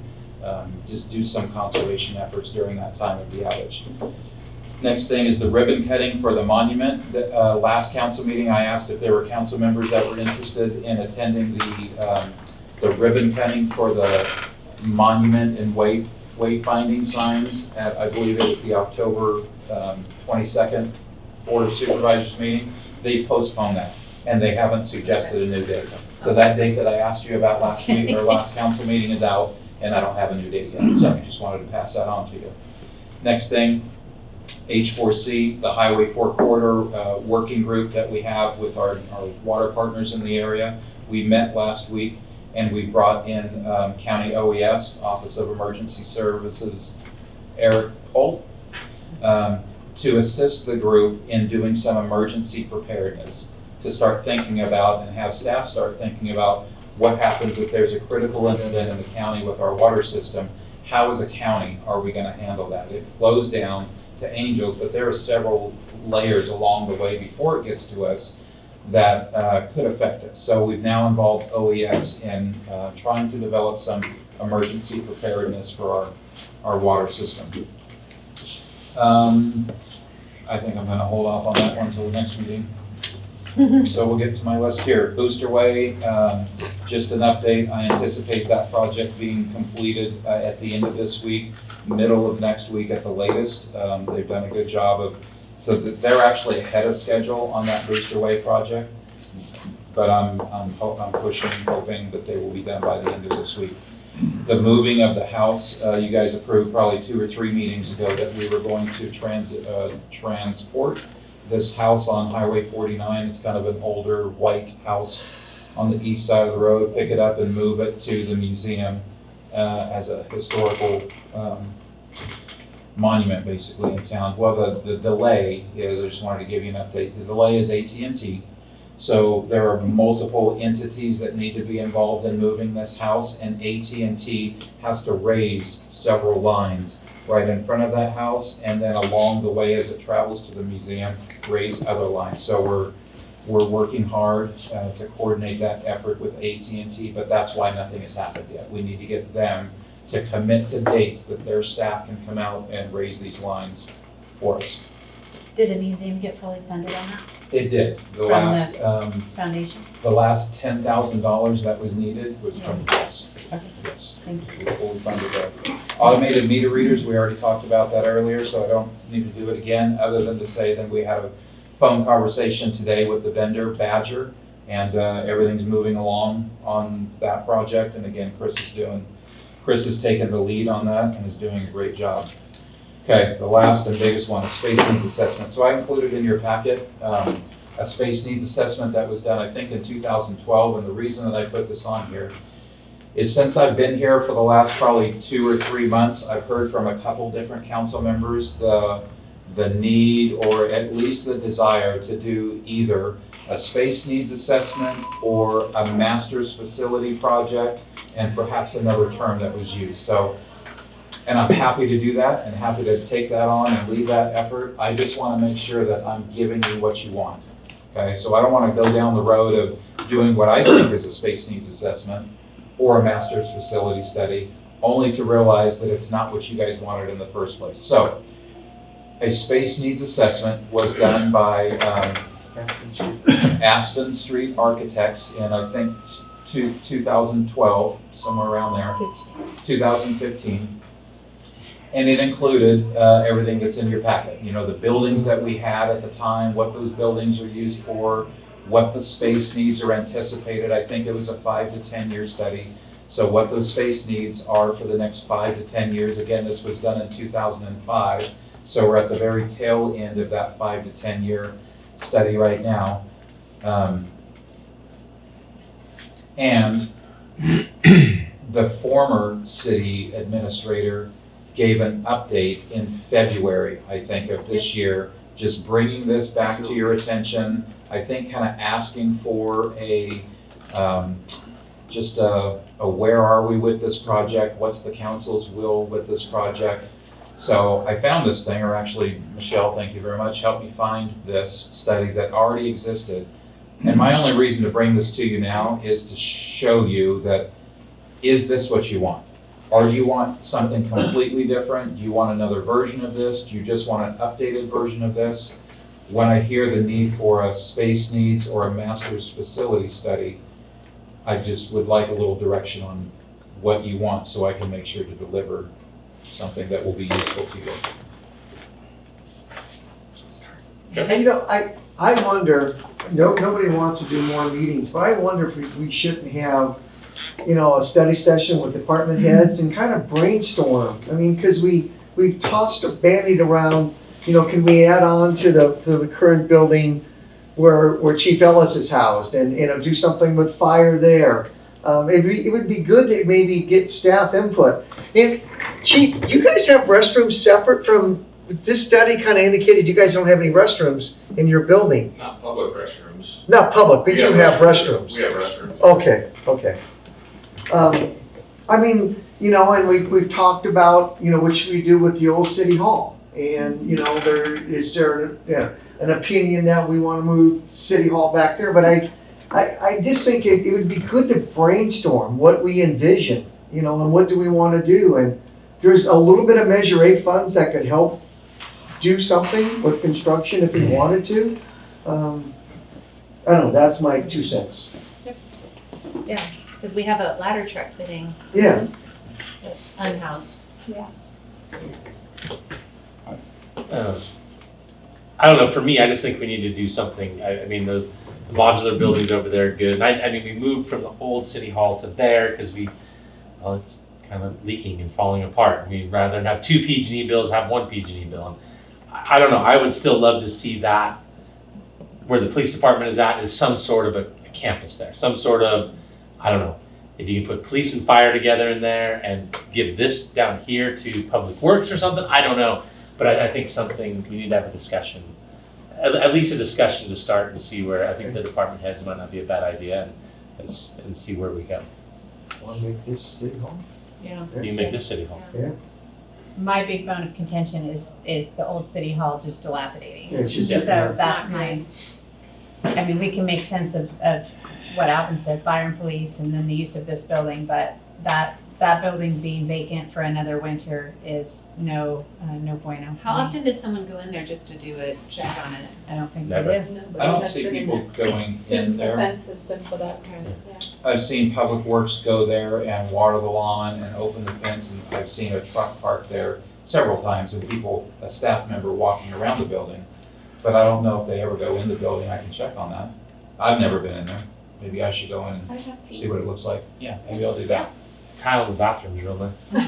Just do some conservation efforts during that time of the outage. Next thing is the ribbon cutting for the monument. The last council meeting, I asked if there were council members that were interested in attending the ribbon cutting for the monument and wayfinding signs at, I believe it was the October 22nd Board of Supervisors meeting. They postponed that, and they haven't suggested a new date. So that date that I asked you about last week, or last council meeting, is out, and I don't have a new date yet. So I just wanted to pass that on to you. Next thing, H4C, the Highway 4 Corridor working group that we have with our water partners in the area. We met last week, and we brought in County OES, Office of Emergency Services, Eric Holt, to assist the group in doing some emergency preparedness, to start thinking about and have staff start thinking about what happens if there's a critical incident in the county with our water system. How as a county are we going to handle that? It flows down to Angels, but there are several layers along the way before it gets to us that could affect us. So we've now involved OES in trying to develop some emergency preparedness for our water system. I think I'm going to hold off on that one until the next meeting. So we'll get to my list here. Booster Way, just an update. I anticipate that project being completed at the end of this week, middle of next week at the latest. They've done a good job of, so they're actually ahead of schedule on that Booster Way project. But I'm pushing, hoping that they will be done by the end of this week. The moving of the house, you guys approved probably 2 or 3 meetings ago that we were going to transport this house on Highway 49. It's kind of an older white house on the east side of the road, pick it up and move it to the museum as a historical monument basically in town. Well, the delay is, I just wanted to give you an update, the delay is AT&T. So there are multiple entities that need to be involved in moving this house, and AT&T has to raise several lines right in front of that house, and then along the way as it travels to the museum, raise other lines. So we're working hard to coordinate that effort with AT&T, but that's why nothing has happened yet. We need to get them to commit to dates that their staff can come out and raise these lines for us. Did the museum get fully funded on that? It did. The Foundation? The last $10,000 that was needed was from us. Okay. Yes. Thank you. We fully funded that. Automated meter readers, we already talked about that earlier, so I don't need to do it again, other than to say that we had a phone conversation today with the vendor, Badger, and everything's moving along on that project. And again, Chris is taking the lead on that and is doing a great job. Okay, the last and biggest one is space needs assessment. So I included in your packet a space needs assessment that was done, I think, in 2012. And the reason that I put this on here is since I've been here for the last probably 2 or 3 months, I've heard from a couple different council members the need, or at least the desire, to do either a space needs assessment or a master's facility project, and perhaps another term that was used. So, and I'm happy to do that and happy to take that on and lead that effort. I just want to make sure that I'm giving you what you want. Okay, so I don't want to go down the road of doing what I think is a space needs assessment or a master's facility study, only to realize that it's not what you guys wanted in the first place. So, a space needs assessment was done by Aspen Street Architects in, I think, 2012, somewhere around there, 2015. And it included everything that's in your packet. You know, the buildings that we had at the time, what those buildings are used for, what the space needs are anticipated. I think it was a 5 to 10 year study. So what those space needs are for the next 5 to 10 years. Again, this was done in 2005. So we're at the very tail end of that 5 to 10 year study right now. And the former city administrator gave an update in February, I think, of this year, just bringing this back to your attention. I think kind of asking for just a where are we with this project? What's the council's will with this project? So I found this thing, or actually, Michelle, thank you very much, helped me find this study that already existed. And my only reason to bring this to you now is to show you that, is this what you want? Or do you want something completely different? Do you want another version of this? Do you just want an updated version of this? When I hear the need for a space needs or a master's facility study, I just would like a little direction on what you want so I can make sure to deliver something that will be useful to you. You know, I wonder, nobody wants to do more meetings, but I wonder if we shouldn't have, you know, a study session with department heads and kind of brainstorm. I mean, because we've tossed a bandied around, you know, can we add on to the current building where Chief Ellis is housed and, you know, do something with fire there. It would be good to maybe get staff input. And Chief, do you guys have restrooms separate from, this study kind of indicated you guys don't have any restrooms in your building. Not public restrooms. Not public, but you have restrooms. We have restrooms. Okay. I mean, you know, and we've talked about, you know, what should we do with the old city hall? And, you know, is there an opinion that we want to move city hall back there? But I just think it would be good to brainstorm what we envision, you know, and what do we want to do? And there's a little bit of Measure A funds that could help do something with construction if we wanted to. I don't know, that's my 2 cents. Yeah, because we have a ladder truck sitting. Yeah. That's unhoused. Yeah. I don't know, for me, I just think we need to do something. I mean, those modular buildings over there are good. And I mean, we moved from the old city hall to there because it's kind of leaking and falling apart. I mean, rather than have 2 PG&E bills, have 1 PG&E bill. And I don't know, I would still love to see that where the police department is at is some sort of a campus there. Some sort of, I don't know, if you can put police and fire together in there and give this down here to public works or something, I don't know. But I think something, we need to have a discussion, at least a discussion to start and see where, I think the department heads might not be a bad idea and see where we go. Want to make this city hall? Yeah. You make this city hall. Yeah. My big bone of contention is the old city hall just dilapidating. Yeah, it's just So sitting there. that's I mean, we can make sense of what Alvin said, fire and police, and then the use of this building, but that building being vacant for another winter is no bueno. How often does someone go in there just to do a check on it? I don't think Never. they do. I don't see people going Since in the there. fence has been put up, kind of, yeah. I've seen Public Works go there and water the lawn and open the fence, and I've seen a truck parked there several times, and a staff member walking around the building. But I don't know if they ever go in the building. I can check on that. I've never been in there. Maybe I should go in and see what it looks like. Yeah, maybe I'll do that. Tile in the bathroom's real nice. I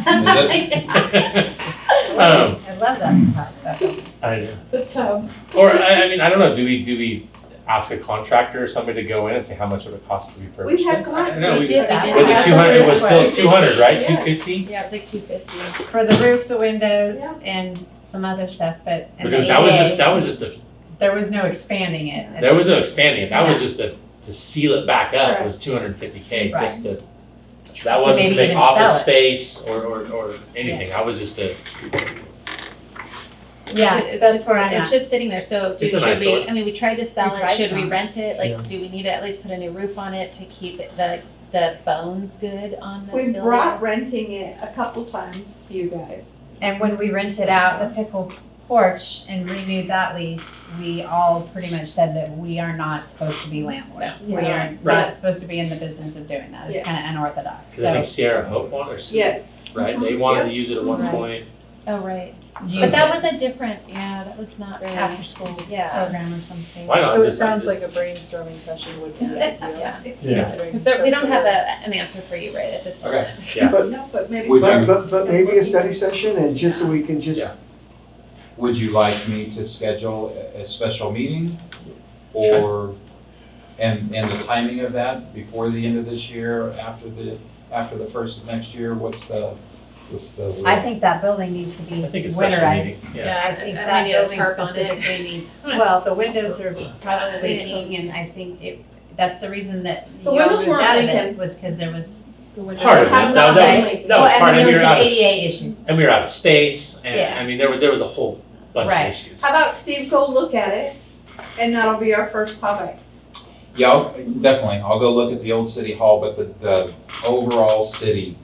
love that building. I do. The tub. Or, I mean, I don't know, do we ask a contractor or somebody to go in and say how much it would cost to refurbish We've had this? I don't know, we we did that. Was it 200, it was still 200, right, Yeah. 250? Yeah, it's like 250. For the roof, the windows, Yeah. and some other stuff, but. and Because the that was ADA, just a, there was no expanding it. there was no expanding it, that was Yeah. just to seal it back up, Correct. it was $250K, Right. just to, that wasn't maybe to make even office sell it. space or anything, I was just Yeah, It's that's just- where I'm It's at. just sitting there, so It's a should nice we, store. I mean, we tried to sell We it, tried should we some. rent it? Like, Yeah. do we need to at least put a new roof on it to keep it, the bones good on the We building? brought renting it a couple times to you guys. And when we rented out the pickle porch and renewed that lease, we all pretty much said that we are not supposed to be landlords. No. We are Right. not supposed to be in the business of doing that. It's Yeah. kind of unorthodox. because I think So, Sierra Hope wanted, Yes. right, they wanted Yep. to use it at one Right. point. Oh, right. You- But that was a different, yeah, that was not really. After school Yeah. program or something. Why not? So it Just sounds like like a brainstorming session would be ideal. Yeah. considering But we don't have that's an answer for you right at this Okay. moment. Yeah. But, No, but maybe. Would some- you- but maybe a study session and just so we can just, Would you like me to schedule a special meeting? Or, and the timing of that, before the end of this year, after the first of next year, what's the? I think that building needs to be I think a special winterized. meeting, yeah. Yeah, I think And that we need a building tarp on it. specifically needs, well, the windows are probably leaking and I think that's the reason that The you all windows moved weren't out of it, leaking. was because there was. Part of it, Have no, not that was, been. that was Well, part, and and then we there were was out some of, ADA issues. and we were out of space, and, Yeah. I mean, there was a whole bunch of Right. issues. How about Steve go look at it, and that'll be our first topic. Yeah, definitely, I'll go look at the old city hall, but the overall city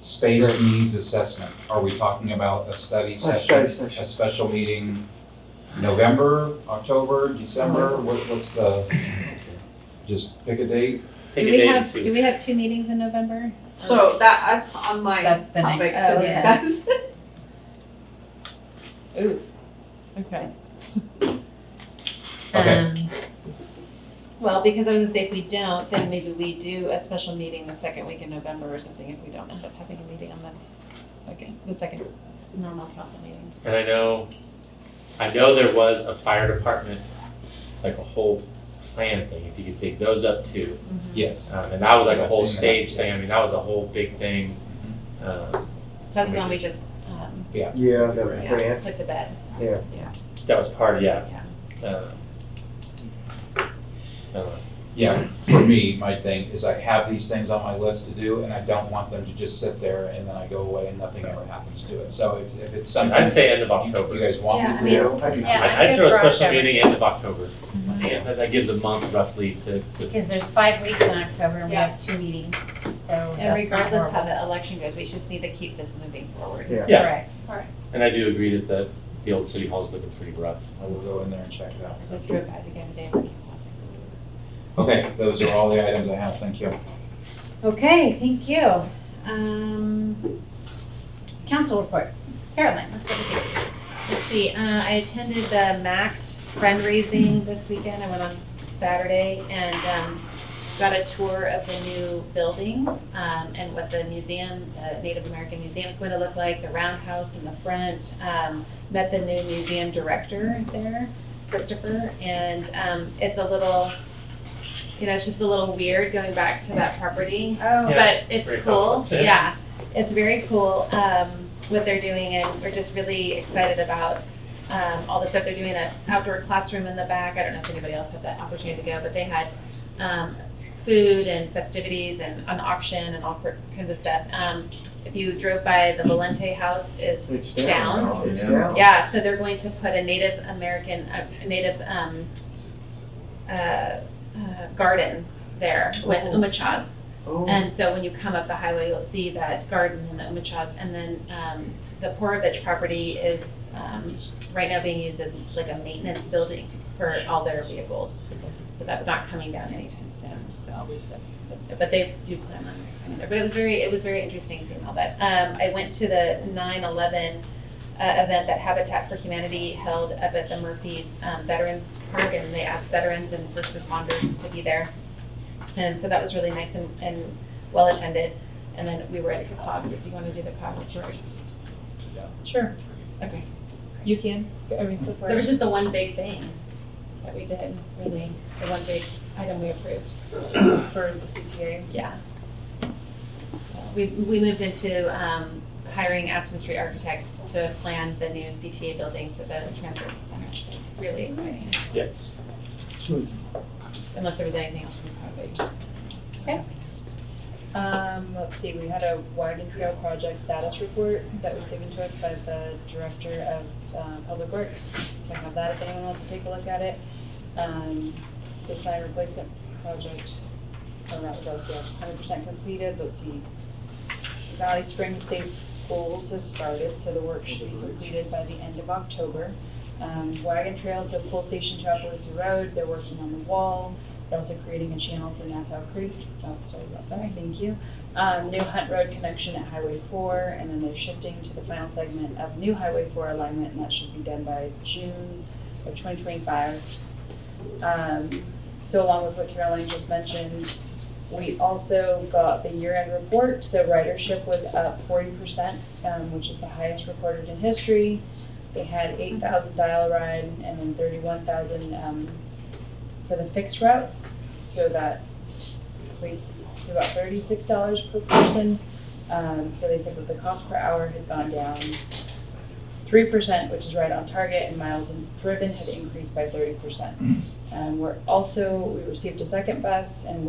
space Right. needs assessment, are we talking about a study a session? study session. A special meeting, November, October, December, what's the, just pick a date? Pick Do a we date have, and see do we have 2 meetings in November? So that's on my That's the topic next- to oh, yeah. discuss. Ooh, okay. Okay. Well, because I was gonna say if we don't, then maybe we do a special meeting the second week in November or something if we don't end up having a meeting on the second normal council meeting. And I know there was a fire department, like a whole plan thing, if you could dig those up too. Yes. And that was like a I've whole seen that, stage yeah. thing, I mean, that was a whole big thing. That's the one we just, Yeah, the yeah, grant, put to bed. yeah. That was part of, yeah. Yeah. Yeah, for me, my thing is I have these things on my list to do, and I don't want them to just sit there and then I go away and nothing ever happens to it. So if it's something. I'd say end of you October. guys want me Yeah, to I mean, do. I do too. Yeah, I'm I'd good throw a for special October. meeting end of October. And that gives a month roughly to Because there's 5 weeks in October and we Yeah. have 2 meetings, so. And that's not regardless how horrible. the election goes, we just need to keep this moving forward. Yeah. Yeah. Correct. And I do agree that the old city hall's looking pretty rough. I will go in there and check it out. I just drove by again today. Okay, those are all the items I have, thank you. Okay, thank you. Council report. Caroline, let's start with you. Let's see, I attended the MACT fundraising this weekend. I went on Saturday and got a tour of the new building and what the museum, Native American Museum is going to look like, the roundhouse in the front. Met the new museum director there, Christopher, and it's a little, it's just a little weird going back to that property. Oh, Yeah. But it's Very cool, thoughtful. yeah, it's very cool, what they're doing, and we're just really excited about, all the stuff they're doing, an outdoor classroom in the back, I don't know if anybody else had that opportunity to go, but they had, food and festivities and an auction and all kinds of stuff. If you drove by, the Valente house is It's down. down. It's down. Yeah, so they're going to put a Native American, garden there with Oh. umachas. Oh. And so when you come up the highway, you'll see that garden and the umachas. And then the Porovich property is right now being used as like a maintenance building for all their vehicles. So that's not coming down anytime soon. So, but they do plan on expanding there. But it was very interesting seeing all that. I went to the 9/11 event that Habitat for Humanity held up at the Murphy's Veterans Park, and they asked veterans and first responders to be there. And so that was really nice and well attended. And then we were at the COG. Do you want to do the COG report? Sure, Okay. you can. I mean, go for There was it. just the one big thing that we did, really, the one big item we approved. For the CTA. Yeah. We moved into hiring Aspen Street architects to plan the new CTA building, so the transit center. It's really exciting, Yes. unless there was anything else from COVID. Okay. Let's see, we had a wagon trail project status report that was given to us by the director of Public Works. So I have that if anyone wants to take a look at it. The sign replacement project, that was also 100% completed. Let's see. Valley Springs Safe Schools has started, so the work should be completed by the end of October. Wagon trails, so Pole Station to Vallecito Road, they're working on the wall. They're also creating a channel for Nassau Creek. Oh, sorry about that. Thank you. New Hunt Road connection at Highway 4, and then they're shifting to the final segment of new Highway 4 alignment, and that should be done by June of 2025. So along with what Caroline just mentioned, we also got the year-end report. So ridership was up 40%, which is the highest recorded in history. They had 8,000 dial ride and then 31,000 for the fixed routes. So that equates to about $36 per person. So they said that the cost per hour had gone down 3%, which is right on target, and miles driven had increased by 30%. We received a second bus, and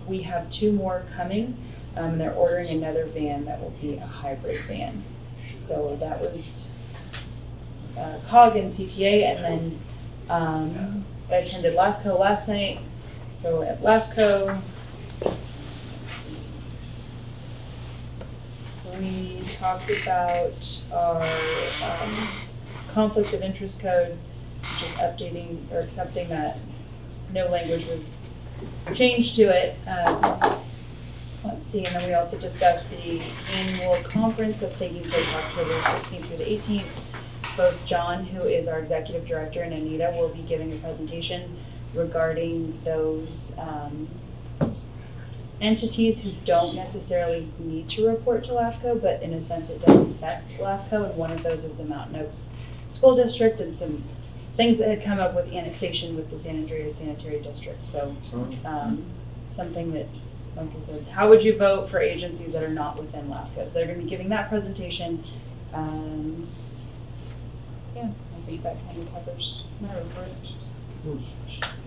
we have 2 more coming, and they're ordering another van that will be a hybrid van. So that was COG and CTA, and then I attended LAFCO last night. So at LAFCO, we talked about our conflict of interest code, which is updating or accepting that no language was changed to it. Let's see, and then we also discussed the annual conference that's taking place October 16th through the 18th. Both John, who is our executive director, and Anita will be giving a presentation regarding those entities who don't necessarily need to report to LAFCO, but in a sense it does affect LAFCO, and one of those is the Mountain Oaks School District and some things that had come up with annexation with the San Andreas Sanitary District. So something that, like I said, how would you vote for agencies that are not within LAFCO? So they're going to be giving that presentation. Yeah, I think that kind of covers my report.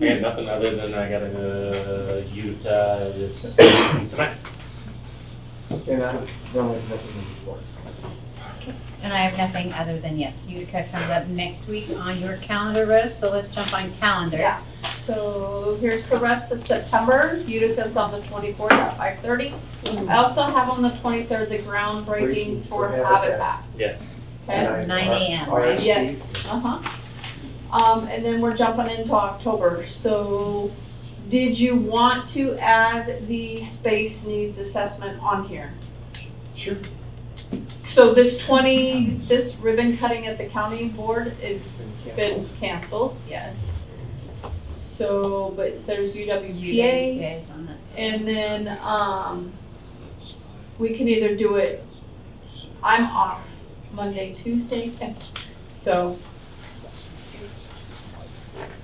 I got nothing other than I got to Utah this tonight. And I don't have nothing to report. And I have nothing other than, yes, Utica comes up next week on your calendar, Rose, so let's jump on calendar. Yeah, so here's the rest of September. Utica's on the 24th at 5:30. I also have on the 23rd the groundbreaking for Habitat. Yes. Okay. 9 a.m., right? Yes, and then we're jumping into October. So did you want to add the space needs assessment on here? Sure. So this ribbon cutting at the county board is been canceled, yes. So, but there's UWPA, is on that. and then, we can either do it, I'm off Monday, Tuesday, so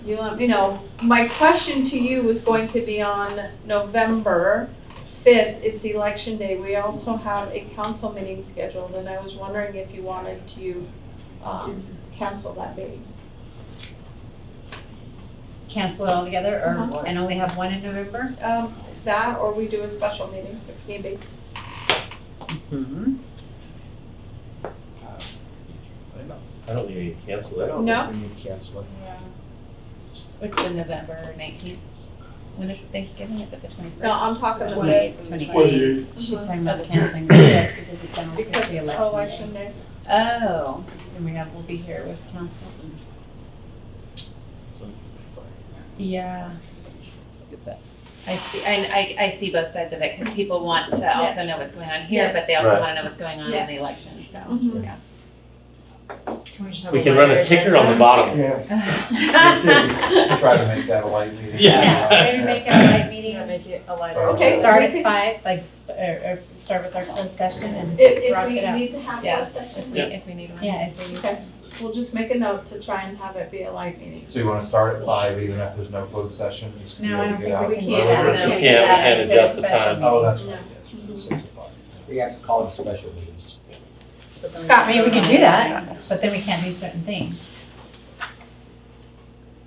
you let me know. My question to you was going to be on November 5th, it's election day. We also have a council meeting scheduled, and I was wondering if you wanted to cancel that meeting. Cancel it all together, or and only have one in November? That, or we do a special meeting if need be. Mm-hmm. I don't think we need to cancel it. No? We need to cancel it. Yeah. Which is November 19th. When is Thanksgiving? Is it the 21st? No, I'm talking about 28th. She's talking about canceling the 5th because it's on because the election day. Oh, and we'll be here with council. Yeah. I see. I see both sides of it because people want to also know what's going on here, but they also Right. want to know what's going on in the election. So yeah. Can we just have We can run a ticker on the bottom. Yeah. Try to make that a light meeting. Yes. Maybe make it a light meeting. Make it a lighter. Okay. Start at 5, like, or start with our closed session and If rock we it out. need to have Yeah. a session. If we need one. Yeah, if we Okay, we'll just make a note to try and have it be a live meeting. So you want to start at 5 even if there's no closed session? Just to be No, I able don't to get think out? we can do can't that. do that. We can't adjust the time. Oh, that's No. right. Yes, it's 6 o'clock. We have to call it a special meeting. Scott, maybe we can do that, but then we can't do certain things.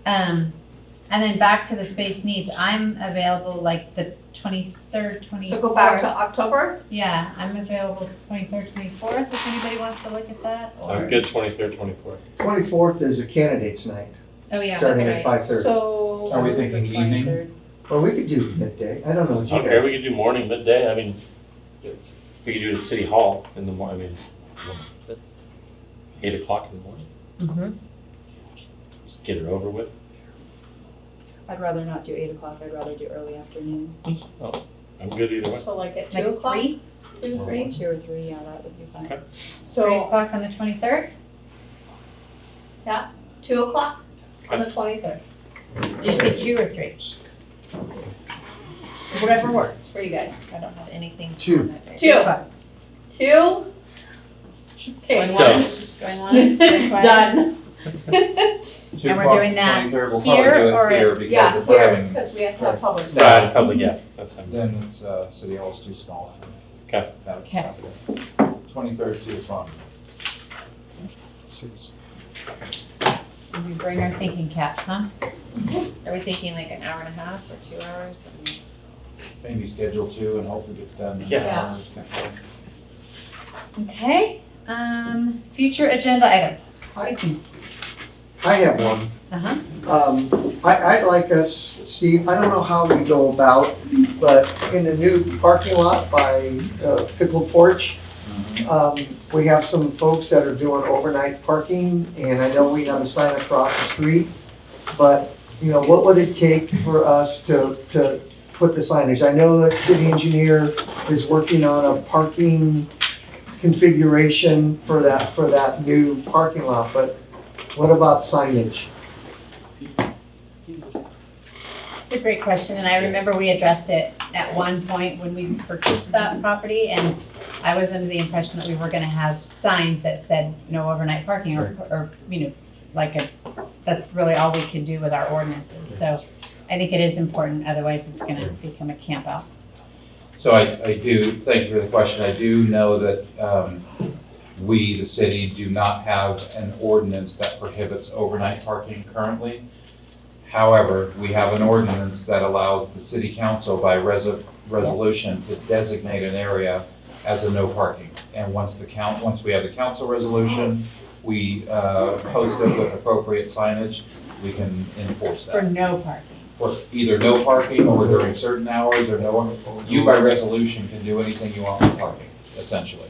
And then back to the space needs, I'm available like the 23rd, 24th. So go back to October? Yeah, I'm available 23rd, 24th, if anybody wants to look at that. Or I'm good 23rd, 24th. 24th is a candidates night, Oh yeah, starting that's at right. 5:30. So. Are we thinking evening? Or we could do midday, I don't know, what you Okay, we guys. could do morning, midday. I mean, we could do it at City Hall in the morning. I mean, 8 o'clock in the morning. Mhm. Just get it over with. I'd rather not do 8 o'clock, I'd rather do early afternoon. I'm good either way. So like at Like 2 o'clock? 3? 2, 3? 2 or 3, yeah, that would be fine. Okay. 3 So, o'clock on the 23rd? yeah, 2 o'clock on the 23rd. Did you say 2 or 3? Whatever works for you guys. I don't have anything. 2. on that day. 2. 2? Okay. Going once, going once, going twice. Done. 2 And we're o'clock, doing that 23rd, we'll here probably do or it here at- because Yeah, if we're here, having. because we have to have public. Right, public, yeah, that's fine. Then it's, City Hall's too small. Okay. Okay. 23rd, 2 o'clock. We bring our thinking caps, huh? Are we thinking like an hour and a half or 2 hours? Maybe schedule 2 and hopefully gets done. in Yeah. hours. Okay, future agenda items. Excuse me. I have one. Uh-huh. I'd like us, Steve, I don't know how we go about, but in the new parking lot by Pickled Porch, we have some folks that are doing overnight parking, and I know we have a sign across the street, but, you know, what would it take for us to put the signage? I know that city engineer is working on a parking configuration for that new parking lot, but what about signage? It's a great question, and I remember we addressed it at one point when we purchased that property, and I was under the impression that we were gonna have signs that said no overnight parking, or, you know, that's really all we can do with our ordinances, so I think it is important, otherwise it's gonna become a camp out. So I do, thank you for the question. I do know that we, the city, do not have an ordinance that prohibits overnight parking currently. However, we have an ordinance that allows the city council by resolution to designate an area as a no parking. And once we have the council resolution, we post it with appropriate signage, we can enforce that. For no parking. For either no parking or during certain hours or no, you by resolution can do anything you want with parking, essentially.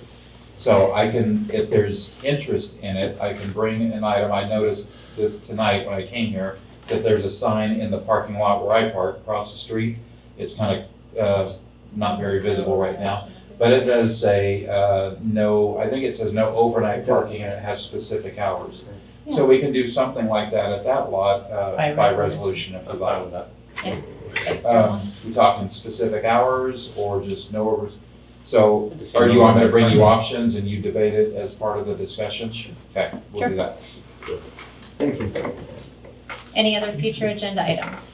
So I can, if there's interest in it, I can bring an item. I noticed that tonight when I came here, that there's a sign in the parking lot where I park across the street. It's kind of not very visible right now, but it does say no, I think it says no overnight parking and it has specific hours. So we can do something like that at that lot by resolution if we like. We talking specific hours or just no over? So, or do you want me to bring you options and you debate it as part of the discussion? Okay, we'll do that. Thank you. Any other future agenda items?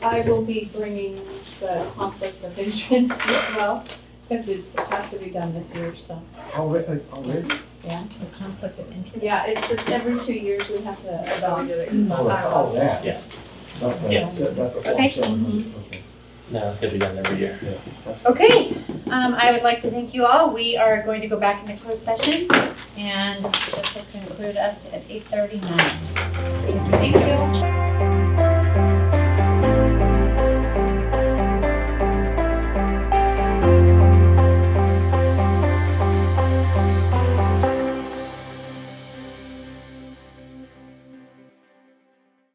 I will be bringing the conflict of interest as well, because it has to be done this year, so. Already? Yeah, the conflict of interest. Yeah, it's every 2 years we have to evaluate. Oh, that. Yeah. Yes. Okay. No, it's gonna be done every year. Okay, I would like to thank you all. We are going to go back into closed session, and this will conclude us at 8:39. Thank you.